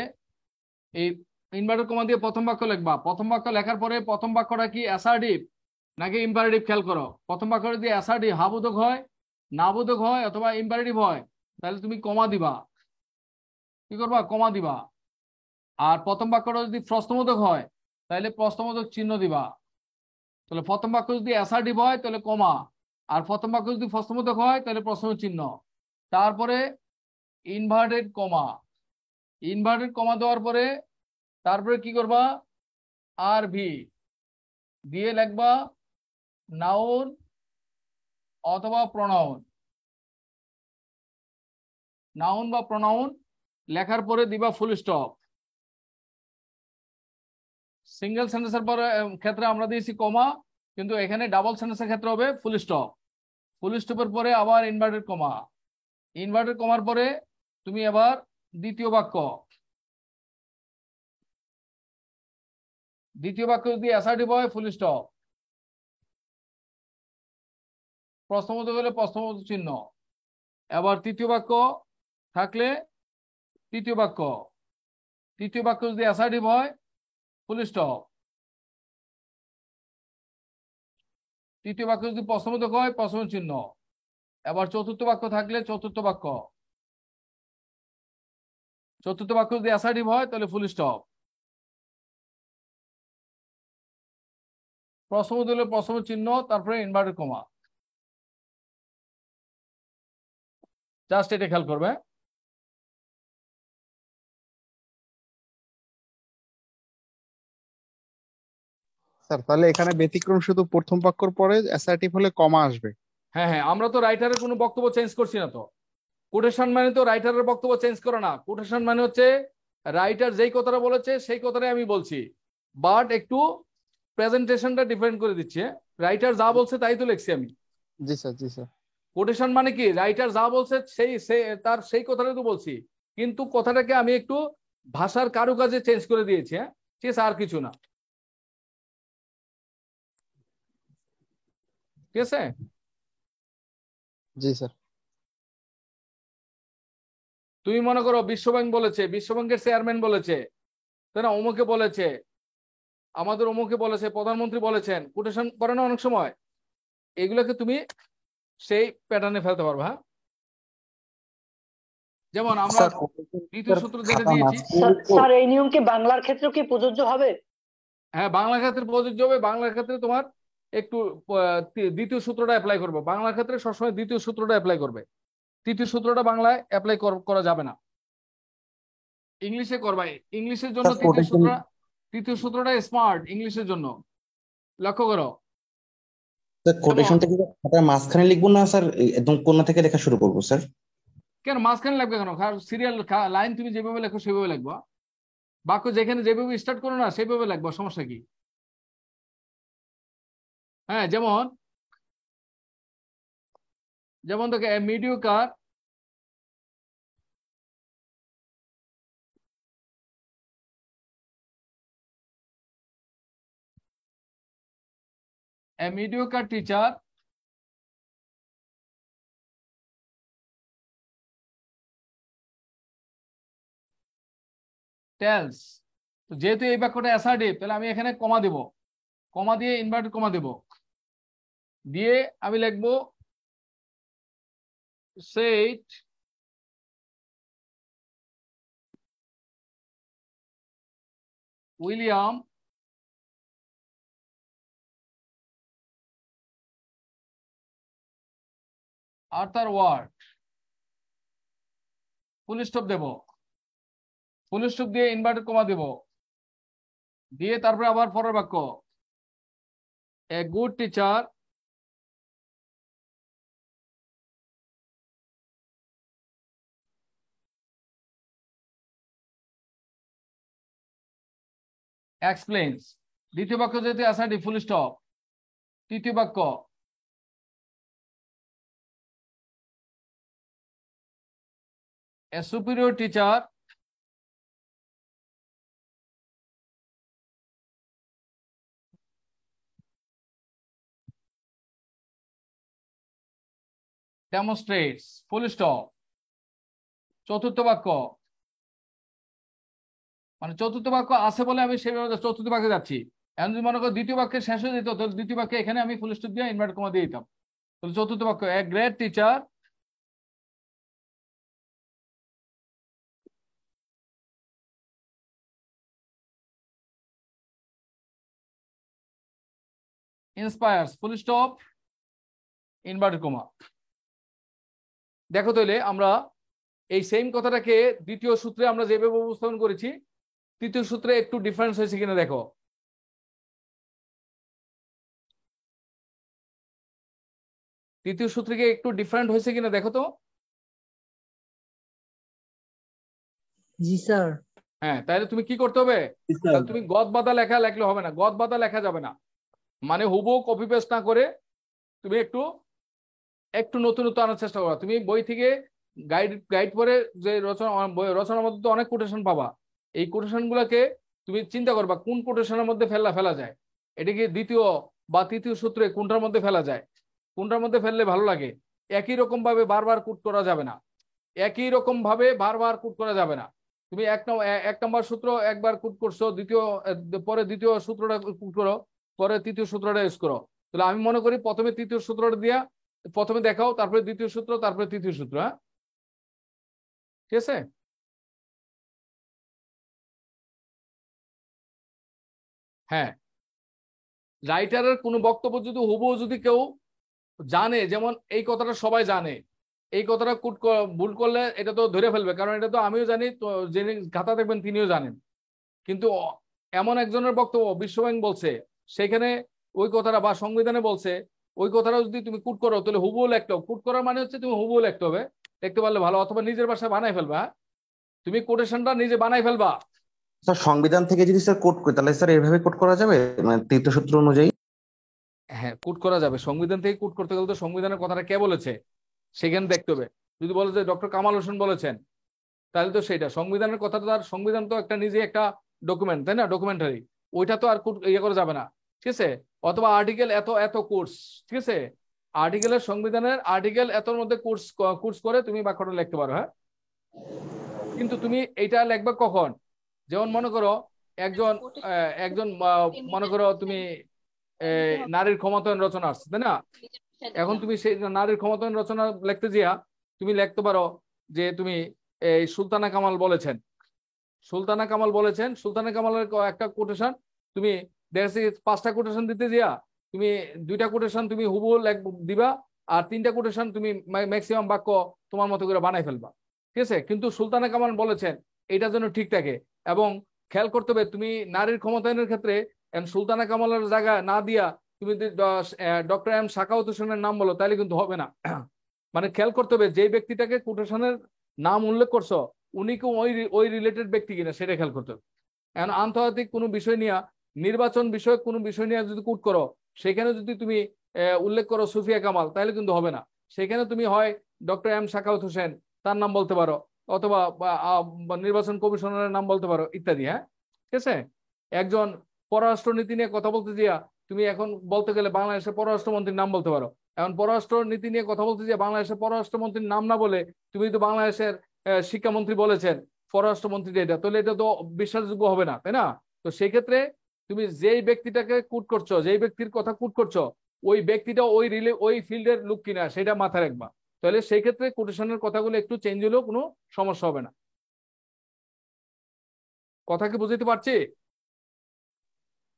এই ইনভার্টেড কমা দিয়ে প্রথম বাক্য লিখবা। প্রথম বাক্য লেখার পরে প্রথম বাক্যটা কি অ্যাসার্টিভ নাকি ইম্পারেটিভ খেয়াল করো। প্রথম বাক্য যদি অ্যাসার্টিভ হাবোধক হয়, নাবোধক হয় অথবা ইম্পারেটিভ হয় তাহলে তুমি কমা দিবা। কি করবা, কমা দিবা। আর প্রথম বাক্যটা যদি প্রশ্নবোধক হয় তাহলে প্রশ্নবোধক চিহ্ন দিবা। তাহলে প্রথম বাক্য যদি অ্যাসার্টিভ হয় তাহলে কমা, আর প্রথম বাক্য যদি প্রশ্নবোধক হয় তাহলে প্রশ্ন চিহ্ন। তারপরে ইনভার্টেড কমা, ইনভার্টেড কমা দেওয়ার পরে তারপরে কি করবা, আর ভি দিয়ে লিখবা নাউন অথবা প্রোনাউন, নাউন বা প্রোনাউন লেখার পরে দিবা ফুল স্টপ। সিঙ্গেল সেন্টেন্সের পরে ক্ষেত্রে আমরা দিয়েছি কমা, কিন্তু এখানে ডাবল সেন্টেন্সের ক্ষেত্রে হবে ফুল স্টপ। ফুল স্টপের পরে আবার ইনভার্টেড কমা, ইনভার্টেড কমার পরে তুমি আবার দ্বিতীয় বাক্য, দ্বিতীয় বাক্য যদি অ্যাসার্টিভ হয় ফুল স্টপ, প্রশ্নবোধক হলে প্রশ্নবোধক চিহ্ন, এবার তৃতীয় বাক্য থাকলে তৃতীয় বাক্য, তৃতীয় বাক্য যদি অ্যাসার্টিভ হয় ফুল স্টপ, তৃতীয় বাক্য যদি প্রশ্নবোধক হয় প্রশ্নবোধক চিহ্ন, এবার চতুর্থ বাক্য থাকলে চতুর্থ বাক্য, চতুর্থ বাক্য যদি অ্যাসার্টিভ হয় তাহলে ফুল স্টপ, প্রশ্নবোধক হলে প্রশ্নবোধক চিহ্ন, তারপরে ইনভার্টেড কমা। জাস্ট এটা খেয়াল করবে। স্যার তাহলে এখানে ব্যতিক্রম শুধু প্রথম বাক্যর পরে অ্যাসার্টিভ হলে কমা আসবে। হ্যাঁ হ্যাঁ, আমরা তো রাইটারের কোনো বক্তব্য চেঞ্জ করছি না তো। কোটেশন মানে তো রাইটারের বক্তব্য চেঞ্জ করে না। কোটেশন মানে হচ্ছে রাইটার যেই কথাটা বলেছে সেই কথাটাই আমি বলছি, বাট একটু প্রেজেন্টেশনটা ডিফারেন্ট করে দিচ্ছে। রাইটার যা বলছে তাই তো লিখছি আমি। জি স্যার, জি স্যার। কোটেশন মানে কি, রাইটার যা বলছে তার সেই কথাটাই তো বলছি, কিন্তু কথাটাকে আমি একটু ভাষার কারুকাজে চেঞ্জ করে দিয়েছি। হ্যাঁ ঠিক আছে, আর কিছু না। ঠিক আছে। জি স্যার। তুমি মনে করো বিশ্বব্যাংক বলেছে, বিশ্বব্যাংকের চেয়ারম্যান বলেছে, তাই না, অমুকে বলেছে, আমাদের অমুকে বলেছে, প্রধানমন্ত্রী বলেছেন, কোটেশন করে না অনেক সময়, এগুলোকে তুমি সেই প্যাটার্নে ফেলতে পারবে। হ্যাঁ, যেমন আমরা দ্বিতীয় সূত্র যেটা দিয়েছি। স্যার এই নিয়ম কি বাংলার ক্ষেত্রে কি প্রযোজ্য হবে? হ্যাঁ, বাংলার ক্ষেত্রে প্রযোজ্য হবে। বাংলার ক্ষেত্রে তোমার একটু দ্বিতীয় সূত্রটা অ্যাপ্লাই করবে। বাংলার ক্ষেত্রে সবসময় দ্বিতীয় সূত্রটা অ্যাপ্লাই করবে, তৃতীয় সূত্রটা বাংলায় অ্যাপ্লাই করা যাবে না। ইংলিশে করবা, ইংলিশের জন্য তৃতীয় সূত্রটা স্মার্ট, ইংলিশের জন্য লক্ষ্য করো। কোটেশনটা কি খাতার মাঝখানে লিখবো না স্যার, একদম কোণা থেকে লেখা শুরু করবো স্যার? কেন মাঝখানে লাগবে কেন? সিরিয়াল লাইন তুমি যেভাবে লেখো সেভাবে লিখবা, বাক্য যেখানে যেভাবে স্টার্ট করো না সেভাবে লিখবা, সমস্যা কি? হ্যাঁ, যেমন দেখো mediocre a mediocre teacher tells, তো যেহেতু এই বাক্যটা অ্যাসার্টিভ তাহলে আমি এখানে কমা দেব, কমা দিয়ে ইনভার্টেড কমা দেব, দিয়ে আমি লিখবো said William Arthur Ward, full stop দেব, ফুল স্টপ দিয়ে ইনভার্টেড কমা দেব, দিয়ে তারপরে আবার পরের বাক্য a good teacher explains, দ্বিতীয় বাক্য যেহেতু অ্যাসার্টিভ ফুল স্টপ, তৃতীয় বাক্য a superior teacher demonstrates, full stop, চতুর্থ বাক্য, মানে চতুর্থ বাক্য আছে বলে আমি সেভাবে চতুর্থ বাক্যে যাচ্ছি। এখন যদি মনে করো দ্বিতীয় বাক্যে শেষ হয়ে যেত তাহলে দ্বিতীয় বাক্যে এখানে আমি ফুল স্টপ দিয়ে ইনভার্ট কমা দিয়ে দিতাম। তাহলে চতুর্থ বাক্য এ গ্রেট টিচার ইন্সপায়ার্স, ফুল স্টপ ইনভার্টেড কমা। দেখো তাহলে আমরা এই সেম কথাটাকে দ্বিতীয় সূত্রে আমরা যেভাবে উপস্থাপন করেছি, তৃতীয় সূত্রে একটু ডিফারেন্স হয়েছে কিনা দেখো। তৃতীয় সূত্রে কি একটু ডিফারেন্ট হয়েছে কিনা দেখো তো। জি স্যার। হ্যাঁ, তাহলে তুমি কি করতে হবে, তাহলে তুমি গদ বাঁধা লেখা লেখলে হবে না, গদ বাঁধা লেখা যাবে না, মানে হুবহু কপি পেস্ট না করে তুমি একটু একটু নতুনত্ব আনার চেষ্টা করো। তুমি বই থেকে গাইড পড়ে যে রচনার মধ্যে তো অনেক কোটেশন পাবা, এই কোটেশন গুলাকে তুমি চিন্তা করবা কোন কোটেশনের মধ্যে ফেলা যায়, এটা কি দ্বিতীয় বা তৃতীয় সূত্রে কোনটার মধ্যে ফেলা যায়, কোনটার মধ্যে ফেললে ভালো লাগে। একই রকম ভাবে বারবার কোট করা যাবে না, একই রকম ভাবে বারবার কোট করা যাবে না। তুমি এক নম্বর সূত্র একবার কোট করছো, পরে দ্বিতীয় সূত্রটা কোট করো, পরে তৃতীয় সূত্রটা ইউজ করো। তাহলে আমি মনে করি প্রথমে তৃতীয় সূত্রটা দিয়া প্রথমে দেখাও, তারপরে দ্বিতীয় সূত্র, তারপরে তৃতীয় সূত্র। হ্যাঁ, ঠিক আছে। হ্যাঁ, রাইটারের কোনো বক্তব্য যদি হুবহু যদি কেউ জানে, যেমন এই কথাটা সবাই জানে, এই কথাটা ভুল করলে এটা তো ধরে ফেলবে, কারণ এটা তো আমিও জানি, তো যিনি খাতা দেখবেন তিনিও জানেন। কিন্তু এমন একজনের বক্তব্য বিশ্বব্যাংক বলছে, সেখানে ওই কথাটা বা সংবিধানে বলছে, ওই কথাটা যদি তুমি কুট করো তাহলে হুবহু লিখতে হবে। কুট করার মানে হচ্ছে তুমি হুবহু লিখতে হবে, লিখতে পারলে ভালো, অথবা নিজের ভাষায় বানাই ফেলবা। তুমি কোটেশনটা নিজে বানাই ফেলবা। স্যার সংবিধান থেকে যদি স্যার কোড করি তাহলে স্যার এইভাবে কোড করা যাবে, মানে তৃতীয় সূত্র অনুযায়ী? হ্যাঁ, কুট করা যাবে। সংবিধান থেকে কুট করতে গেলে তো সংবিধানের কথাটা কে বলেছে সেখানে দেখতে হবে। যদি বলে যে ডক্টর কামাল হোসেন বলেছেন, তাহলে তো সেটা সংবিধানের কথাটা, তার সংবিধান তো একটা নিজে একটা ডকুমেন্ট, তাই না, ডকুমেন্টারি, ওইটা তো আর ইয়ে করা যাবে না, ঠিক আছে। অথবা আর্টিকেল এত কোর্স, ঠিক আছে, আর্টিকেলের সংবিধানের আর্টিকেল এতর মধ্যে কোর্স করে তুমি বাক্যটা লিখতে পারো। হ্যাঁ, কিন্তু তুমি এটা লিখবে কখন, যেমন মনে করো একজন মনে করো তুমি নারীর ক্ষমতায়ন রচনা আসছে, তাই না, এখন তুমি সেই নারীর ক্ষমতায়ন রচনা লিখতে গিয়া তুমি লিখতে পারো যে তুমি এই সুলতানা কামাল বলেছেন, সুলতানা কামালের একটা কোটেশন তুমি দেখছি 5টা কোটেশন দিতে যা তুমি 2টা কোটেশন তুমি হুবহু দিবা, আর 3টা কোটেশন তুমি ম্যাক্সিমাম বাক্য তোমার মতো করে বানাই ফেলবা, ঠিক আছে। কিন্তু সুলতানা কামাল বলেছেন এটা যেন ঠিক থাকে, এবং খেয়াল করতে হবে তুমি নারীর ক্ষমতায়নের ক্ষেত্রে সুলতানা কামালের জায়গা না দিয়া তুমি ডক্টর এম সাখাওয়াত হোসেনের নাম বলো, তাহলে কিন্তু হবে না। মানে খেয়াল করতে হবে যে ব্যক্তিটাকে কোটেশনের নাম উল্লেখ করছো উনি কি ওই রিলেটেড ব্যক্তি কিনা সেটা খেয়াল করতে হবে। এখন আন্তর্জাতিক কোনো বিষয় নিয়ে, নির্বাচন বিষয়ক কোনো বিষয় নিয়ে যদি কোট করো, সেখানে যদি তুমি উল্লেখ করো সুফিয়া কামাল, তাহলে কিন্তু হবে না। সেখানে তুমি হয় ডক্টর এম সাখাওয়াত হোসেন তার নাম বলতে পারো, অথবা নির্বাচন কমিশনারের নাম বলতে পারো, ইত্যাদি। হ্যাঁ, ঠিক আছে। একজন পররাষ্ট্রনীতি নিয়ে কথা বলতে গিয়া তুমি এখন বলতে গেলে বাংলাদেশের পররাষ্ট্রমন্ত্রীর নাম বলতে পারো। এখন পররাষ্ট্র নীতি নিয়ে কথা বলতে গিয়ে বাংলাদেশের পররাষ্ট্রমন্ত্রীর নাম না বলে তুমি তো বাংলাদেশের শিক্ষামন্ত্রী বলেছেন পররাষ্ট্রমন্ত্রী, এটা তাহলে এটা তো বিশ্বাসযোগ্য হবে না, তাই না। তো সেই ক্ষেত্রে তুমি যেই ব্যক্তিটাকে কুট করছো, যেই ব্যক্তির কথা কুট করছো, ওই ব্যক্তিটা ওই ফিল্ডের লোক কিনা সেটা মাথায় রাখবা, তাহলে সেই ক্ষেত্রে কোটেশনের কথাগুলো একটু চেঞ্জ হলেও কোনো সমস্যা হবে না। কথা কি বুঝতে পারছি?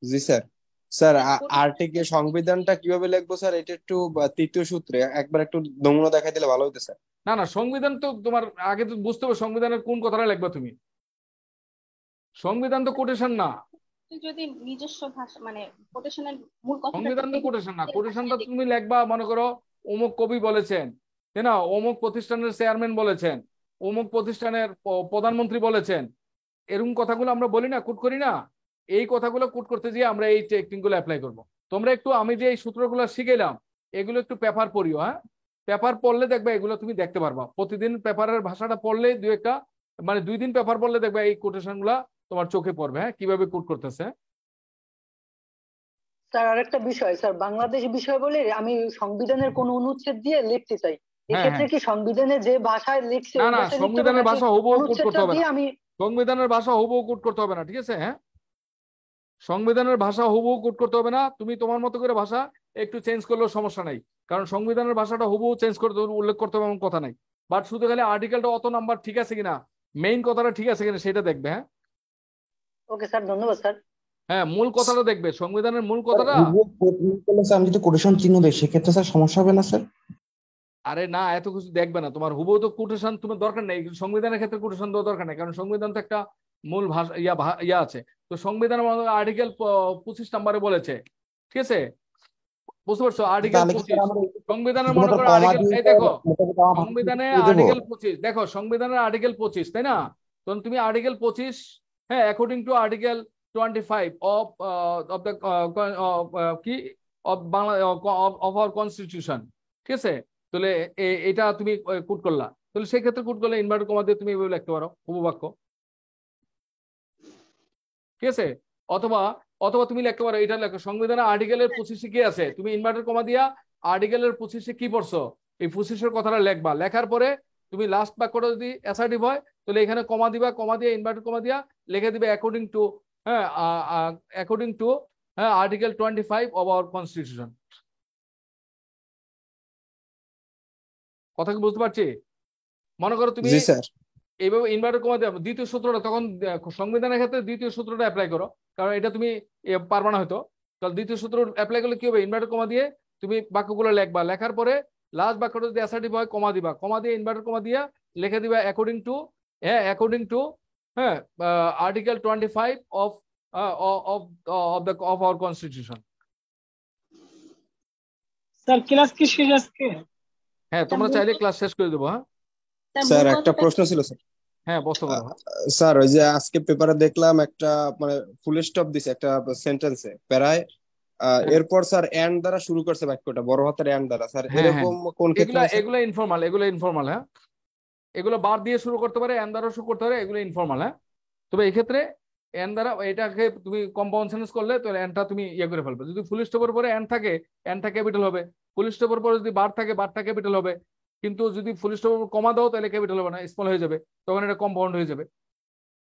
জি স্যার। স্যার আর্টিকেল সংবিধানটা কিভাবে লিখবো স্যার, এটা একটু তৃতীয় সূত্রে একবার একটু নমুনা দেখাই দিলে ভালো হতো স্যার। না, সংবিধান তো তোমার আগে তো বুঝতে হবে সংবিধানের কোন কথাটা লিখবা তুমি। সংবিধান তো কোটেশন না, যদি নিজস্ব ভাষা মানে কোটেশনের মূল কথা, সংবিধান তো কোটেশন না। কোটেশনটা তুমি লিখবা মনে করো অমুক কবি বলেছেন, তাই না, অমুক প্রতিষ্ঠানের চেয়ারম্যান বলেছেন, অমুক প্রতিষ্ঠানের প্রধানমন্ত্রী বলেছেন, এরকম কথাগুলো আমরা বলি না, কোট করি না। এই কথাগুলো কোট করতে গিয়ে আমরা এই টেকনিক গুলো অ্যাপ্লাই করবো। তোমরা একটু আমি যে এই সূত্রগুলো শিখেলাম এগুলো একটু পেপার পড়িও। হ্যাঁ, পেপার পড়লে দেখবে এগুলো তুমি দেখতে পারবা, প্রতিদিন পেপারের ভাষাটা পড়লে মানে 2 দিন পেপার পড়লে দেখবে এই কোটেশন গুলা তোমার চোখে পড়বে। হ্যাঁ, কিভাবে কোট করতেছে। স্যার আরেকটা বিষয়, স্যার বাংলাদেশ বিষয় বলে আমি সংবিধানের কোন অনুচ্ছেদ দিয়ে লিখতে চাই, এক্ষেত্রে কি সংবিধানে যে ভাষায় লিখছে না, সংবিধানের ভাষা হুবহু কোট করতে হবে না, সংবিধানের ভাষা হুবহু কোট করতে হবে না, ঠিক আছে। হ্যাঁ, সংবিধানের ভাষা হুবহু কোট করতে হবে না, তুমি তোমার মতো করে ভাষা একটু চেঞ্জ করলেও সমস্যা নাই, কারণ সংবিধানের ভাষাটা হুবহু চেঞ্জ করতে উল্লেখ করতে হবে এমন কথা নাই। বাট শুধু খালি আর্টিকেলটা অত নাম্বার ঠিক আছে কিনা, মেইন কথাটা ঠিক আছে কিনা সেটা দেখবে। হ্যাঁ, ওকে স্যার, ধন্যবাদ স্যার। হ্যাঁ, মূল কথাটা দেখবে, সংবিধানের মূল কথাটা। আমি যদি কোটেশন চিহ্ন দেই সেক্ষেত্রে স্যার সমস্যা হবে না স্যার? আরে না, এত কিছু দেখবে না, তোমার হুবহু তো কোটেশন তোমার দরকার নেই, সংবিধানের ক্ষেত্রে কোটেশন দেওয়া দরকার নেই, কারণ সংবিধান তো একটা মূল ভাষা ইয়া আছে। তো সংবিধানের আর্টিকেল 25 নম্বরে বলেছে, ঠিক আছে, বুঝতে পারছো? আর্টিকেল তাহলে কি 25 স্যার আমরা সংবিধানের মনে শুধুমাত্র করো কমা আর্টিকেল, দিয়ে এই দেখো মোটামুটি আমার সংবিধানে দিয়ে দেবো? আর্টিকেল 25, দেখো সংবিধানের আর্টিকেল 25, তাই না? তখন তুমি আর্টিকেল 25, হ্যাঁ, according to article 25 of the কি of Bangla of our constitution, ঠিক আছে? তাহলে এটা তুমি কোট করলা, তাহলে সেই ক্ষেত্রে কোট করলে ইনভার্টেড কমা দিয়ে তুমি এভাবে লিখতে পারো উপবাক্য, ঠিক আছে? অথবা অথবা তুমি লিখতে পারো, এটা লেখো সংবিধানের আর্টিকেলের 25 কি আছে, তুমি ইনভার্টেড কমা দিয়া আর্টিকেলের 25 কি পড়ছো এই 25 কথাটা লিখবা, লেখার পরে তুমি লাস্ট বাক্যটা যদি অ্যাসার্টিভ হয় তাহলে এখানে কমা দিবা, কমা দিয়ে ইনভার্টেড কমা দিয়া লিখে দিবে অ্যাকর্ডিং টু, হ্যাঁ, অ্যাকর্ডিং টু, হ্যাঁ, আর্টিকেল 25 অফ আওয়ার কনস্টিটিউশন। কথা কি বুঝতে পারছি? মনে করো তুমি জি স্যার। এইভাবে ইনভার্টেড কমা দিয়ে দ্বিতীয় সূত্রটা, তখন সংবিধানের ক্ষেত্রে দ্বিতীয় সূত্রটা অ্যাপ্লাই করো, কারণ এটা তুমি পারবা না হয়তো। তাহলে দ্বিতীয় সূত্র অ্যাপ্লাই করলে কি হবে, ইনভার্টেড কমা দিয়ে তুমি বাক্যগুলো লিখবা, লেখার পরে লাস্ট বাক্যটা যদি অ্যাসার্টিভ হয় কমা দিবা, কমা দিয়ে ইনভার্টেড কমা দিয়ে লিখে দিবা অ্যাকর্ডিং টু, হ্যাঁ, অ্যাকর্ডিং টু, হ্যাঁ, article 25 of of our constitution. Sir class কি শেষ আজকে? হ্যাঁ, তোমরা চাইলে ক্লাস শেষ করে দেবো। হ্যাঁ স্যার একটা প্রশ্ন ছিল স্যার। হ্যাঁ, বসতে পারো। স্যার ওই যে আজকে পেপারে দেখলাম একটা মানে ফুল স্টপ দিছে একটা সেন্টেন্সে প্রায়, এরপর স্যার এন্ড দ্বারা শুরু করছে বাক্যটা, বড় হাতের এন্ড দ্বারা। স্যার হ্যাঁ, হ্যাঁ, এরকম কোন ক্ষেত্রে আছে? এগুলো ইনফর্মাল, এগুলো ইনফর্মাল। হ্যাঁ, এগুলো বার দিয়ে শুরু করতে পারে, এন দ্বারা শুরু করতে পারে, এগুলো ইনফর্মাল। হ্যাঁ, তবে এই ক্ষেত্রে এন দ্বারা এটাকে তুমি কম্পাউন্ড সেন্টেন্স করলে তো এনটা তুমি ইয়ে করে ফেলবে। যদি ফুল স্টপের পরে এন থাকে, এনটা ক্যাপিটাল হবে। ফুল স্টপের পরে যদি বার থাকে, বারটা ক্যাপিটাল হবে। কিন্তু যদি ফুল স্টপের পর কমা দাও তাহলে ক্যাপিটাল হবে না, স্মল হয়ে যাবে, তখন এটা কম্পাউন্ড হয়ে যাবে।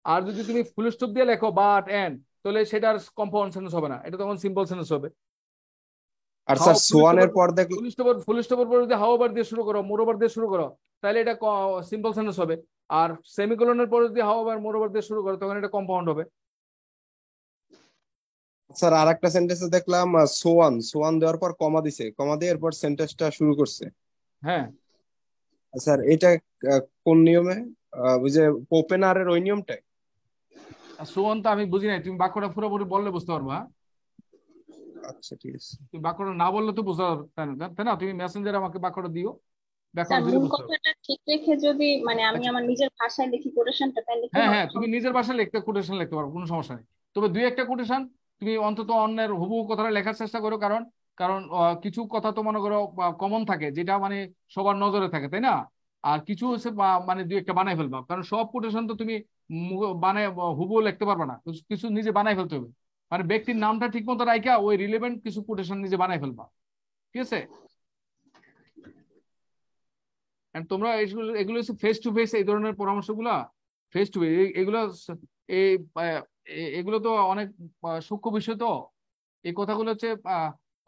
আর যদি তুমি ফুল স্টপ দিয়ে লেখো বাট এন, তাহলে সেটার কম্পাউন্ড সেন্টেন্স হবে না, এটা তখন সিম্পল সেন্টেন্স হবে। আর স্যার সোয়ানের পর দেখলাম ফুল স্টপের পর যদি হাউ ওভার দিয়ে শুরু করো, মোর ওভার দিয়ে শুরু করো, তাহলে এটা সিম্পল সেন্টেন্স হবে। আর সেমিকোলনের পর যদি হাউ ওভার মোর ওভার দিয়ে শুরু করো, তখন এটা কম্পাউন্ড হবে। স্যার আরেকটা সেন্টেন্সে দেখলাম সোয়ান দেওয়ার পর কমা দিছে, কমা দিয়ে এরপর সেন্টেন্সটা শুরু করছে। হ্যাঁ স্যার এটা কোন নিয়মে? ওই যে ওপেনারের ওই নিয়মটাই? সোয়ান তো আমি বুঝি নাই, তুমি বাক্যটা পুরোপুরি বললে বুঝতে পারবা। আচ্ছা ঠিক আছে। তুমি বাক্যটা না বললে তো বুঝতে পারবে না, তাই না? তুমি মেসেঞ্জারে আমাকে বাক্যটা দিও, স্যার বাক্যটা দিলে মূল বুঝতে পারবে। কথাটা ঠিক রেখে যদি মানে আমি আমার নিজের ভাষায় লিখি কোটেশনটা, তাহলে হ্যাঁ, হ্যাঁ, তুমি নিজের ভাষায় লিখতে কোটেশন লিখতে পারো, কোনো সমস্যা নেই। তবে দুই একটা কোটেশন তুমি অন্তত অন্যের হুবহু কথাটা লেখার চেষ্টা করো, কারণ কারণ কিছু কথা তো মনে করো কমন থাকে, যেটা মানে সবার নজরে থাকে, তাই না? আর কিছু হচ্ছে মানে দুই একটা বানাই ফেলবা, কারণ সব কোটেশন তো তুমি বানায় হুবহু লিখতে পারবে না, কিছু নিজে বানাই ফেলতে হবে। মানে ব্যক্তির নামটা ঠিক মতো রাখা ওই রিলেভেন্ট কিছু কোটেশন নিজে বানাই ফেলবা, ঠিক আছে? তোমরা এগুলো হচ্ছে ফেস টু ফেস, এই ধরনের পরামর্শগুলা ফেস টু ফেস, এগুলো এই এগুলো তো অনেক সূক্ষ্ম বিষয়। তো এই কথাগুলো হচ্ছে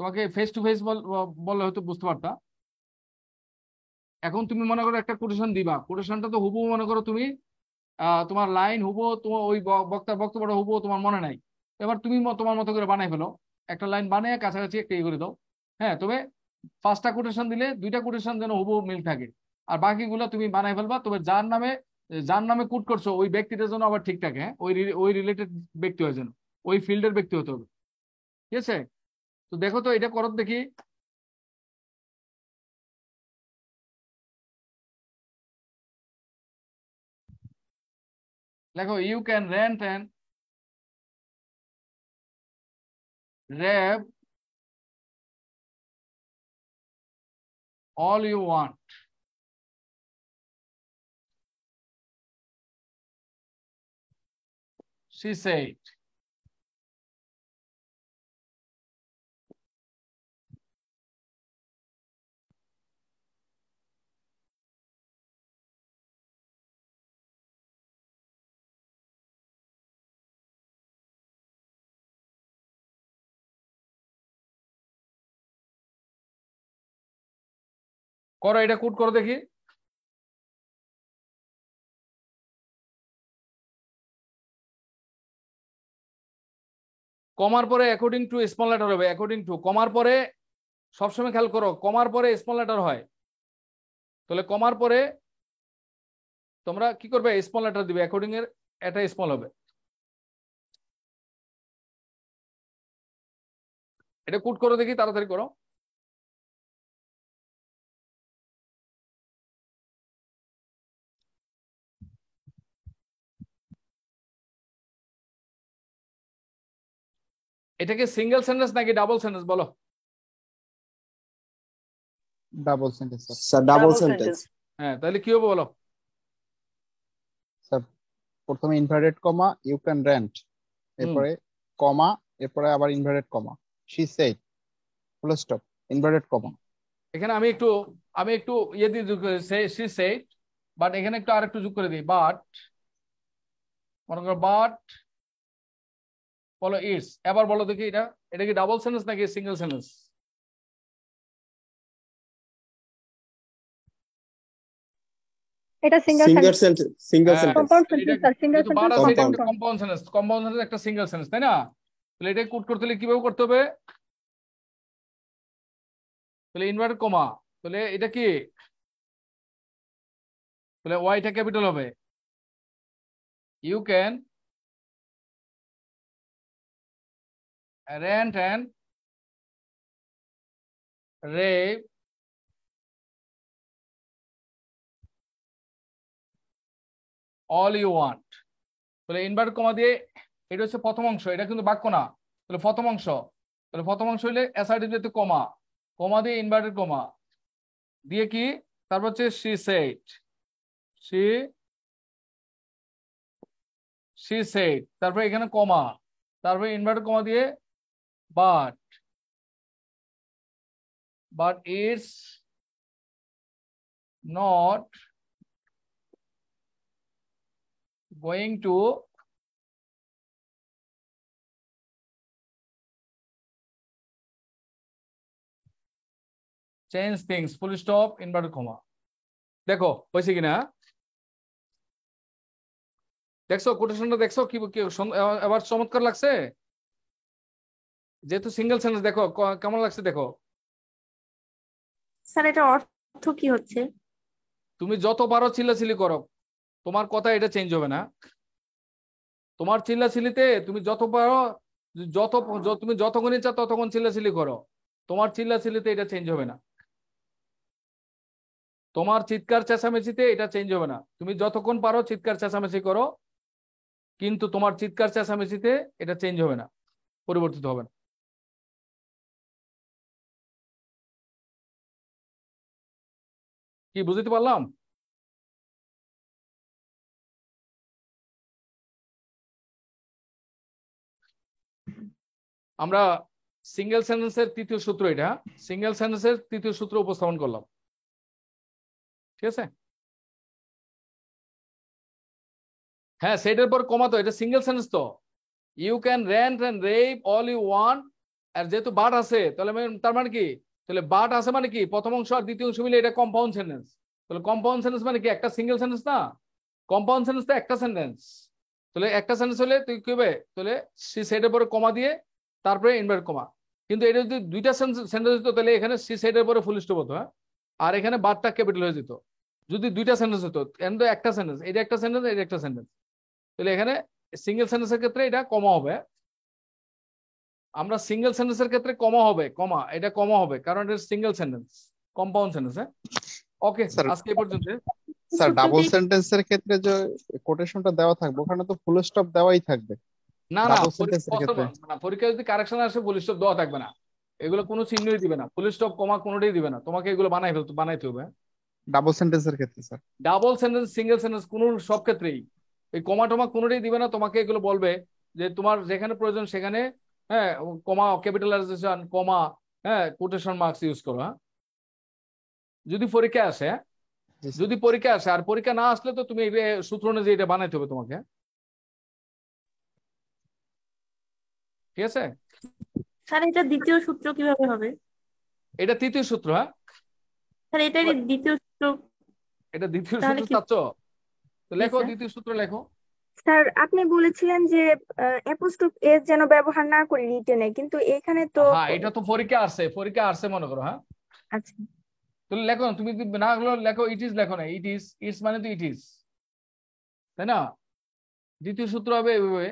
তোমাকে ফেস টু ফেস বললে হয়তো বুঝতে পারতা। এখন তুমি মনে করো একটা কোটেশন দিবা, কোটেশনটা তো হুবহু মনে করো তুমি তোমার লাইন হুবহু, তোমার ওই বক্তার বক্তব্যটা হুবহু তোমার মনে নাই, এবার তুমি তোমার মতো করে বানাই ফেলো, একটা লাইন বানিয়ে কাছাকাছি একটা ইয়ে করে দাও। হ্যাঁ, তবে 5টা কোটেশন দিলে 2টা কোটেশন যেন হুবহু মিল থাকে, আর বাকিগুলো তুমি বানাই ফেলবা। তবে যার নামে কোট করছো ওই ব্যক্তিটার জন্য আবার ঠিক থাকে। হ্যাঁ, ওই রিলেটেড ব্যক্তি হয় যেন, ওই ফিল্ডের ব্যক্তি হতে হবে, ঠিক আছে? তো দেখো তো এটা করো দেখি। দেখো, you can rent and rap all you want. She said. করো, এটা কোড করো দেখি। কমার পরে অ্যাকর্ডিং টু স্মল লেটার হবে, অ্যাকর্ডিং টু কমার পরে সবসময় খেয়াল করো, কমার পরে স্মল লেটার হয়, তাহলে কমার পরে তোমরা কি করবে, স্মল লেটার দিবে, অ্যাকর্ডিং এর এটা স্মল হবে। এটা কোড করো দেখি, তাড়াতাড়ি করো। এটা কি সিঙ্গেল সেন্টেন্স নাকি ডাবল সেন্টেন্স বলো? Double sentence sir. Sir double sentence. হ্যাঁ, তাহলে কি হবে বলো? স্যার প্রথমে inverted comma you can rent, এরপরে কমা, এরপরে আবার inverted comma, she said, full stop, inverted comma. এখানে আমি একটু ইয়ে দিয়ে যোগ করে শি সেড, বাট এখানে একটু আরেকটু যোগ করে দিই, বাট মনে করো বাট বলো ইটস। এবার বলো দেখি এটা এটা কি ডাবল সেন্টেন্স নাকি সিঙ্গেল সেন্টেন্স? এটা single single sentence. Sentence, single sentence. Compound sentence sir, single যেহেতু বাট সেন্টেন্স আছে এটা কম্পাউন্ড। একটা কম্পাউন্ড সেন্টেন্স, কম্পাউন্ড সেন্টেন্স একটা সিঙ্গেল সেন্টেন্স, তাই না? তাহলে এটা কোড করতে হলে কিভাবে করতে হবে? তাহলে ইনভার্টেড কমা, তাহলে এটা কি, তাহলে ওয়াইটা ক্যাপিটাল হবে, you can rent and rape all you want। তাহলে ইনভার্ট কমা দিয়ে, এটা হচ্ছে প্রথম অংশ, এটা কিন্তু বাক্য না, তাহলে প্রথম অংশ, তাহলে প্রথম অংশ হইলে অ্যাসার্টিভ যেতে কমা, কমা দিয়ে ইনভার্টেড কমা দিয়ে কি, তারপর হচ্ছে she said, she said, তারপরে এখানে কমা, তারপরে ইনভার্টেড কমা দিয়ে but it's not going to change things, full stop, inverted comma। দেখো হয়েছে কিনা, দেখছো কোটেশনটা, দেখছো কি এবার চমৎকার লাগছে, যেহেতু সিঙ্গেল সেন্টেন্স। দেখো কেমন লাগছে দেখো। স্যার এটা অর্থ কি হচ্ছে? তুমি যত পারো চিল্লাচিল্লি করো, তোমার কথা এটা চেঞ্জ হবে না। তোমার চিল্লাচিল্লিতে তুমি যত পারো, তুমি যতক্ষণই চাও ততক্ষণ চিল্লাচিল্লি করো, তোমার চিল্লাচিল্লিতে এটা চেঞ্জ হবে না। তোমার চিৎকার চেঁচামেচিতে এটা চেঞ্জ হবে না। তুমি যতক্ষণ পারো চিৎকার চেঁচামেচি করো, কিন্তু তোমার চিৎকার চেঁচামেচিতে এটা চেঞ্জ হবে না, পরিবর্তিত হবে না। কি বুঝতে পারলাম? আমরা সিঙ্গেল সেন্টেন্সের তৃতীয় সূত্র, এটা সিঙ্গেল সেন্টেন্সের তৃতীয় সূত্র উপস্থাপন করলাম, ঠিক আছে? হ্যাঁ, সেটার পর কমা, তো এটা সিঙ্গেল সেন্টেন্স, তো you can rant and rave all you want, আর যেহেতু বাট আছে তাহলে তার মানে কি, তাহলে বাট আছে মানে কি, প্রথম অংশ আর দ্বিতীয় অংশ মিলে এটা কম্পাউন্ড সেন্টেন্স। তাহলে কম্পাউন্ড সেন্টেন্স মানে কি, একটা সিঙ্গেল সেন্টেন্স না, কম্পাউন্ড সেন্টেন্স তো একটা সেন্টেন্স। তাহলে একটা সেন্টেন্স হলে তুই কি হবে, তাহলে সি সেটের পরে কমা দিয়ে তারপরে ইনভার্ট কমা। কিন্তু এটা যদি দুইটা সেন্টেন্স হতো তাহলে এখানে সি সেটের পরে ফুল স্টপ হতো, হ্যাঁ, আর এখানে বাটটা ক্যাপিটাল হয়ে যেত। যদি দুইটা সেন্টেন্স হতো, কিন্তু একটা সেন্টেন্স, এটা একটা সেন্টেন্স, এটা একটা সেন্টেন্স, তাহলে এখানে সিঙ্গেল সেন্টেন্সের ক্ষেত্রে এটা কমা হবে। আমরা সিঙ্গেল সেন্টেন্সের ক্ষেত্রে কমা হবে, কমা, এটা কমা হবে কারণ এটা সিঙ্গেল সেন্টেন্স, কম্পাউন্ড সেন্টেন্স। হ্যাঁ, ওকে, আজকে এই পর্যন্ত। স্যার ডাবল সেন্টেন্সের ক্ষেত্রে যে কোটেশনটা দেওয়া থাকবে ওখানে তো ফুল স্টপ দেওয়াই থাকবে। না না, ডাবল সেন্টেন্সের ক্ষেত্রে পরীক্ষায় যদি কারেকশন আসে ফুল স্টপ দেওয়া থাকবে না, এগুলো কোনো চিহ্নই দিবে না, ফুল স্টপ কমা কোনোটাই দিবে না, তোমাকে এগুলো বানাইতে হবে। ডাবল সেন্টেন্সের ক্ষেত্রে sir, double sentence, single sentence, কোন সব ক্ষেত্রেই এই কমা টমা কোনোটাই দিবে না। তোমাকে এগুলো বলবে যে তোমার যেখানে প্রয়োজন সেখানে, হ্যাঁ, কমা, ক্যাপিটালাইজেশন, কমা, হ্যাঁ, কোটেশন মার্কস ইউজ করো। হ্যাঁ, যদি পরীক্ষা আসে, যদি পরীক্ষা আসে, আর পরীক্ষা না আসলে তো তুমি সূত্র অনুযায়ী এটা বানাইতে হবে তোমাকে, ঠিক আছে? স্যার এটা দ্বিতীয় সূত্র কিভাবে হবে? এটা তৃতীয় সূত্র। হ্যাঁ স্যার এটারই দ্বিতীয় সূত্র, এটা দ্বিতীয় তাহলে সূত্র কি? চাচ্ছ? তো লেখো, স্যার দ্বিতীয় সূত্র লেখো। স্যার আপনি বলেছিলেন যে অ্যাপোস্ট্রোফ এস যেন ব্যবহার না করি রিটেনে, কিন্তু এখানে তো হ্যাঁ, এটা তো পরীক্ষা আসছে মনে করো। হ্যাঁ, আচ্ছা, তুমি লেখো, তুমি যদি না লেখো ইট ইজ, লেখো না ইট ইজ, ইটস মানে তো ইট ইজ, তাই না? দ্বিতীয় সূত্র হবে এভাবে,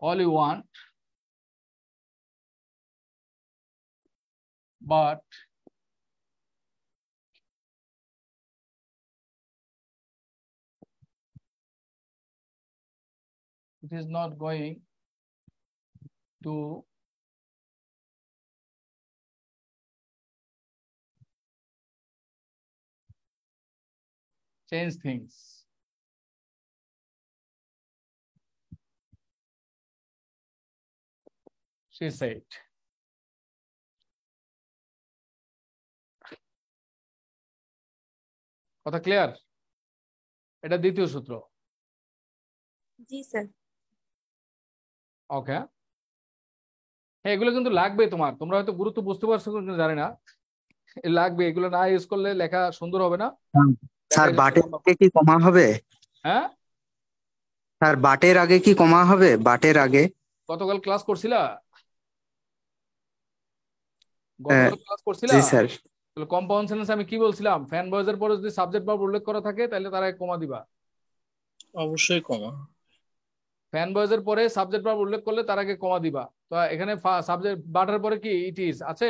all you want but it is not going to change things. She said. কথা ক্লিয়ার? এটা দ্বিতীয় সূত্র। জি স্যার। ওকে, হ্যাঁ এগুলো কিন্তু লাগবে তোমার, তোমরা হয়তো গুরুত্ব বুঝতে পারছো কিন্তু জানি না, লাগবে এগুলো না ইউজ করলে লেখা সুন্দর হবে না। স্যার বাটের আগে কি কমা হবে? হ্যাঁ স্যার বাটের আগে কি কমা হবে? বাটের আগে গতকাল ক্লাস করছিলা? গতকাল ক্লাস করছিলা? জি স্যার। তাহলে কম্পাউন্ড সেন্টেন্স আমি কি বলছিলাম? ফ্যান বয়েজের পরে যদি সাবজেক্ট ভার্ব উল্লেখ করা থাকে তাহলে তারা কমা দিবা। অবশ্যই কমা। ফ্যান বয়েজের পরে সাবজেক্ট ভার্ব উল্লেখ করলে তার আগে কমা দিবা। তো এখানে সাবজেক্ট বাটের পরে কি ইট ইজ আছে?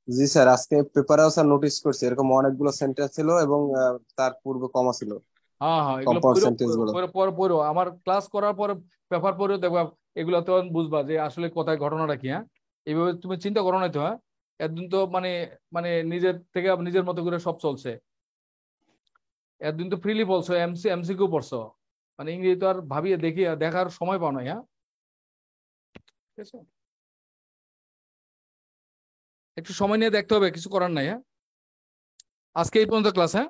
জি স্যার, আজকে পেপারেও স্যার নোটিস করছি এরকম অনেকগুলো সেন্টেন্স ছিল এবং তার পূর্বে কমা ছিল। হ্যাঁ হ্যাঁ, এগুলো কম্পাউন্ড সেন্টেন্স গুলো পড়ো, আমার ক্লাস করার পরে পেপার পড়েও দেখবা, এগুলো তো বুঝবা যে আসলে কোথায় ঘটনাটা কি। হ্যাঁ এইভাবে তুমি চিন্তা করো না তো। হ্যাঁ একদিন তো মানে মানে নিজের থেকে নিজের মতো করে সব চলছে, একদিন তো ফ্রিলি বলছো, এমসিকিউ পড়ছো, মানে ইংরেজি তো আর ভাবিয়ে দেখার সময় পাও নাই। হ্যাঁ ঠিক আছে, একটু সময় নিয়ে দেখতে হবে, কিছু করার নাই। হ্যাঁ আজকে এই পর্যন্ত ক্লাস। হ্যাঁ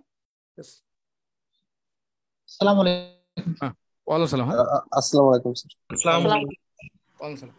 আসসালামু আলাইকুম। ওয়ালাইকুম সালাম। আসসালামু আলাইকুম স্যার। আসসালামু আলাইকুম। ওয়ালাইকুম সালাম।